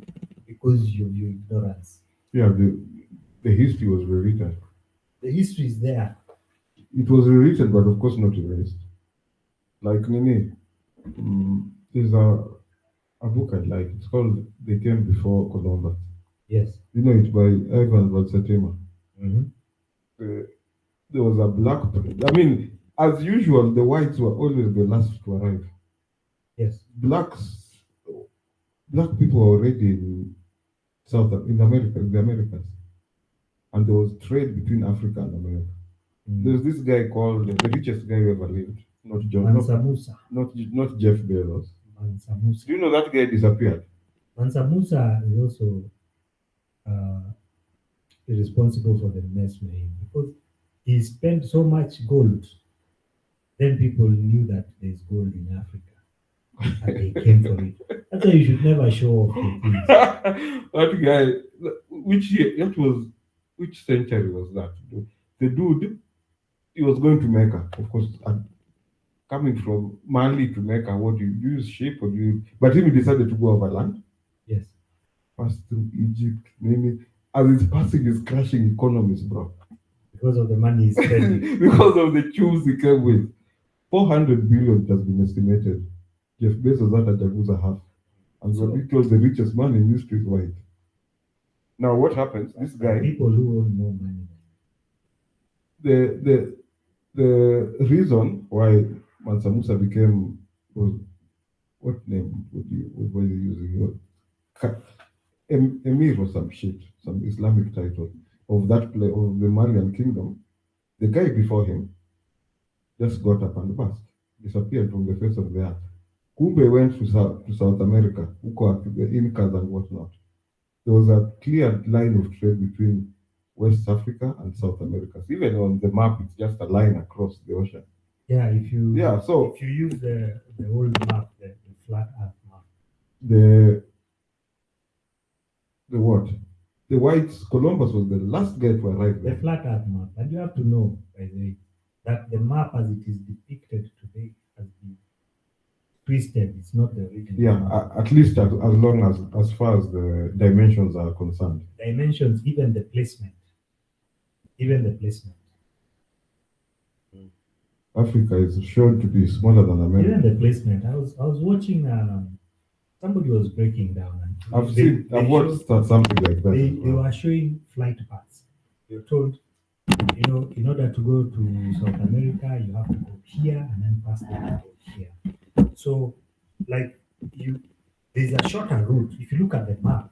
S2: because of your ignorance.
S1: Yeah, the history was rewritten.
S2: The history is there.
S1: It was rewritten, but of course not erased. Like Nini, there's a book I like. It's called They Came Before Columbus.
S2: Yes.
S1: You know it by Ivan Valsatima.
S2: Mm-hmm.
S1: There was a black. I mean, as usual, the whites were always the last to arrive.
S2: Yes.
S1: Black people were already in the Americas, and there was trade between Africa and America. There's this guy called the richest guy who ever lived. Not John.
S2: Mansa Musa.
S1: Not Jeff Bezos.
S2: Mansa Musa.
S1: Do you know that guy disappeared?
S2: Mansa Musa is also responsible for the mess we're in because he spent so much gold. Then people knew that there's gold in Africa and they came for it. That's why you should never show off the things.
S1: That guy, which year? That was which century was that? The dude, he was going to Mecca, of course. And coming from Mali to Mecca, what do you use ship or do you? But him, he decided to go over land.
S2: Yes.
S1: Pass through Egypt, maybe. As it's passing, is crashing economies, bro.
S2: Because of the money he's spending.
S1: Because of the tools he came with. 400 billion has been estimated. Jeff Bezos had a Jaguza half. And so it was the richest man in history wide. Now what happens? This guy,
S2: People who own more money.
S1: the reason why Mansa Musa became was what name were you using? Emir or some shit, some Islamic title of that of the Malian kingdom. The guy before him just got up and bust, disappeared from the face of the earth. Kumbe went to South America, the Incas and whatnot. There was a clear line of trade between West Africa and South America. So even on the map, it's just a line across the ocean.
S2: Yeah, if you
S1: so
S2: use the old map, the flat earth map.
S1: The what? The whites, Columbus was the last guy to arrive there.
S2: The flat earth map. And you have to know, by the way, that the map as it is depicted today has been twisted. It's not the original.
S1: Yeah, at least as long as far as the dimensions are concerned.
S2: Dimensions, even the placement.
S1: Africa is shown to be smaller than America.
S2: Even the placement. I was watching. Somebody was breaking down. And
S1: I've watched something like that.
S2: They were showing flight paths. You're told, in order to go to South America, you have to go here and then pass the road here. So, there's a shorter route. If you look at the map,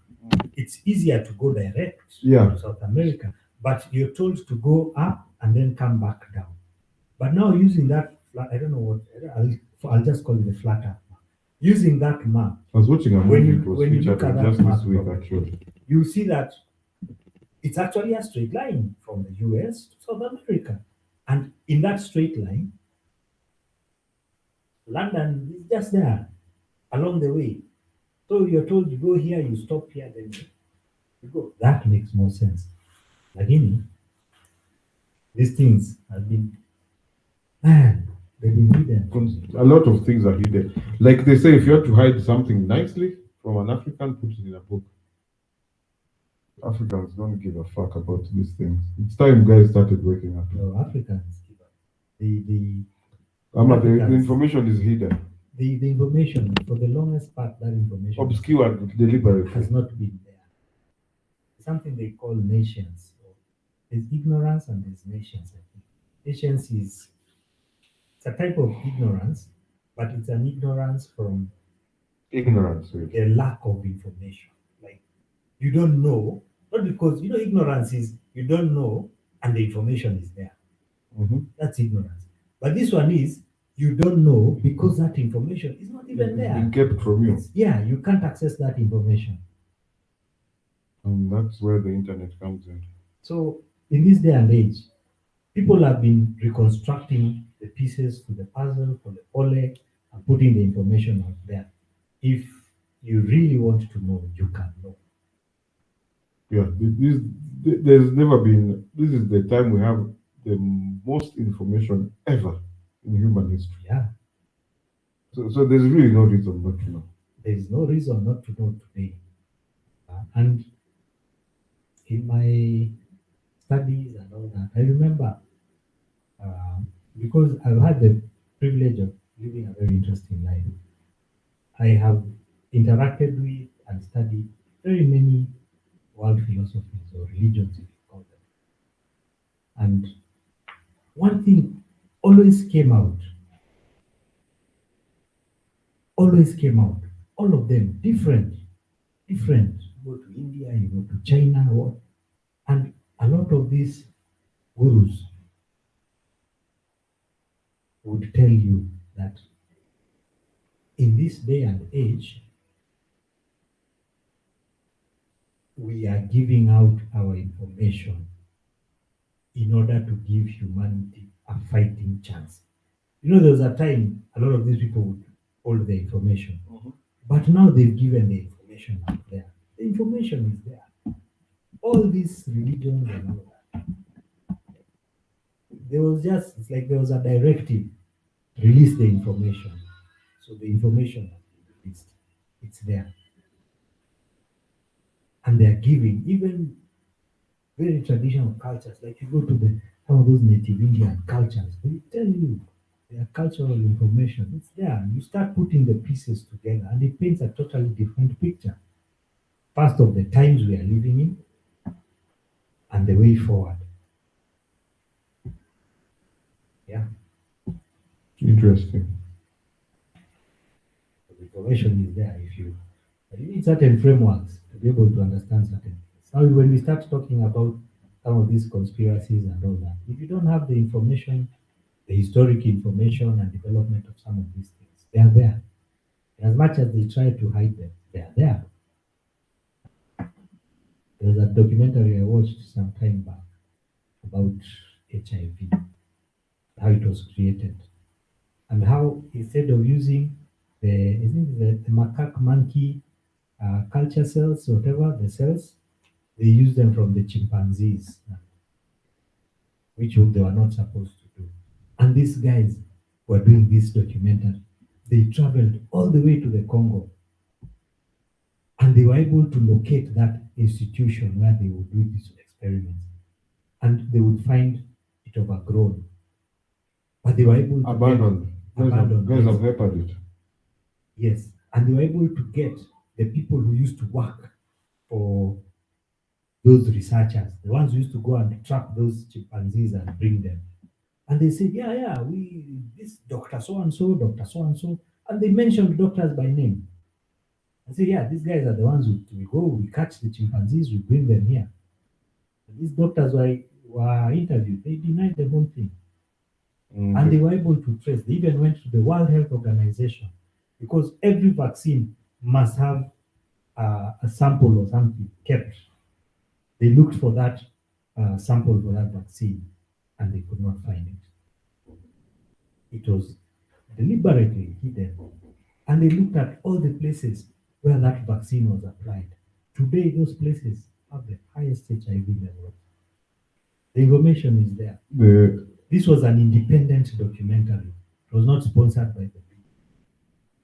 S2: it's easier to go direct to South America, but you're told to go up and then come back down. But now using that, I don't know what, I'll just call it the flat earth map. Using that map,
S1: I was watching a movie.
S2: When you look at that
S1: just
S2: map,
S1: this week, actually,
S2: you see that it's actually a straight line from the US to South America. And in that straight line, London is just there along the way. So you're told you go here, you stop here, then you go. That makes more sense. Again, these things have been, they've been hidden.
S1: A lot of things are hidden. Like they say, if you have to hide something nicely from an African, put it in a book. Africans don't give a fuck about these things. It's time guys started waking up.
S2: No, Africans give up.
S1: The information is hidden.
S2: The information, for the longest part, that information
S1: obscured deliberately
S2: has not been there. Something they call nations. There's ignorance and there's nations. I think. Nations it's a type of ignorance, but it's an ignorance from
S1: ignorance.
S2: The lack of information. Like you don't know, not because ignorance is you don't know and the information is there.
S1: Mm-hmm.
S2: That's ignorance. But this one is you don't know because that information is not even there.
S1: It's been kept from you.
S2: You can't access that information.
S1: And that's where the internet comes in.
S2: So in this day and age, people have been reconstructing the pieces to the puzzle for the pole and putting the information out there. If you really want to know, you can know.
S1: Yeah, there's never been. This is the time we have the most information ever in human history.
S2: Yeah.
S1: So there's really no reason not to know.
S2: There is no reason not to know today. And in my studies and all that, I remember because I've had the privilege of living a very interesting life. I have interacted with and studied very many world philosophies or religions, if you call them. And one thing always came out. All of them different. You go to India, you go to China, and a lot of these gurus would tell you that in this day and age, we are giving out our information in order to give humanity a fighting chance. You know, there was a time a lot of these people would hold the information, but now they've given the information out there. The information is there. All these religions and all that. It's like there was a directive, release the information. So the information has been released. It's there. And they're giving even very traditional cultures, like you go to some of those native Indian cultures, they tell you their cultural information. It's there. You start putting the pieces together and it paints a totally different picture. First of the times we are living in and the way forward. Yeah.
S1: Interesting.
S2: The information is there but you need certain frameworks to be able to understand certain things. Now when we start talking about some of these conspiracies and all that, if you don't have the information, the historic information and development of some of these things, they are there. As much as they try to hide them, they are there. There was a documentary I watched some time back about HIV, how it was created, and how instead of using the macaque monkey culture cells, whatever the cells, they use them from the chimpanzees, which they were not supposed to do. And these guys were doing this documentary. They traveled all the way to the Congo, and they were able to locate that institution where they would do these experiments, and they would find it overgrown. But they were able to
S1: abandoned. Guys have peppered it.
S2: Yes, and they were able to get the people who used to work for those researchers, the ones who used to go and trap those chimpanzees and bring them. And they said, this Dr. So-and-so, Dr. So-and-so, and they mentioned doctors by name. I say, these guys are the ones who we go, we catch the chimpanzees, we bring them here. And these doctors were interviewed, they denied the whole thing. And they were able to trace. They even went to the World Health Organization, because every vaccine must have a sample or something kept. They looked for that sample for that vaccine and they could not find it. It was deliberately hidden. And they looked at all the places where that vaccine was applied. Today, those places have the highest HIV level. The information is there. This was an independent documentary. It was not sponsored by the people.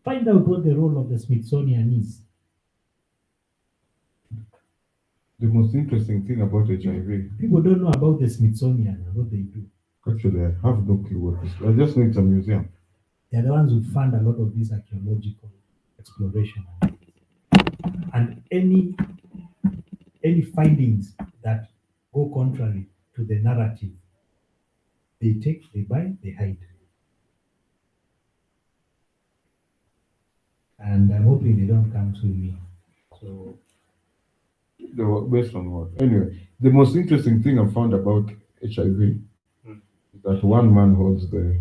S2: Find out what the role of the Smithsonian is.
S1: The most interesting thing about HIV.
S2: People don't know about the Smithsonian and what they do.
S1: Actually, I have no clue what it is. I just know it's a museum.
S2: They're the ones who fund a lot of this archaeological exploration. And any findings that go contrary to the narrative, they take, they buy, they hide. And I'm hoping they don't come to me. So
S1: based on what? Anyway, the most interesting thing I found about HIV is that one man holds the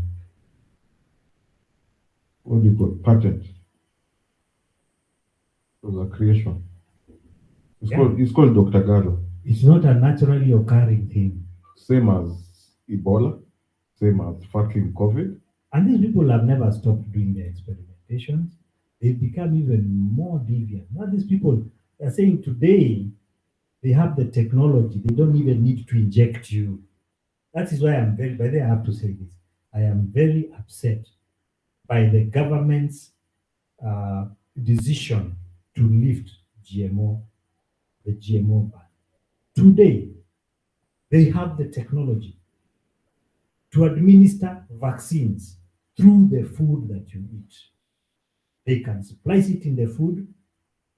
S1: patent for the creation. It's called Dr. Gallo.
S2: It's not a naturally occurring thing.
S1: Same as Ebola, same as fucking COVID.
S2: And these people have never stopped doing their experimentations. They've become even more deviant. Now these people are saying today they have the technology. They don't even need to inject you. That is why by the way, I have to say this. I am very upset by the government's decision to lift the GMO ban. Today, they have the technology to administer vaccines through the food that you eat. They can splice it in the food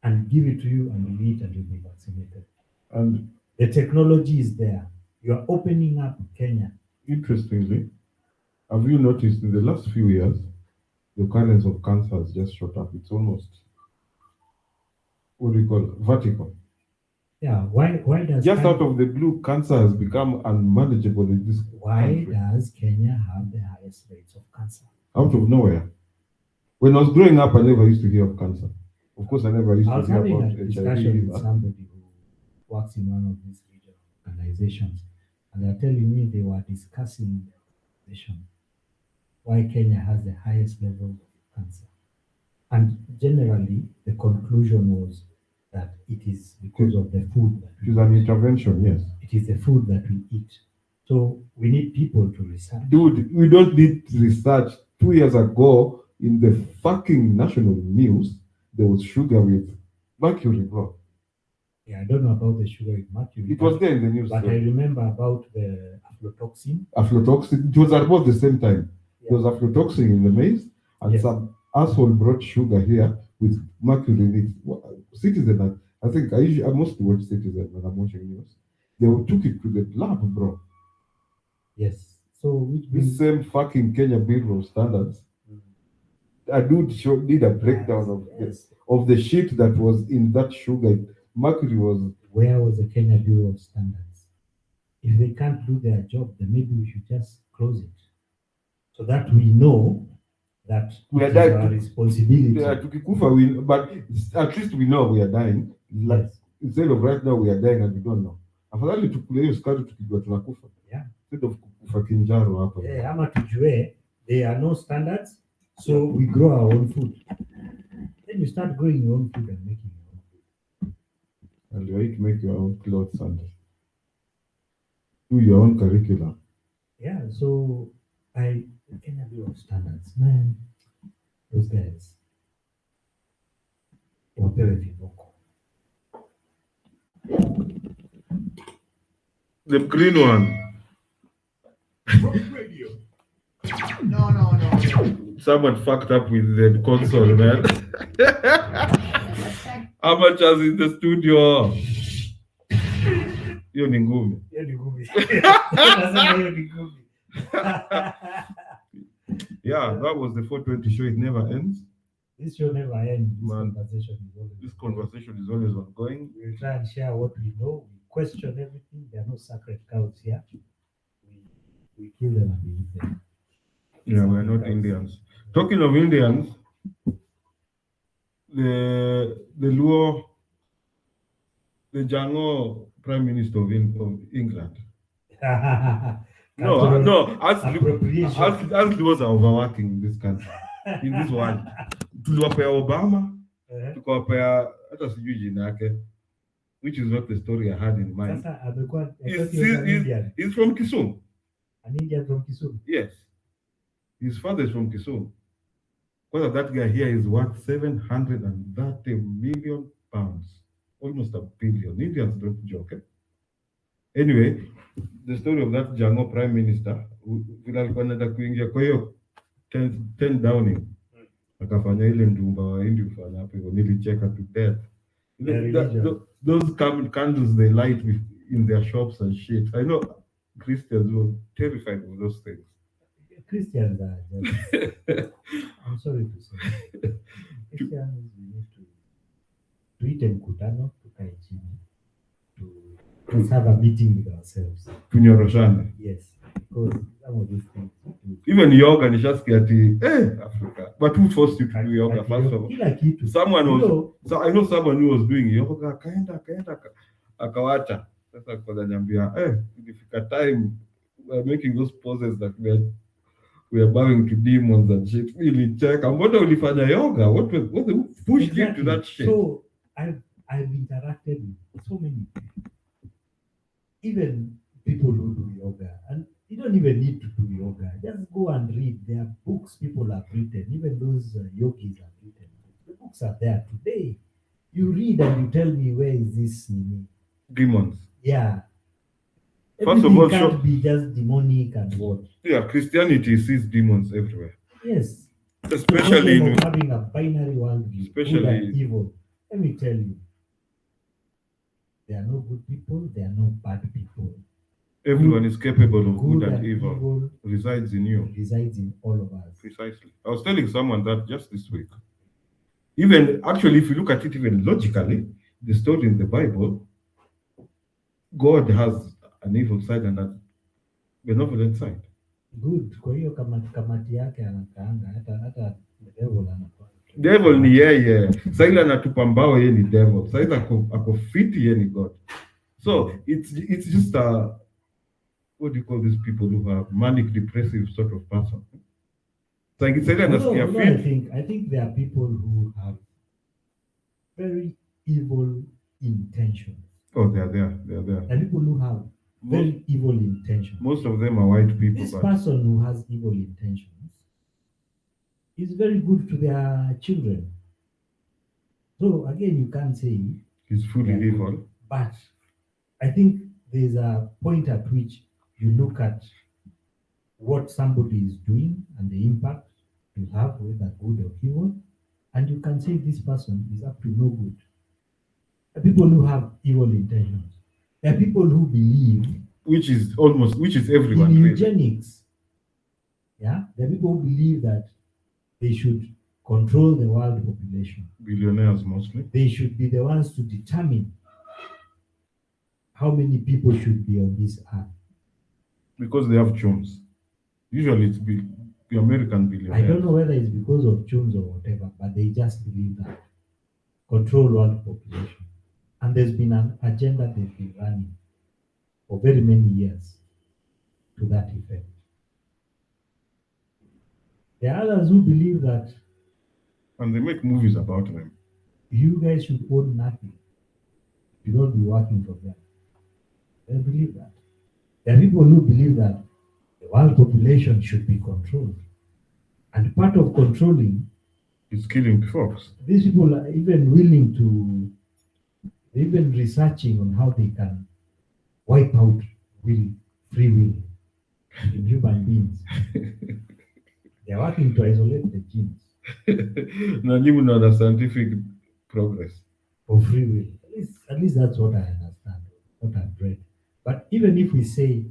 S2: and give it to you, and you eat and you'll be vaccinated.
S1: And
S2: the technology is there. You are opening up Kenya.
S1: Interestingly, have you noticed in the last few years, the occurrence of cancer has just shot up? It's almost, what do you call it? Vertical.
S2: Yeah, why does
S1: Just
S2: Kenya,
S1: out of the blue, cancer has become unmanageable in this
S2: why
S1: country.
S2: does Kenya have the highest rates of cancer?
S1: Out of nowhere. When I was growing up, I never used to hear of cancer. Of course, I never used
S2: I
S1: to
S2: was
S1: hear
S2: having
S1: about
S2: a
S1: HIV
S2: discussion with
S1: either.
S2: somebody who works in one of these regional organizations, and they're telling me they were discussing in the organization why Kenya has the highest level of cancer. And generally, the conclusion was that it is because of the food that
S1: It is an intervention, yes.
S2: it is the food that we eat. So we need people to research.
S1: Dude, we don't need research. 2 years ago, in the fucking national news, there was sugar with mercury, bro.
S2: Yeah, I don't know about the sugar with mercury.
S1: It was there in the news.
S2: But I remember about the aflatoxin.
S1: Aflatoxin. It was about the same time. There
S2: Yeah.
S1: was aflatoxin in the maize, and
S2: Yes.
S1: some asshole brought sugar here with mercury in it. Citizen, I think I mostly watch Citizen when I'm watching news. They took it to the lab, bro.
S2: Yes. So which
S1: This
S2: means
S1: same fucking Kenya Bureau of Standards. A dude did a breakdown of
S2: yes.
S1: the shit that was in that sugar. Mercury was.
S2: Where was the Kenya Bureau of Standards? If they can't do their job, then maybe we should just close it, so that we know that
S1: We are
S2: it is
S1: dying
S2: our
S1: to-
S2: responsibility.
S1: Tukikufa, but at least we know we are dying. Like,
S2: Yes.
S1: instead of right now we are dying and we don't know. Afadhali tukule hiyo sukari tukijua tunakufa.
S2: Yeah.
S1: Instead of kufa kinjaro hapa.
S2: Yeah, ama tujue there are no standards, so we grow our own food. Then you start growing your own food and making your own food.
S1: And you need to make your own clothes and do your own curriculum.
S2: Yeah, so the Kenya Bureau of Standards, man, those guys wapewe viboko.
S1: The green one.
S3: No.
S1: Someone fucked up with the console, man. Amateurs in the studio. Hiyo ni ngumi.
S2: Hiyo ni ngumi. Nasema hiyo ni ngumi.
S1: Yeah, that was the 420 show. It never ends.
S2: This show never ends.
S1: Man,
S2: This
S1: This conversation is always ongoing.
S2: we try and share what we know. We question everything. There are no sacred cows here. We kill them and we eat them.
S1: Yeah, we're not Indians. Talking of Indians, the Luo, the Jango Prime Minister of England. No, as Luos are overworking in this country, in this world. Tuliwapea Obama, tukawapea hata sijui jina yake, which is not the story I had in mind.
S2: Sasa amekuwa Indian.
S1: He's from Kisumu.
S2: An Indian from Kisumu.
S1: Yes. His father is from Kisumu. Because that guy here is worth 730 million pounds. Almost a billion. Indians don't joke. Eh? Anyway, the story of that Jango prime minister, vile alikuwa anaenda kuingia kwa hiyo 10 Downing. Akafanya ile ndumba wa India ufanya hapo hivyo, nilicheka to death. Those candles they light in their shops and shit. I know Christians were terrified of those things.
S2: Christians are just, I'm sorry to say, Christians, we need to tuite mkutano, tukae chini, let's have a meeting with ourselves.
S1: Tunyoroshane.
S2: Yes, because some of these things.
S1: Even yoga, nishasikia ati, Africa. But who forced you to do yoga first of all? Someone was, so I know someone who was doing yoga, akaenda akawacha. Sasa kwa nyambia, ilifika time we're making those poses that we are bowing to demons and shit. Really check. Mbona ulifanya yoga? What pushed you to that shit?
S2: So I've interacted with so many people. Even people who do yoga, and you don't even need to do yoga. Just go and read. There are books people have written. Even those yogis have written. The books are there today. You read and you tell me where is this
S1: demons.
S2: Yeah.
S1: First of all,
S2: can't be just demonic and what.
S1: Yeah, Christianity sees demons everywhere.
S2: Yes.
S1: Especially in
S2: having a binary worldview,
S1: especially
S2: good and evil. Let me tell you, there are no good people, there are no bad people.
S1: Everyone is capable of good and evil. Resides in you.
S2: Resides in all of us.
S1: Precisely. I was telling someone that just this week. Even actually, if you look at it even logically, the story in the Bible, God has an evil side and a benevolent side.
S2: Good. Kwa hiyo kamati yake anakaanga hata the devil anakuwa.
S1: Devil ni yeye. Sasa ile anatupa mbao, yeye ni devil. Sasa ile ako fiti, yeye ni God. So it's just what do you call these people who have manic depressive sort of person? So it's either nasikia fit.
S2: I think there are people who have very evil intentions.
S1: Oh, they are there.
S2: There are people who have very evil intentions.
S1: Most of them are white people.
S2: This person who has evil intentions is very good to their children. So again, you can't say
S1: he's fully evil.
S2: But I think there's a point at which you look at what somebody is doing and the impact you have, whether good or evil, and you can say this person is up to no good. There are people who have evil intentions. There are people who believe, which is
S1: everyone,
S2: in eugenics. Yeah, there are people who believe that they should control the world population.
S1: Billionaires mostly.
S2: They should be the ones to determine how many people should be on this earth.
S1: Because they have chums. Usually it's the American billionaires.
S2: I don't know whether it's because of chums or whatever, but they just believe that. Control world population. And there's been an agenda they've been running for very many years to that effect. There are others who believe that.
S1: And they make movies about them.
S2: You guys should own nothing. You don't be working for them. They believe that. There are people who believe that the world population should be controlled. And part of controlling
S1: is killing folks.
S2: These people are even willing to, even researching on how they can wipe out free will in human beings. They're working to isolate the genes.
S1: Not even on a scientific progress.
S2: For free will. At least that's what I understand, what I've read. But even if we say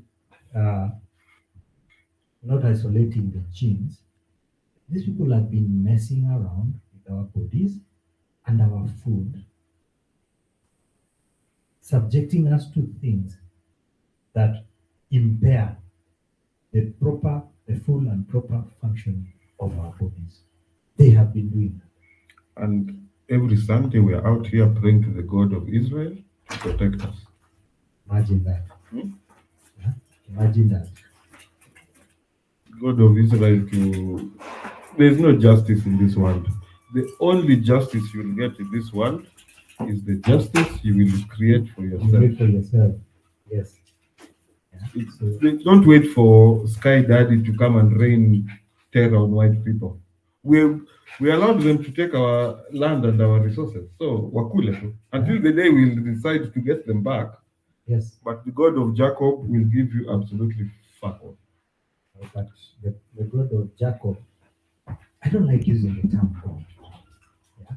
S2: not isolating the genes, these people have been messing around with our bodies and our food, subjecting us to things that impair the full and proper functioning of our bodies. They have been doing that.
S1: And every Sunday we are out here praying to the God of Israel to protect us.
S2: Imagine that. Yeah? Imagine that.
S1: God of Israel there's no justice in this world. The only justice you will get in this world is the justice you will create for yourself.
S2: You make for yourself. Yes. Yeah.
S1: Don't wait for Sky Daddy to come and rain terror on white people. We allowed them to take our land and our resources. So wakule until the day we'll decide to get them back.
S2: Yes.
S1: But the God of Jacob will give you absolutely fuck all.
S2: But the God of Jacob, I don't like using the term God. Yeah?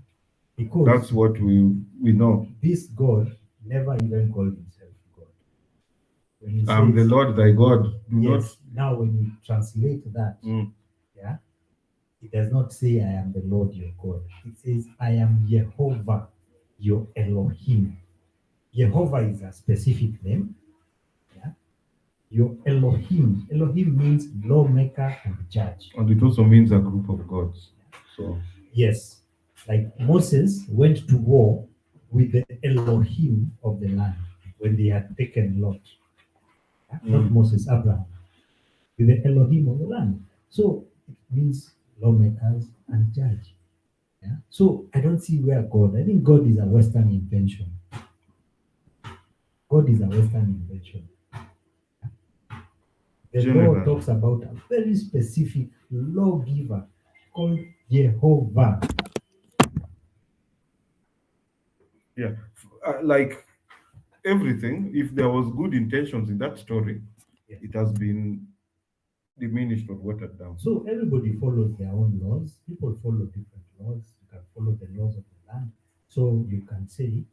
S2: Because
S1: that's what we know.
S2: This God never even called himself God. When
S1: I'm the Lord thy God.
S2: Now when you translate that, yeah, it does not say I am the Lord your God. It says I am Jehovah your Elohim. Jehovah is a specific name. Yeah. Your Elohim. Elohim means lawmaker and judge.
S1: And it also means a group of gods. So
S2: yes. Like Moses went to war with the Elohim of the land when they had taken Lot. Not Moses, Abraham. With the Elohim of the land. So it means lawmakers and judge. Yeah. So I don't see where God. I think God is a Western invention. God is a Western invention. The Lord talks about a very specific lawgiver called Jehovah.
S1: Yeah, like everything, if there was good intentions in that story, yes, it has been diminished or watered down.
S2: So everybody follows their own laws. People follow different laws. You can follow the laws of the land. So you can say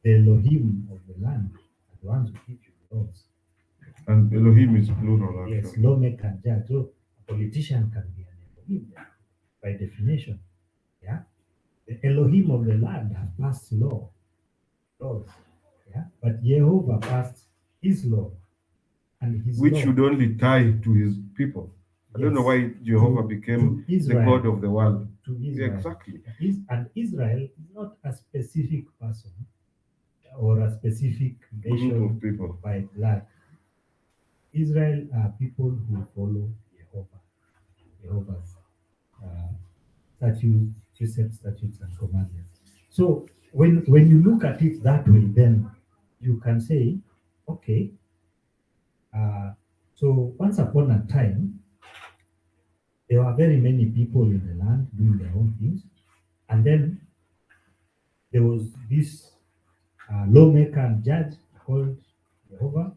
S2: the Elohim of the land are the ones who give you laws.
S1: And Elohim is plural.
S2: Yes, lawmaker and judge. So a politician can be an Elohim by definition. Yeah. The Elohim of the land have passed laws laws. Yeah, but Jehovah passed his law, and his
S1: which
S2: law
S1: should only tie to his people. I don't know
S2: yes,
S1: why Jehovah
S2: to
S1: became the
S2: Israel,
S1: God of the world.
S2: to
S1: Yeah,
S2: Israel.
S1: exactly.
S2: And Israel is not a specific person or a specific
S1: Group
S2: nation
S1: of people.
S2: by blood. Israel are people who follow Jehovah's statutes, precepts, statutes, and commandments. So when you look at it that way, then you can say, okay, so once upon a time, there were very many people in the land doing their own things, and then there was this lawmaker and judge called Jehovah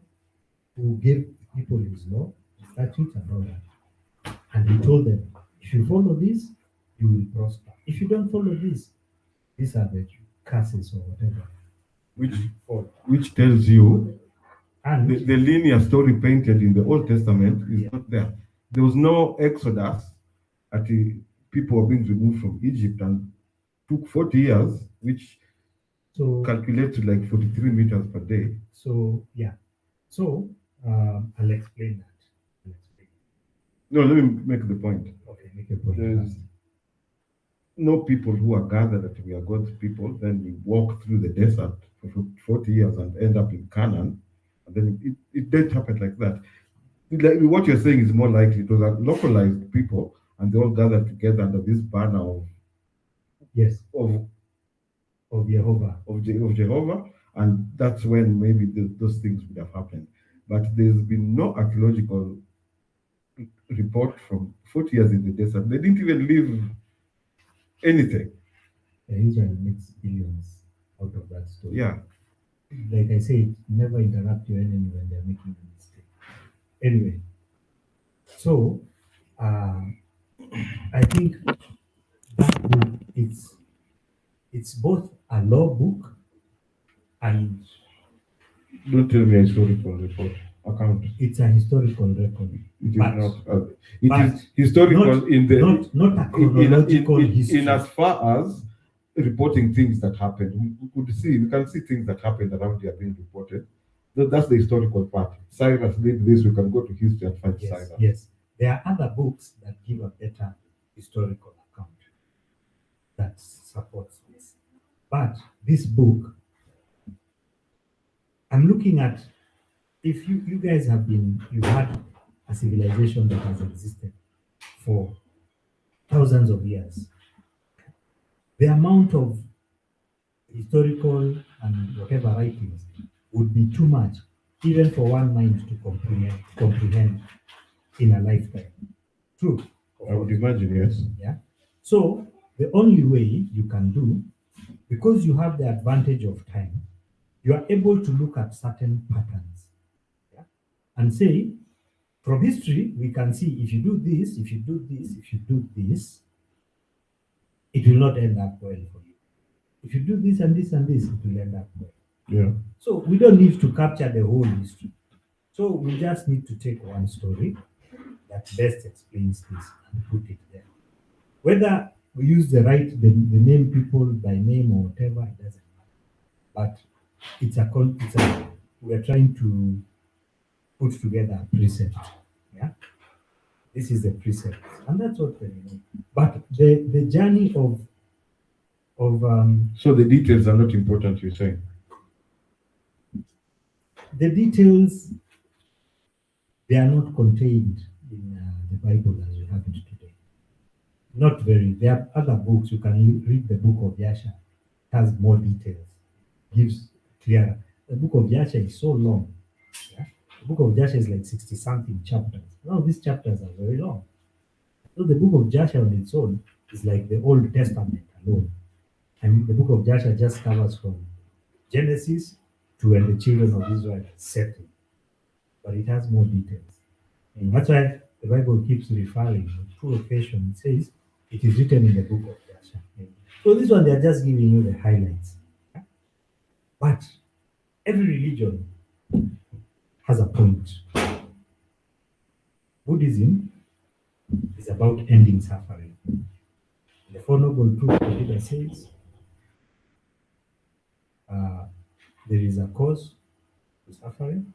S2: who gave people his law, statutes, and all that. And he told them, if you follow this, you will prosper. If you don't follow this, these are the curses or whatever.
S1: Which tells you
S2: And
S1: the linear story painted in the Old Testament is
S2: Yeah.
S1: not there. There was no Exodus at the people were being removed from Egypt and took 40 years, which
S2: so
S1: calculates to like 43 meters per day.
S2: so yeah. So I'll explain that. I'll explain.
S1: No, let me make the point.
S2: Okay, make a point.
S1: There's no people who are gathered that we are God's people. Then we walk through the desert for 40 years and end up in Canaan. And then it didn't happen like that. Like what you're saying is more likely it was a localized people and they all gathered together under this banner
S2: Yes,
S1: of
S2: Jehovah.
S1: of Jehovah, and that's when maybe those things would have happened. But there's been no archaeological report from 40 years in the desert. They didn't even leave anything.
S2: Israel makes billions out of that story.
S1: Yeah.
S2: Like I said, never interrupt your enemy when they're making a mistake. Anyway, so I think that book it's both a law book and
S1: Don't tell me a historical report account.
S2: it's a historical record.
S1: It is
S2: But-
S1: not. It
S2: but
S1: is historical
S2: not-
S1: in the
S2: Not a chronological history.
S1: in as far as reporting things that happened. We can see things that happened around here being reported. That's the historical part. Cyrus did this. We can go to history and find
S2: Yes,
S1: Cyrus.
S2: yes. There are other books that give a better historical account that supports this. But this book, I'm looking at, if you guys you've had a civilization that has existed for thousands of years. The amount of historical and whatever writings would be too much, even for one mind to comprehend in a lifetime. True.
S1: I would imagine, yes.
S2: Yeah. So the only way you can do, because you have the advantage of time, you are able to look at certain patterns, yeah, and say, from history, we can see if you do this, if you do this, if you do this, it will not end up well for you. If you do this and this and this, it will end up well.
S1: Yeah.
S2: So we don't need to capture the whole history. So we just need to take one story that best explains this and put it there. Whether we use the name people by name or whatever, it doesn't matter. But we are trying to put together a precept. Yeah, this is the precept, and that's what we need. But the journey of
S1: So the details are not important, you're saying?
S2: the details, they are not contained in the Bible as we have it today. Not very. There are other books. You can read the book of Yasha. It has more details. Gives clearer. The book of Yasha is so long. Yeah? The book of Yasha is like 60 something chapters. Now these chapters are very long. So the book of Joshua on its own is like the Old Testament alone. And the book of Joshua just covers from Genesis to when the children of Israel settled. But it has more details. And that's why the Bible keeps referring on two occasions. It says it is written in the book of Joshua. So this one, they're just giving you the highlights. But every religion has a point. Buddhism is about ending suffering. The Four Noble Truths of Buddha says, there is a cause to suffering.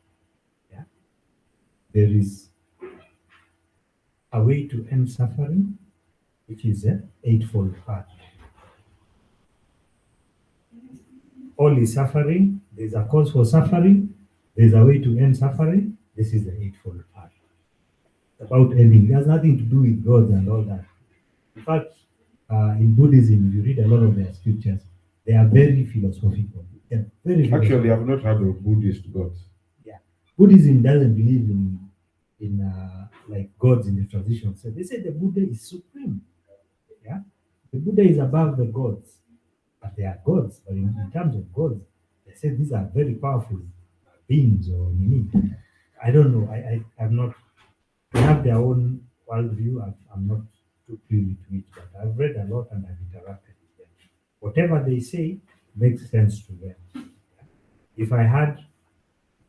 S2: Yeah. There is a way to end suffering, which is an eightfold path. All is suffering. There's a cause for suffering. There's a way to end suffering. This is the eightfold path. It's about ending. It has nothing to do with God and all that. In fact, in Buddhism, if you read a lot of their scriptures, they are very philosophical. They're very
S1: Actually,
S2: philosophical.
S1: I've not heard of Buddhist gods.
S2: Buddhism doesn't believe in like gods in the traditional sense. They say the Buddha is supreme. Yeah, the Buddha is above the gods, but they are gods. But in terms of gods, they say these are very powerful beings or meaning. I don't know. I have not. They have their own worldview. I'm not too privy to it, but I've read a lot and I've interacted with them. Whatever they say makes sense to them. If I had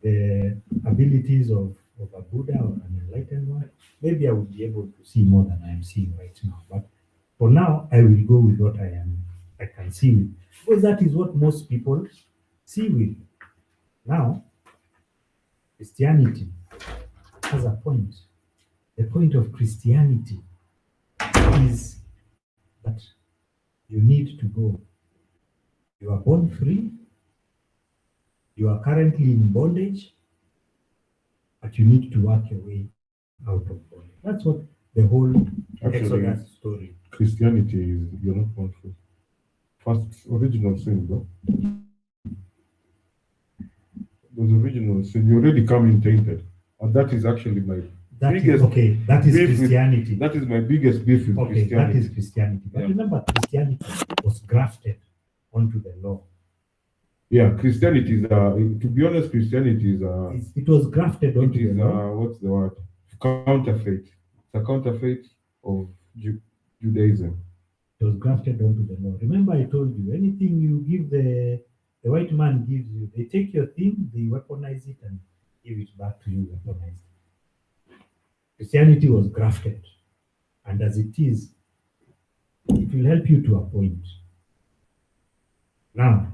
S2: the abilities of a Buddha or an enlightened one, maybe I would be able to see more than I am seeing right now. But for now, I will go with what I can see with, because that is what most people see with. Now, Christianity has a point. The point of Christianity is that you need to go. You are born free. You are currently in bondage, but you need to work your way out of bondage. That's what the whole
S1: Actually,
S2: Exodus story.
S1: Christianity is you're not born free. First original sin, bro. Those original sin, you already come in tainted. And that is actually my
S2: That is
S1: biggest
S2: okay. That is
S1: beef with-
S2: Christianity.
S1: that is my biggest beef with
S2: Okay,
S1: Christianity.
S2: that is Christianity. But
S1: Yeah.
S2: remember, Christianity was grafted onto the law.
S1: Yeah, Christianity is to be honest, Christianity is
S2: It was grafted
S1: it
S2: onto
S1: is
S2: the law.
S1: what's the word? Counterfeit. It's a counterfeit of Judaism.
S2: It was grafted onto the law. Remember, I told you, anything you give the white man gives you, they take your thing, they weaponize it, and give it back to you weaponized. Christianity was grafted, and as it is, it will help you to a point. Now,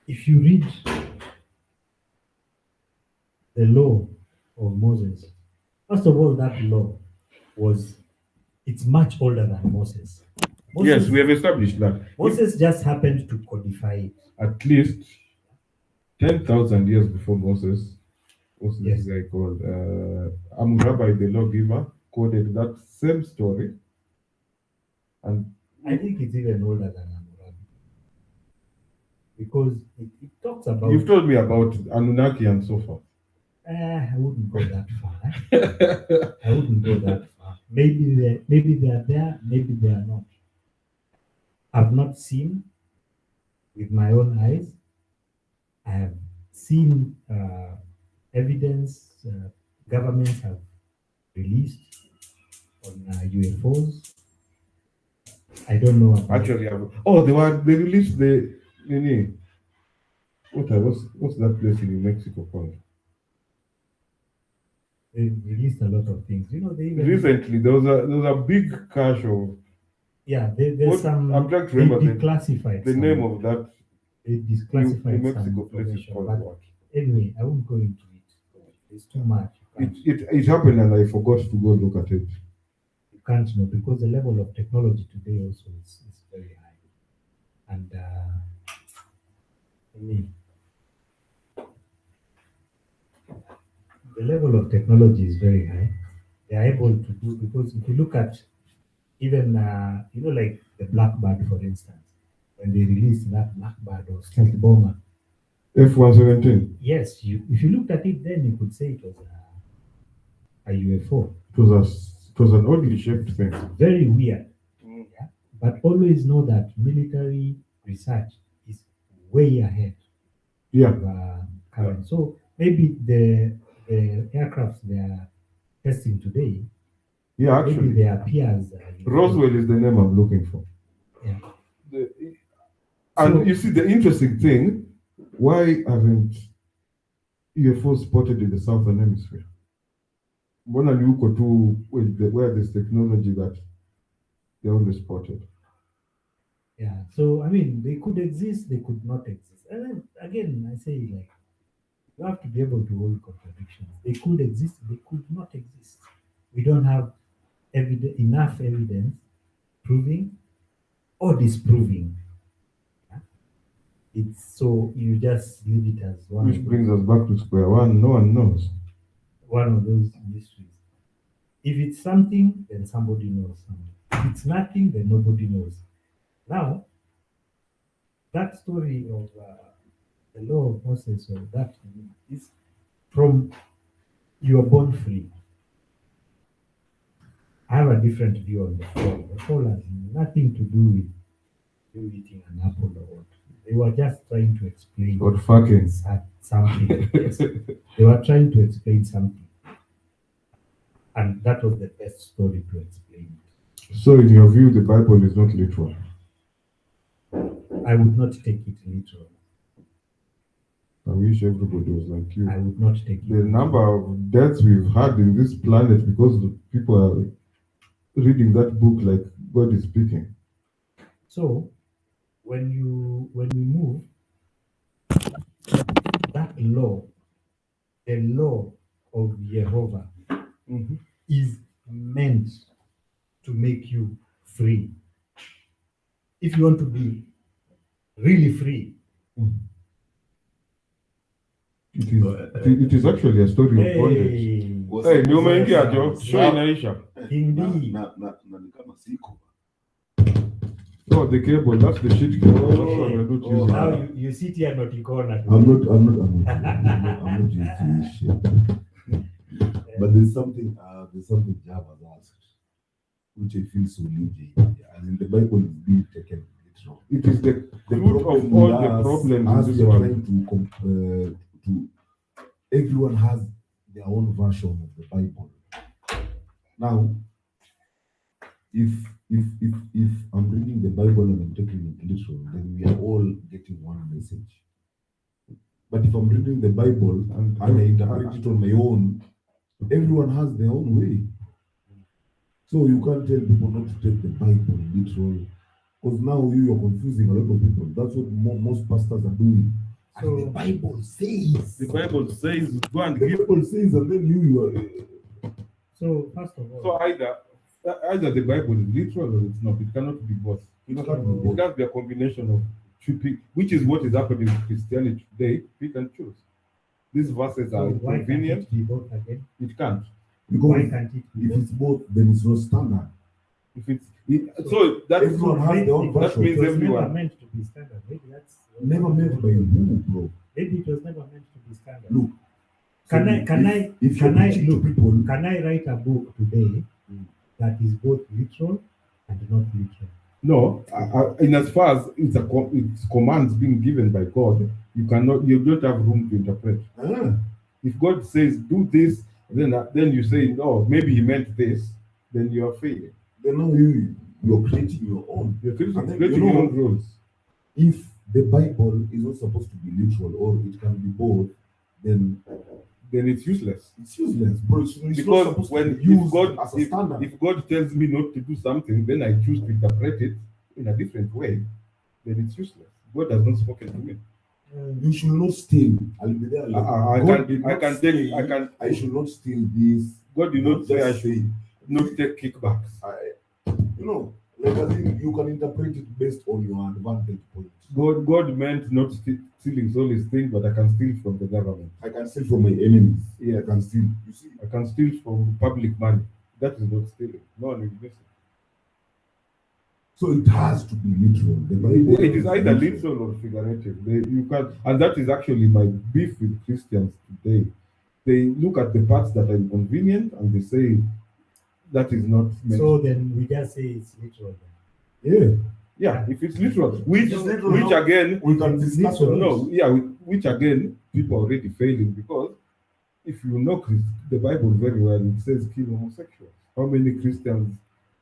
S2: if you read the law of Moses, first of all, that law it's much older than Moses.
S1: Yes, we have established that.
S2: Moses just happened to codify it.
S1: At least 10,000 years before Moses, what's this
S2: Yes.
S1: guy called? Hammurabi, the lawgiver, quoted that same story. And
S2: I think it's even older than Hammurabi. Because it talks about.
S1: you've told me about Anunnaki and so forth.
S2: I wouldn't go that far. I wouldn't go that far. Maybe they are there, maybe they are not. I've not seen with my own eyes. I have seen evidence governments have released on UFOs. I don't know about.
S1: Actually, they released the what's that place in New Mexico called?
S2: They released a lot of things. You know, they even
S1: Recently, there was a big cache of
S2: there's some.
S1: I'm trying to
S2: They
S1: remember
S2: declassified
S1: the
S2: some.
S1: name of that
S2: They declassified
S1: New
S2: some
S1: Mexico place is
S2: information.
S1: called
S2: But
S1: what?
S2: anyway, I won't go into it. It's too much.
S1: It happened and I forgot to go look at it.
S2: You can't know because the level of technology today also is very high. And I mean, the level of technology is very high. They are able to do, because if you look at even like the Blackbird, for instance, when they released that Blackbird or stealth bomber,
S1: F-117.
S2: yes, if you looked at it, then you could say it was a UFO.
S1: It was an oddly shaped thing.
S2: Very weird. Yeah? But always know that military research is way ahead
S1: Yeah.
S2: of current. So maybe the aircrafts they are testing today,
S1: Yeah,
S2: maybe
S1: actually.
S2: they appear as
S1: Roswell is the name I'm looking for.
S2: Yeah.
S1: And
S2: So-
S1: you see, the interesting thing, why haven't UFOs spotted in the southern hemisphere? Mbona ni huko tu where there's technology that they always spotted?
S2: Yeah. So I mean, they could exist, they could not exist. And then again, I say like you have to be able to hold contradictions. They could exist, they could not exist. We don't have enough evidence proving or disproving. Yeah? It's so you just leave it as
S1: Which brings us back to square one. No one knows.
S2: one of those mysteries. If it's something, then somebody knows something. If it's nothing, then nobody knows. Now, that story of the law of Moses or that is from you are born free. I have a different view on the fall. The fall has nothing to do with you eating an apple or what. They were just trying to explain
S1: Or fucking.
S2: something. Yes. They were trying to explain something. And that was the best story to explain it.
S1: So, in your view, the Bible is not literal.
S2: I would not take it literal.
S1: I wish everybody was like you.
S2: I would not take it.
S1: The number of deaths we've had in this planet because the people are reading that book like God is speaking.
S2: So when we move, that law, the law of Jehovah, is meant to make you free. If you want to be really free,
S1: It is actually a story of bondage. Hey, ndio umeingia jo, show inaisha.
S2: indeed.
S4: Na ni kama siko.
S1: Oh, the cable, that's the shit cable. That's what we're not using.
S2: Now you sit here not icona.
S4: I'm not used to this shit. But there's something Jav has asked, which I feel so legit. As in the Bible is being taken literal.
S1: It is the root of all the problems
S4: as
S1: in this
S4: we are
S1: world.
S4: trying to everyone has their own version of the Bible. Now, if I'm reading the Bible and I'm taking it literal, then we are all getting one message. But if I'm reading the Bible and I interpret it on my own, everyone has their own way. So you can't tell people not to take the Bible literal, because now you are confusing a lot of people. That's what most pastors are doing.
S2: So
S4: And the Bible says.
S1: The Bible says, go and
S4: The
S1: give.
S4: Bible says, and then you are.
S2: So first of all,
S1: So either the Bible is literal or it's not. It cannot be both.
S4: It can't be
S1: It
S4: both.
S1: can't be a combination of two people, which is what is happening in Christianity today. Pick and choose. These verses
S2: so
S1: are
S2: why can't
S1: convenient.
S2: it be both again?
S1: It can't.
S2: Why
S4: Because
S2: can't it be
S4: if
S2: both?
S4: it's both, then it's not standard.
S1: If it's so that's
S4: Everyone has their own
S1: that
S4: version.
S1: means
S2: It was never
S1: everyone.
S2: meant to be standard. Maybe that's
S4: Never meant by who, bro.
S2: Maybe it was never meant to be standard.
S4: Look.
S2: Can
S4: so
S2: I can
S4: if,
S2: I
S4: if
S2: can
S4: you're
S2: I
S4: preaching to
S2: look?
S4: people,
S2: Can I write a book today that is both literal and not literal?
S1: No, in as far as it's commands being given by God, you don't have room to interpret. If God says do this, then you say no, maybe He meant this, then you are failing.
S4: then now you're creating your own.
S1: You're creating
S4: And then,
S1: your own rules.
S4: If the Bible is not supposed to be literal or it can be both, then
S1: Then it's useless.
S4: it's useless, bro. It's not
S1: Because
S4: supposed
S1: when
S4: to be used
S1: if
S4: as a standard.
S1: if God tells me not to do something, then I choose to interpret it in a different way, then it's useless. God has not spoken to me.
S4: You should not steal. I'll be there.
S1: I
S4: God did not
S1: can
S4: say,
S1: take I can
S4: I should not steal this.
S1: God did not say I
S4: just
S1: should not take kickbacks.
S4: Like I think you can interpret it based on your advantage point.
S1: God meant not stealing all his things, but I can steal from the government.
S4: I can steal from my enemies.
S1: Yeah.
S4: I can steal. You see,
S1: I can steal from public money. That is not stealing. No one will listen.
S4: so it has to be literal. The Bible
S1: It is either literal or figurative. You can, and that is actually my beef with Christians today. They look at the parts that are inconvenient and they say that is not meant.
S2: So then we just say it's literal.
S4: Yeah,
S1: Yeah, if it's literal, which
S4: It's literal,
S1: which
S4: no.
S1: again,
S4: we can discuss on
S1: no, yeah, which again, people are already failing because if you know the Bible very well, it says kill homosexuals. How many Christians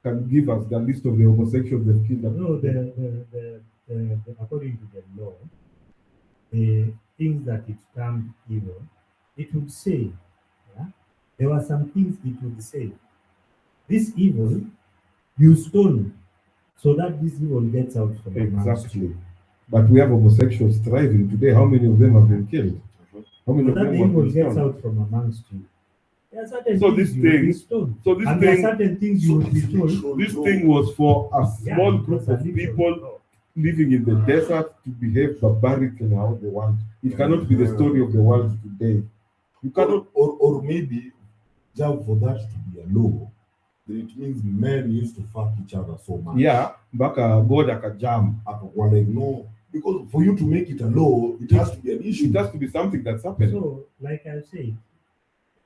S1: can give us the list of the homosexuals they've killed?
S2: No, the according to the law, the things that it termed evil, it would say, yeah, there were some things it would say. This evil, you stone so that this evil gets out from amongst you.
S1: Exactly. But we have homosexuals thriving today. How many of them have been killed? How many
S2: So
S1: of
S2: that
S1: them
S2: the
S1: have
S2: evil
S1: been
S2: gets
S1: stoned?
S2: out from amongst you. There are certain
S1: So
S2: things
S1: this
S2: you will be
S1: thing-
S2: stoned.
S1: So this
S2: And there are
S1: thing,
S2: certain things you will be told.
S1: this thing was for a
S2: Yeah,
S1: small
S2: it
S1: group
S2: was a
S1: of
S2: literal
S1: people
S2: law.
S1: living in the desert to behave barbarically how they want. It cannot be the story of the world today. You cannot.
S4: Or maybe just for that to be a law, then it means men used to fuck each other so much.
S1: Yeah, mpaka God akajam.
S4: Well, like, no, because for you to make it a law, it has to be an issue.
S1: It has to be something that's happened.
S2: So, like I said,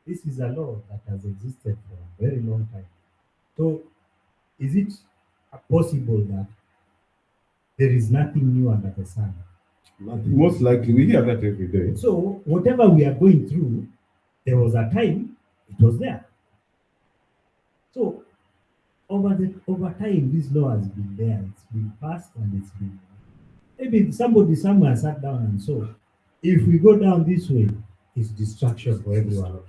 S2: this is a law that has existed for a very long time. So, is it possible that there is nothing new under the sun?
S4: Nothing.
S1: Most likely, we hear that every day.
S2: So, whatever we are going through, there was a time it was there. So, over time, this law has been there. It's been passed and it's been. Maybe somebody somewhere sat down and saw, if we go down this way, it's destruction for everyone.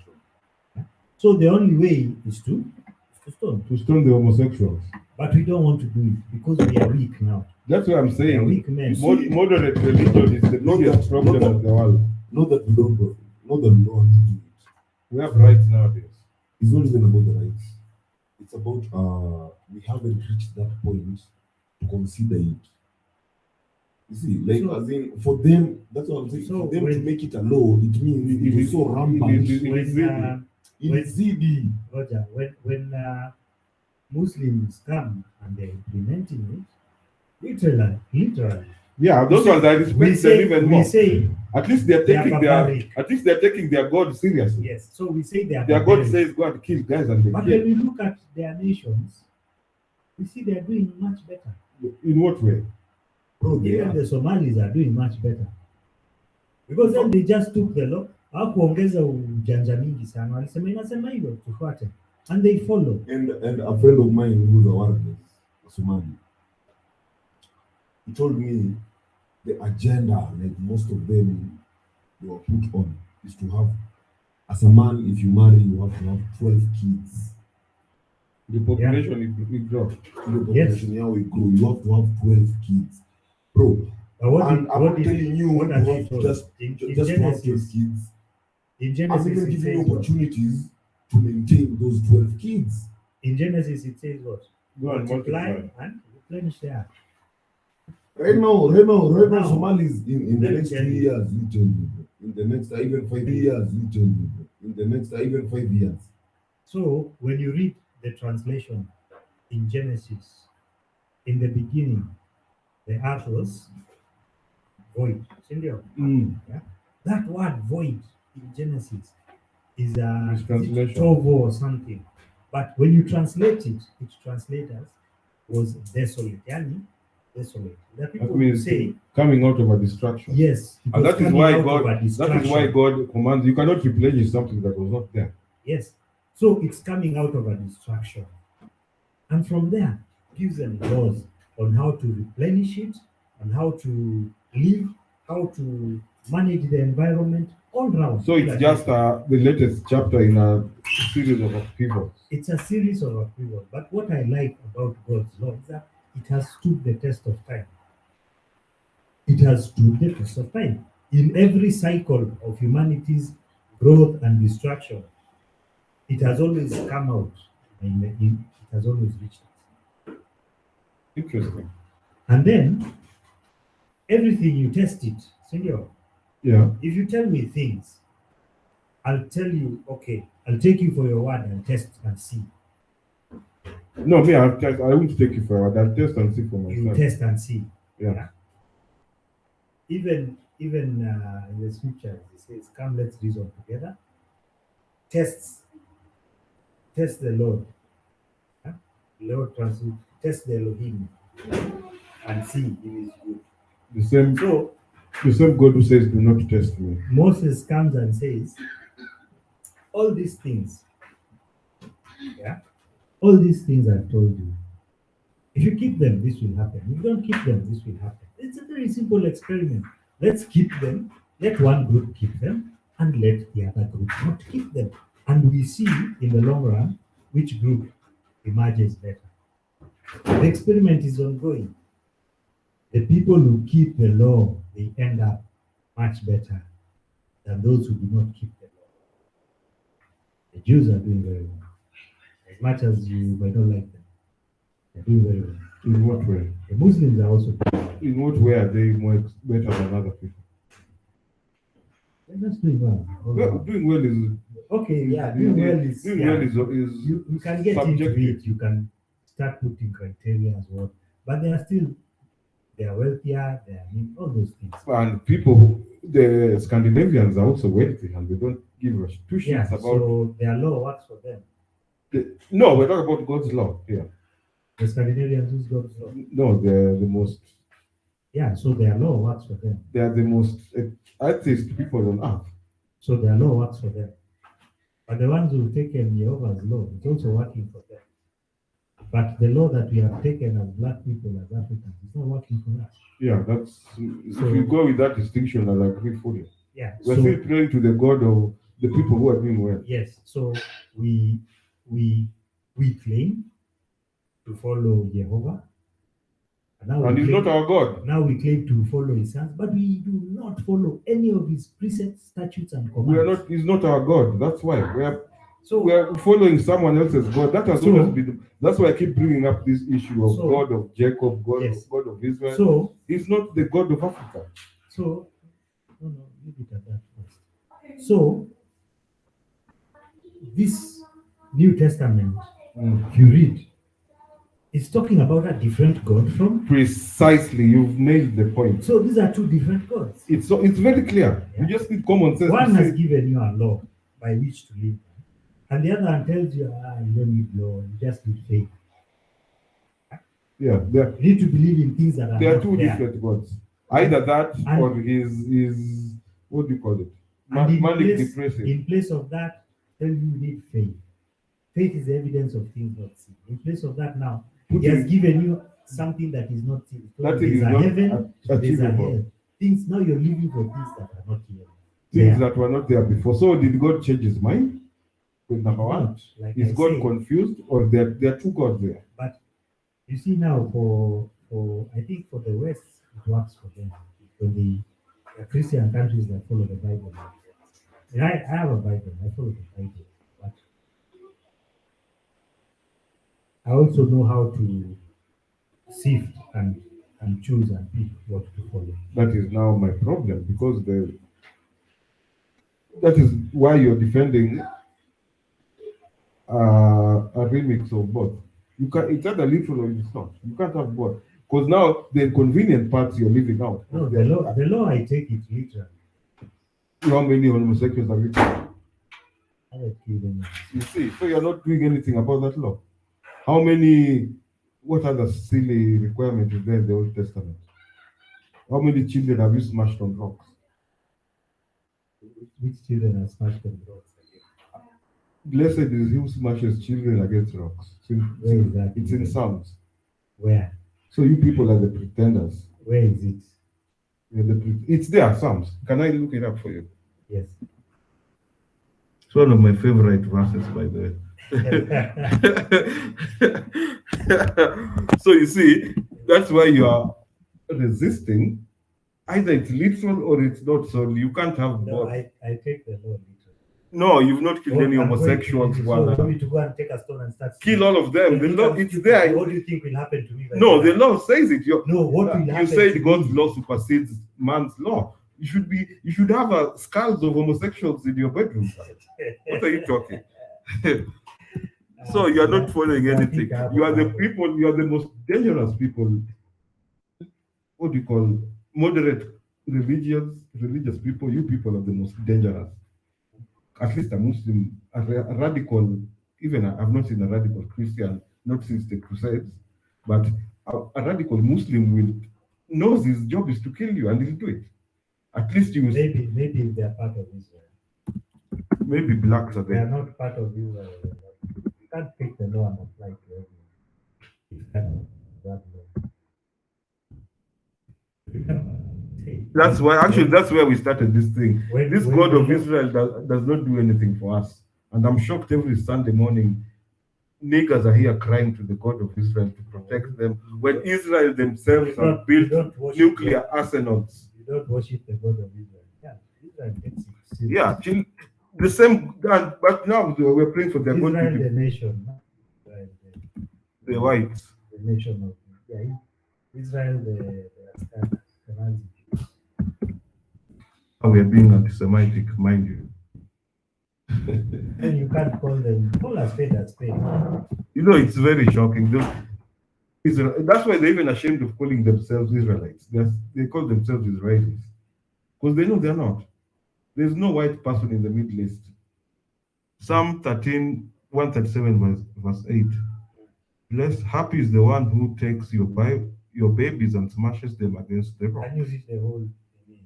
S2: So the only way is to stone.
S1: To stone the homosexuals.
S2: But we don't want to do it because we are weak now.
S1: That's what I'm
S2: We are
S1: saying.
S2: weak men.
S1: Moderate religion is the
S4: Not
S1: biggest
S4: that-
S1: problem
S4: not that-
S1: of the world.
S4: Not that we don't want to do it.
S1: We have rights nowadays.
S4: It's not even about the rights. It's about we haven't reached that point to consider it. You see, like
S2: So-
S4: as in for them, that's what I'm saying.
S2: So
S4: for them to
S2: when-
S4: make it a law, it means it is so rampant.
S1: it-
S2: When,
S4: It is ZD.
S2: Roger, when Muslims come and they're implementing it, literally,
S1: Yeah, those ones I respect them even
S2: we
S1: more.
S2: say,
S1: At least they're
S2: they are
S1: taking their God seriously.
S2: yes, so we say they are
S1: Their God
S2: barbaric.
S1: says go and kill guys and they
S2: But
S1: kill.
S2: when we look at their nations, we see they are doing much better.
S1: In what way?
S4: Bro, they
S2: Even
S4: are.
S2: the Somalis are doing much better. Because then they just took the law, hawakuongeza ujanja mingi sana, walisema inasema hivyo tufuate, and they follow.
S4: And a friend of mine who's a Warga's, a Somali, he told me the agenda, like most of them they were put on, is to have, as a man, if you marry, you have to have 12 kids.
S1: The population will grow.
S4: The
S2: Yes.
S4: population here will grow. You have to have 12 kids. Bro,
S2: But what
S4: and
S2: did-
S4: I'm
S2: what
S4: not
S2: did-
S4: telling you
S2: what
S4: to
S2: are they
S4: have
S2: told?
S4: just
S2: In
S4: to have 12
S2: Genesis,
S4: kids.
S2: in
S4: I'm
S2: Genesis
S4: even
S2: it
S4: giving you
S2: says what?
S4: opportunities to maintain those 12 kids.
S2: In Genesis it says what?
S1: Go and
S2: Multiply
S1: multiply.
S2: and replenish the earth.
S4: Right now,
S2: Now,
S4: Somalis in the
S2: let me
S4: next
S2: tell
S4: 2
S2: you.
S4: years, you tell me, bro. In the next even 5 years, you tell me, bro. In the next even 5 years.
S2: So when you read the translation in Genesis, in the beginning, the earth was void. Sindio?
S1: Mm.
S2: That word void in Genesis is a
S1: Mistranslation.
S2: tovo or something. But when you translate it, its translators was desolate. Yani, desolate. The people
S1: That
S2: who
S1: means
S2: say,
S1: coming out of a destruction.
S2: yes, it
S1: And
S2: was
S1: that is
S2: coming
S1: why
S2: out of
S1: God.
S2: a
S1: That is why
S2: destruction.
S1: God commands you cannot replenish something that was not there.
S2: Yes. So it's coming out of a destruction. And from there, gives them laws on how to replenish it, on how to live, how to manage the environment all round.
S1: So it's just the latest chapter in a series of upheavals.
S2: It's a series of upheavals. But what I like about God's law is that it has stood the test of time. It has stood the test of time. In every cycle of humanity's growth and destruction, it has always come out. It has always reached it.
S1: Interesting.
S2: And then everything you test it, Senor.
S1: Yeah.
S2: If you tell me things, I'll tell you, okay, I'll take you for your word and test and see.
S1: No, me, I'll test. I won't take you for a while. I'll test and see for
S2: You
S1: myself.
S2: test and see.
S1: Yeah.
S2: Even in the scriptures, it says, "Come, let's reason together." Test the Lord. Huh? Lord translate. Test the Elohim and see if it's good.
S1: The
S2: So
S1: same God who says, "Do not test me."
S2: Moses comes and says, all these things, all these things I've told you, if you keep them, this will happen. If you don't keep them, this will happen. It's a very simple experiment. Let's keep them, let one group keep them, and let the other group not keep them. And we see in the long run which group emerges better. The experiment is ongoing. The people who keep the law, they end up much better than those who do not keep the law. The Jews are doing very well. As much as you might not like them, they're doing very well.
S1: In what way?
S2: The Muslims are also doing well.
S1: In what way are they better than other people?
S2: They're just doing well.
S1: Well, doing well is
S2: Okay, yeah, doing well is,
S1: doing
S2: yeah.
S1: well is
S2: You can get
S1: subjective.
S2: into it, you can start putting criteria as well, but they are wealthier, they are all those things.
S1: And people, the Scandinavians are also wealthy, and they don't give a two shits
S2: Yeah,
S1: about.
S2: so their law works for them.
S1: No, we're talking about God's law here.
S2: The Scandinavians use God's law.
S1: No, they're the most.
S2: Yeah, so their law works for them.
S1: They are the most atheist people on earth.
S2: So their law works for them. But the ones who've taken Jehovah's law, it's also working for them. But the law that we have taken as black people, as Africans, is not working for us.
S1: Yeah, that's if you go with that distinction, I agree fully.
S2: Yeah.
S1: We're
S2: so,
S1: still praying to the God of the people who are doing well.
S2: yes. So we claim to follow Jehovah.
S1: And he's not our God.
S2: Now we claim to follow his sons, but we do not follow any of his precepts, statutes, and commands.
S1: We are not. He's not our God. That's why we
S2: So
S1: are following someone else's God. That has
S2: So-
S1: always been. That's why I keep bringing up this issue of
S2: So-
S1: God of Jacob,
S2: Yes.
S1: God of Israel.
S2: so
S1: He's not the God of Africa.
S2: no, leave it at that first. So this New Testament, if you read, it's talking about a different God from.
S1: Precisely, you've nailed the point.
S2: So these are two different gods.
S1: It's very clear.
S2: Yeah.
S1: You just need common sense.
S2: One
S1: to
S2: has
S1: say,
S2: given you a law by which to live, and the other one tells you, you don't need law, you just need faith.
S1: yeah,
S2: You need to believe in things that are
S1: there are
S2: not
S1: two
S2: there.
S1: different gods. Either that
S2: And-
S1: or his what do you call it?
S2: And
S1: Manic depressive.
S2: in place of that, tell you need faith. Faith is the evidence of things not seen. In place of that, now he has given you something that is not seen. So
S1: That thing
S2: there's
S1: is
S2: a
S1: not
S2: heaven, there's a
S1: achievable.
S2: hell. Things now you're living for things that are not here.
S1: Things
S2: Yeah.
S1: that were not there before. So did God change his mind? With number one,
S2: Not, like
S1: is
S2: I
S1: God
S2: say,
S1: confused, or there are two gods there?
S2: But you see now, for I think for the West, it works for them. For the Christian countries that follow the Bible. And I have a Bible. I follow the Bible, but I also know how to sift and choose and pick what to follow.
S1: That is now my problem, because that is why you're defending a remix of both. You can it's either literal or it's not. You can't have both, because now the inconvenient parts you're leaving out.
S2: No, the law I take it literally.
S1: How many homosexuals have you killed?
S2: I don't kill them.
S1: You see, so you're not doing anything about that law. How many? What other silly requirement is there in the Old Testament? How many children have you smashed on rocks?
S2: Which children are smashed on rocks?
S1: Blessed is he who smashes children against rocks.
S2: Where is that?
S1: It's in Psalms.
S2: Where?
S1: So you people are the pretenders.
S2: Where is it?
S1: It's there, Psalms. Can I look it up for you?
S2: Yes.
S1: It's one of my favorite verses, by the way. So you see, that's why you are resisting. Either it's literal or it's not. So you can't have
S2: No,
S1: both.
S2: I take the law literally.
S1: No, you've not killed any
S2: I'm going
S1: homosexuals.
S2: to-
S1: One.
S2: So, me to go and take a stone and start
S1: Kill all of them. The law, it's
S2: What
S1: there.
S2: do you think will happen to me? by
S1: No, the
S2: that?
S1: law says it.
S2: No, what will
S1: You
S2: happen?
S1: said
S2: to
S1: God's
S2: me?
S1: law supersedes man's law. You should have skulls of homosexuals in your bedroom. What are you talking? So you are not following
S2: I
S1: anything.
S2: think I have
S1: You are
S2: a
S1: the
S2: problem.
S1: people. You are the most dangerous people. What do you call moderate religious people? You people are the most dangerous. At least a Muslim, a radical. Even I've not seen a radical Christian, not since the Crusades, but a radical Muslim knows his job is to kill you, and he'll do it. At least you will.
S2: Maybe they are part of Israel.
S1: Maybe blacks are
S2: They are
S1: there.
S2: not part of Israel. You can't take the law and apply to everyone. You cannot. That law. You cannot. Hey,
S1: That's where we started this thing. This God of
S2: we-
S1: Israel does not do anything for us. And I'm shocked every Sunday morning niggers are here crying to the God of Israel to protect them when Israel themselves
S2: You
S1: have
S2: don't
S1: built
S2: worship
S1: nuclear arsenals.
S2: You don't worship the God of Israel. Yeah, Israel gets it. serious.
S1: Yeah, the same, but now we're praying for their God
S2: Israel,
S1: to
S2: the
S1: be
S2: nation. No? Israel,
S1: the whites.
S2: the nation of Israel, the Ashkenazi.
S1: We are being anti-Semitic, mind you.
S2: Then you can't call a spade a spade.
S1: You know, it's very shocking. That's why they're even ashamed of calling themselves Israelites. They call themselves Israelis because they know they're not. There's no white person in the Middle East. Psalm 13, 137, verse 8. Blessed, happy is the one who takes your babies and smashes them against the rock.
S2: Can you read the whole thing?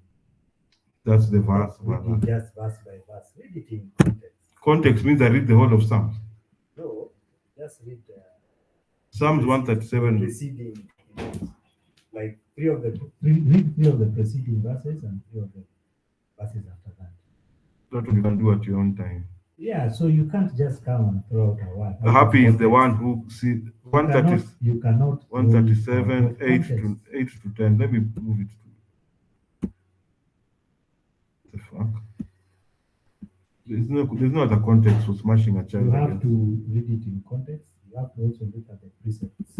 S1: That's the verse.
S2: Read it just verse by verse. Read it in context.
S1: Context means I read the whole of Psalms.
S2: No, just read
S1: Psalms 137.
S2: preceding, like read 3 of the preceding verses and 3 of the verses after that.
S1: That you can do at your own time.
S2: Yeah, so you can't just come and throw out a word.
S1: Happy is the one who sees
S2: You cannot
S1: 137, 8
S2: context.
S1: to 8 to 10. Let me move it to the fuck. There's no other context for smashing a child.
S2: You have to read it in context. You have to also look at the precepts.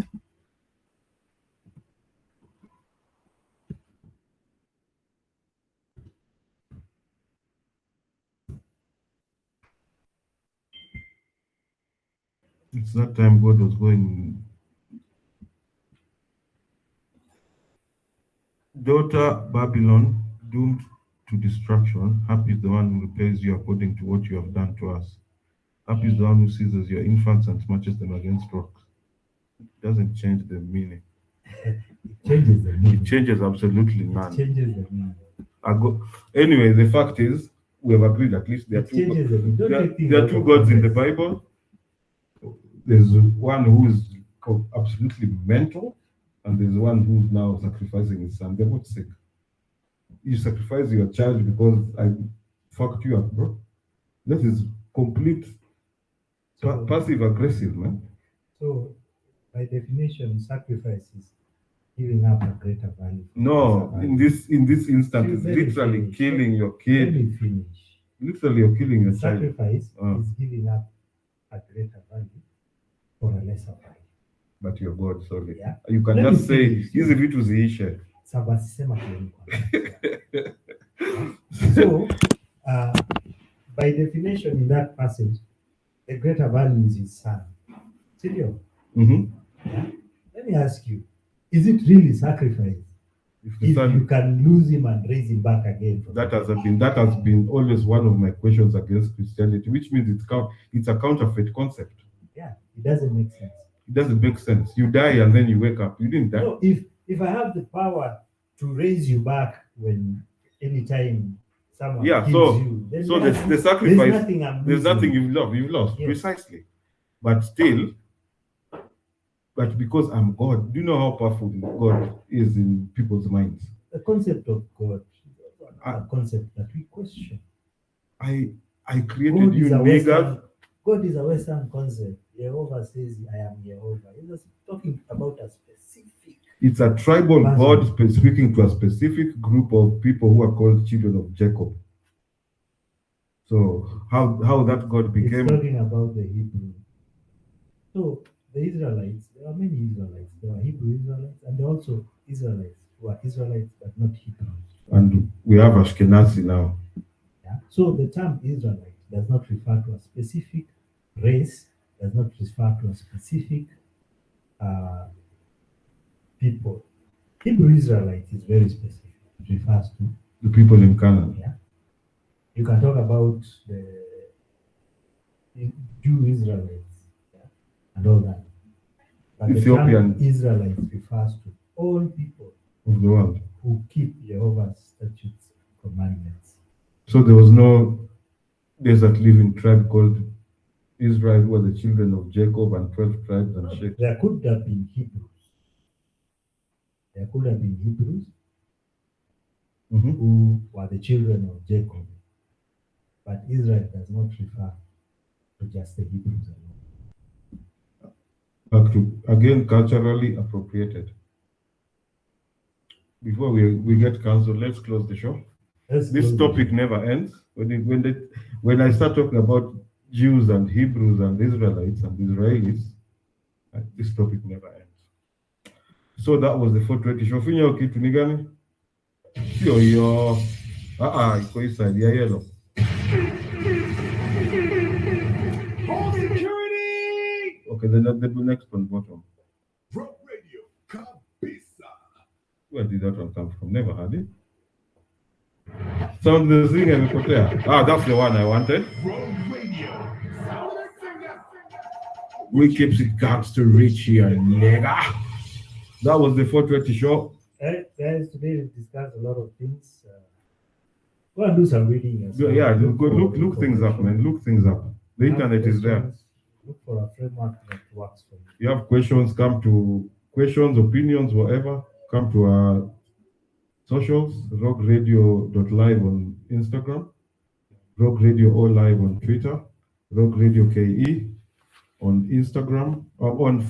S1: It's that time God was going. Daughter Babylon, doomed to destruction. Happy is the one who repays you according to what you have done to us. Happy is the one who seizes your infants and smashes them against rocks. It doesn't change the meaning.
S2: It changes the meaning.
S1: It changes absolutely none.
S2: It changes the meaning.
S1: Anyway, the fact is, we have agreed at least there are
S2: It changes the meaning. Don't take things
S1: there are
S2: out
S1: two
S2: of
S1: gods in the
S2: context.
S1: Bible. There's one who is absolutely mental, and there's one who's now sacrificing his son. They're both sick. You sacrifice your child because I fucked you up, bro. That is complete passive aggressive, man.
S2: So, by definition, sacrifice is giving up a greater value.
S1: No, in this instance, it's
S2: Let me
S1: literally
S2: finish.
S1: killing your
S2: Let
S1: kid.
S2: me finish.
S1: Literally, you're killing your child.
S2: Sacrifice is giving up a greater value for a lesser value.
S1: But you're God, sorry.
S2: Yeah.
S1: You can
S2: Let
S1: just
S2: me
S1: say,
S2: finish.
S1: hizi vitu ziishe.
S2: Sasa sisema kieni kwa. So, by definition in that passage, the greater value is his son. Serious?
S1: Mhm.
S2: Yeah. Let me ask you, is it really sacrifice
S1: If the
S2: if
S1: son,
S2: you can lose him and raise him back again?
S1: that has been always one of my questions against Christianity, which means it's a counterfeit concept.
S2: Yeah, it doesn't make sense.
S1: It doesn't make sense. You die and then you wake up. You didn't die.
S2: No, if I have the power to raise you back when anytime someone kills you, then
S1: so
S2: there's
S1: the sacrifice,
S2: there's nothing I'm
S1: there's
S2: losing.
S1: nothing you've lost,
S2: Yes.
S1: precisely. But still, but because I'm God, do you know how powerful God is in people's minds?
S2: The concept of God is a concept that we question.
S1: I created you
S2: a
S1: niggers.
S2: Western, God is a Western concept. Jehovah says, I am Jehovah. He's just talking about a specific.
S1: It's a tribal
S2: person.
S1: God speaking to a specific group of people who are called children of Jacob. So how that God became.
S2: It's talking about the Hebrew. So the Israelites, there are many Israelites. There are Hebrew Israelites, and there are also Israelites who are Israelites but not Hebrews.
S1: And we have Ashkenazi now.
S2: Yeah. So the term Israelite does not refer to a specific race, does not refer to a specific people. Hebrew Israelite is very specific. It refers to
S1: The people in Canaan.
S2: Yeah. You can talk about the Jew Israelites, and all that. But
S1: Ethiopian.
S2: the term Israelites refers to all people
S1: Of the world.
S2: who keep Jehovah's statutes, commandments.
S1: So there was no desert living tribe called Israel who were the children of Jacob and 12 tribes and shit.
S2: There could have been Hebrews. There could have been Hebrews who were the children of Jacob. But Israel does not refer to just the Hebrews alone.
S1: back to again culturally appropriated. Before we get cancelled, let's close the show.
S2: Let's
S1: This
S2: close
S1: topic
S2: it.
S1: never ends. When I start talking about Jews and Hebrews and Israelites and Israelis, this topic never ends. So that was the 420 show. Finya kitu ni gani? Sio hiyo. Iko hii side ya yellow. Okay, then the next one bottom.
S4: Rock Radio, kabisa.
S1: Where did that one come from? Never had it. Sound the thing imepotea. That's the one I wanted. We keeps it gangster rich here, nigga. That was the 420 show.
S2: Guys, today we discussed a lot of things. Go and do some reading. As well.
S1: Yeah, look things up, man. Look things up. The internet is there.
S2: Look for a framework that works for you.
S1: You have questions, questions, opinions, whatever. Come to our socials, rockradio.live on Instagram, Rock Radio All Live on Twitter, Rock Radio KE on Instagram, on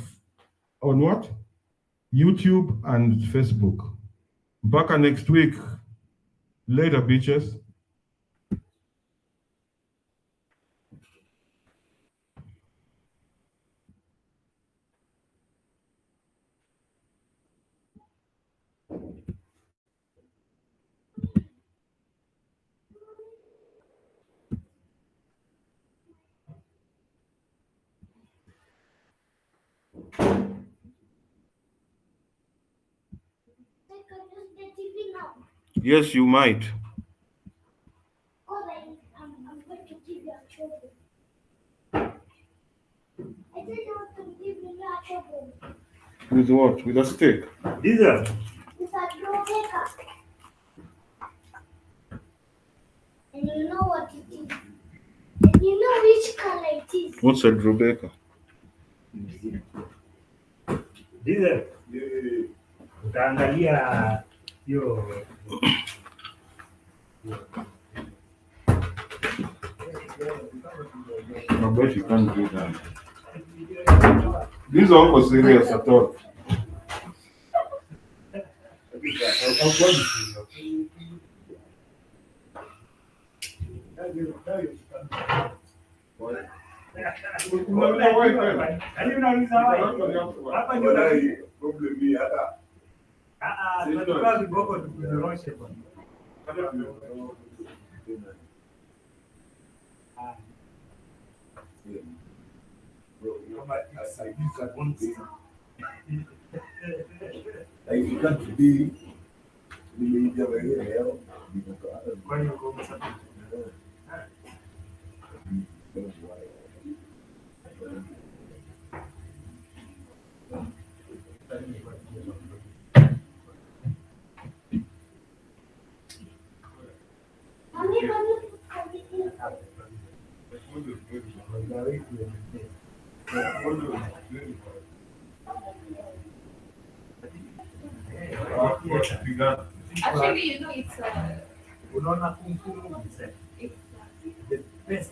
S1: what? YouTube and Facebook. Back next week. Later, bitches. Yes, you might.
S5: I'm going to give you a trouble. I said I was going to give you a trouble.
S1: With what? With a stick?
S2: These are
S5: It's a drawbaker. And you know what it is. And you know which color it is.
S1: What's a Rebecca?
S2: these are utaangalia hiyo
S1: I bet you can't do that. These are all for serious at all.
S4: Like you can't be media leo.
S5: Mommy, mommy,
S3: Actually, it's
S2: unaona kung fu
S3: it's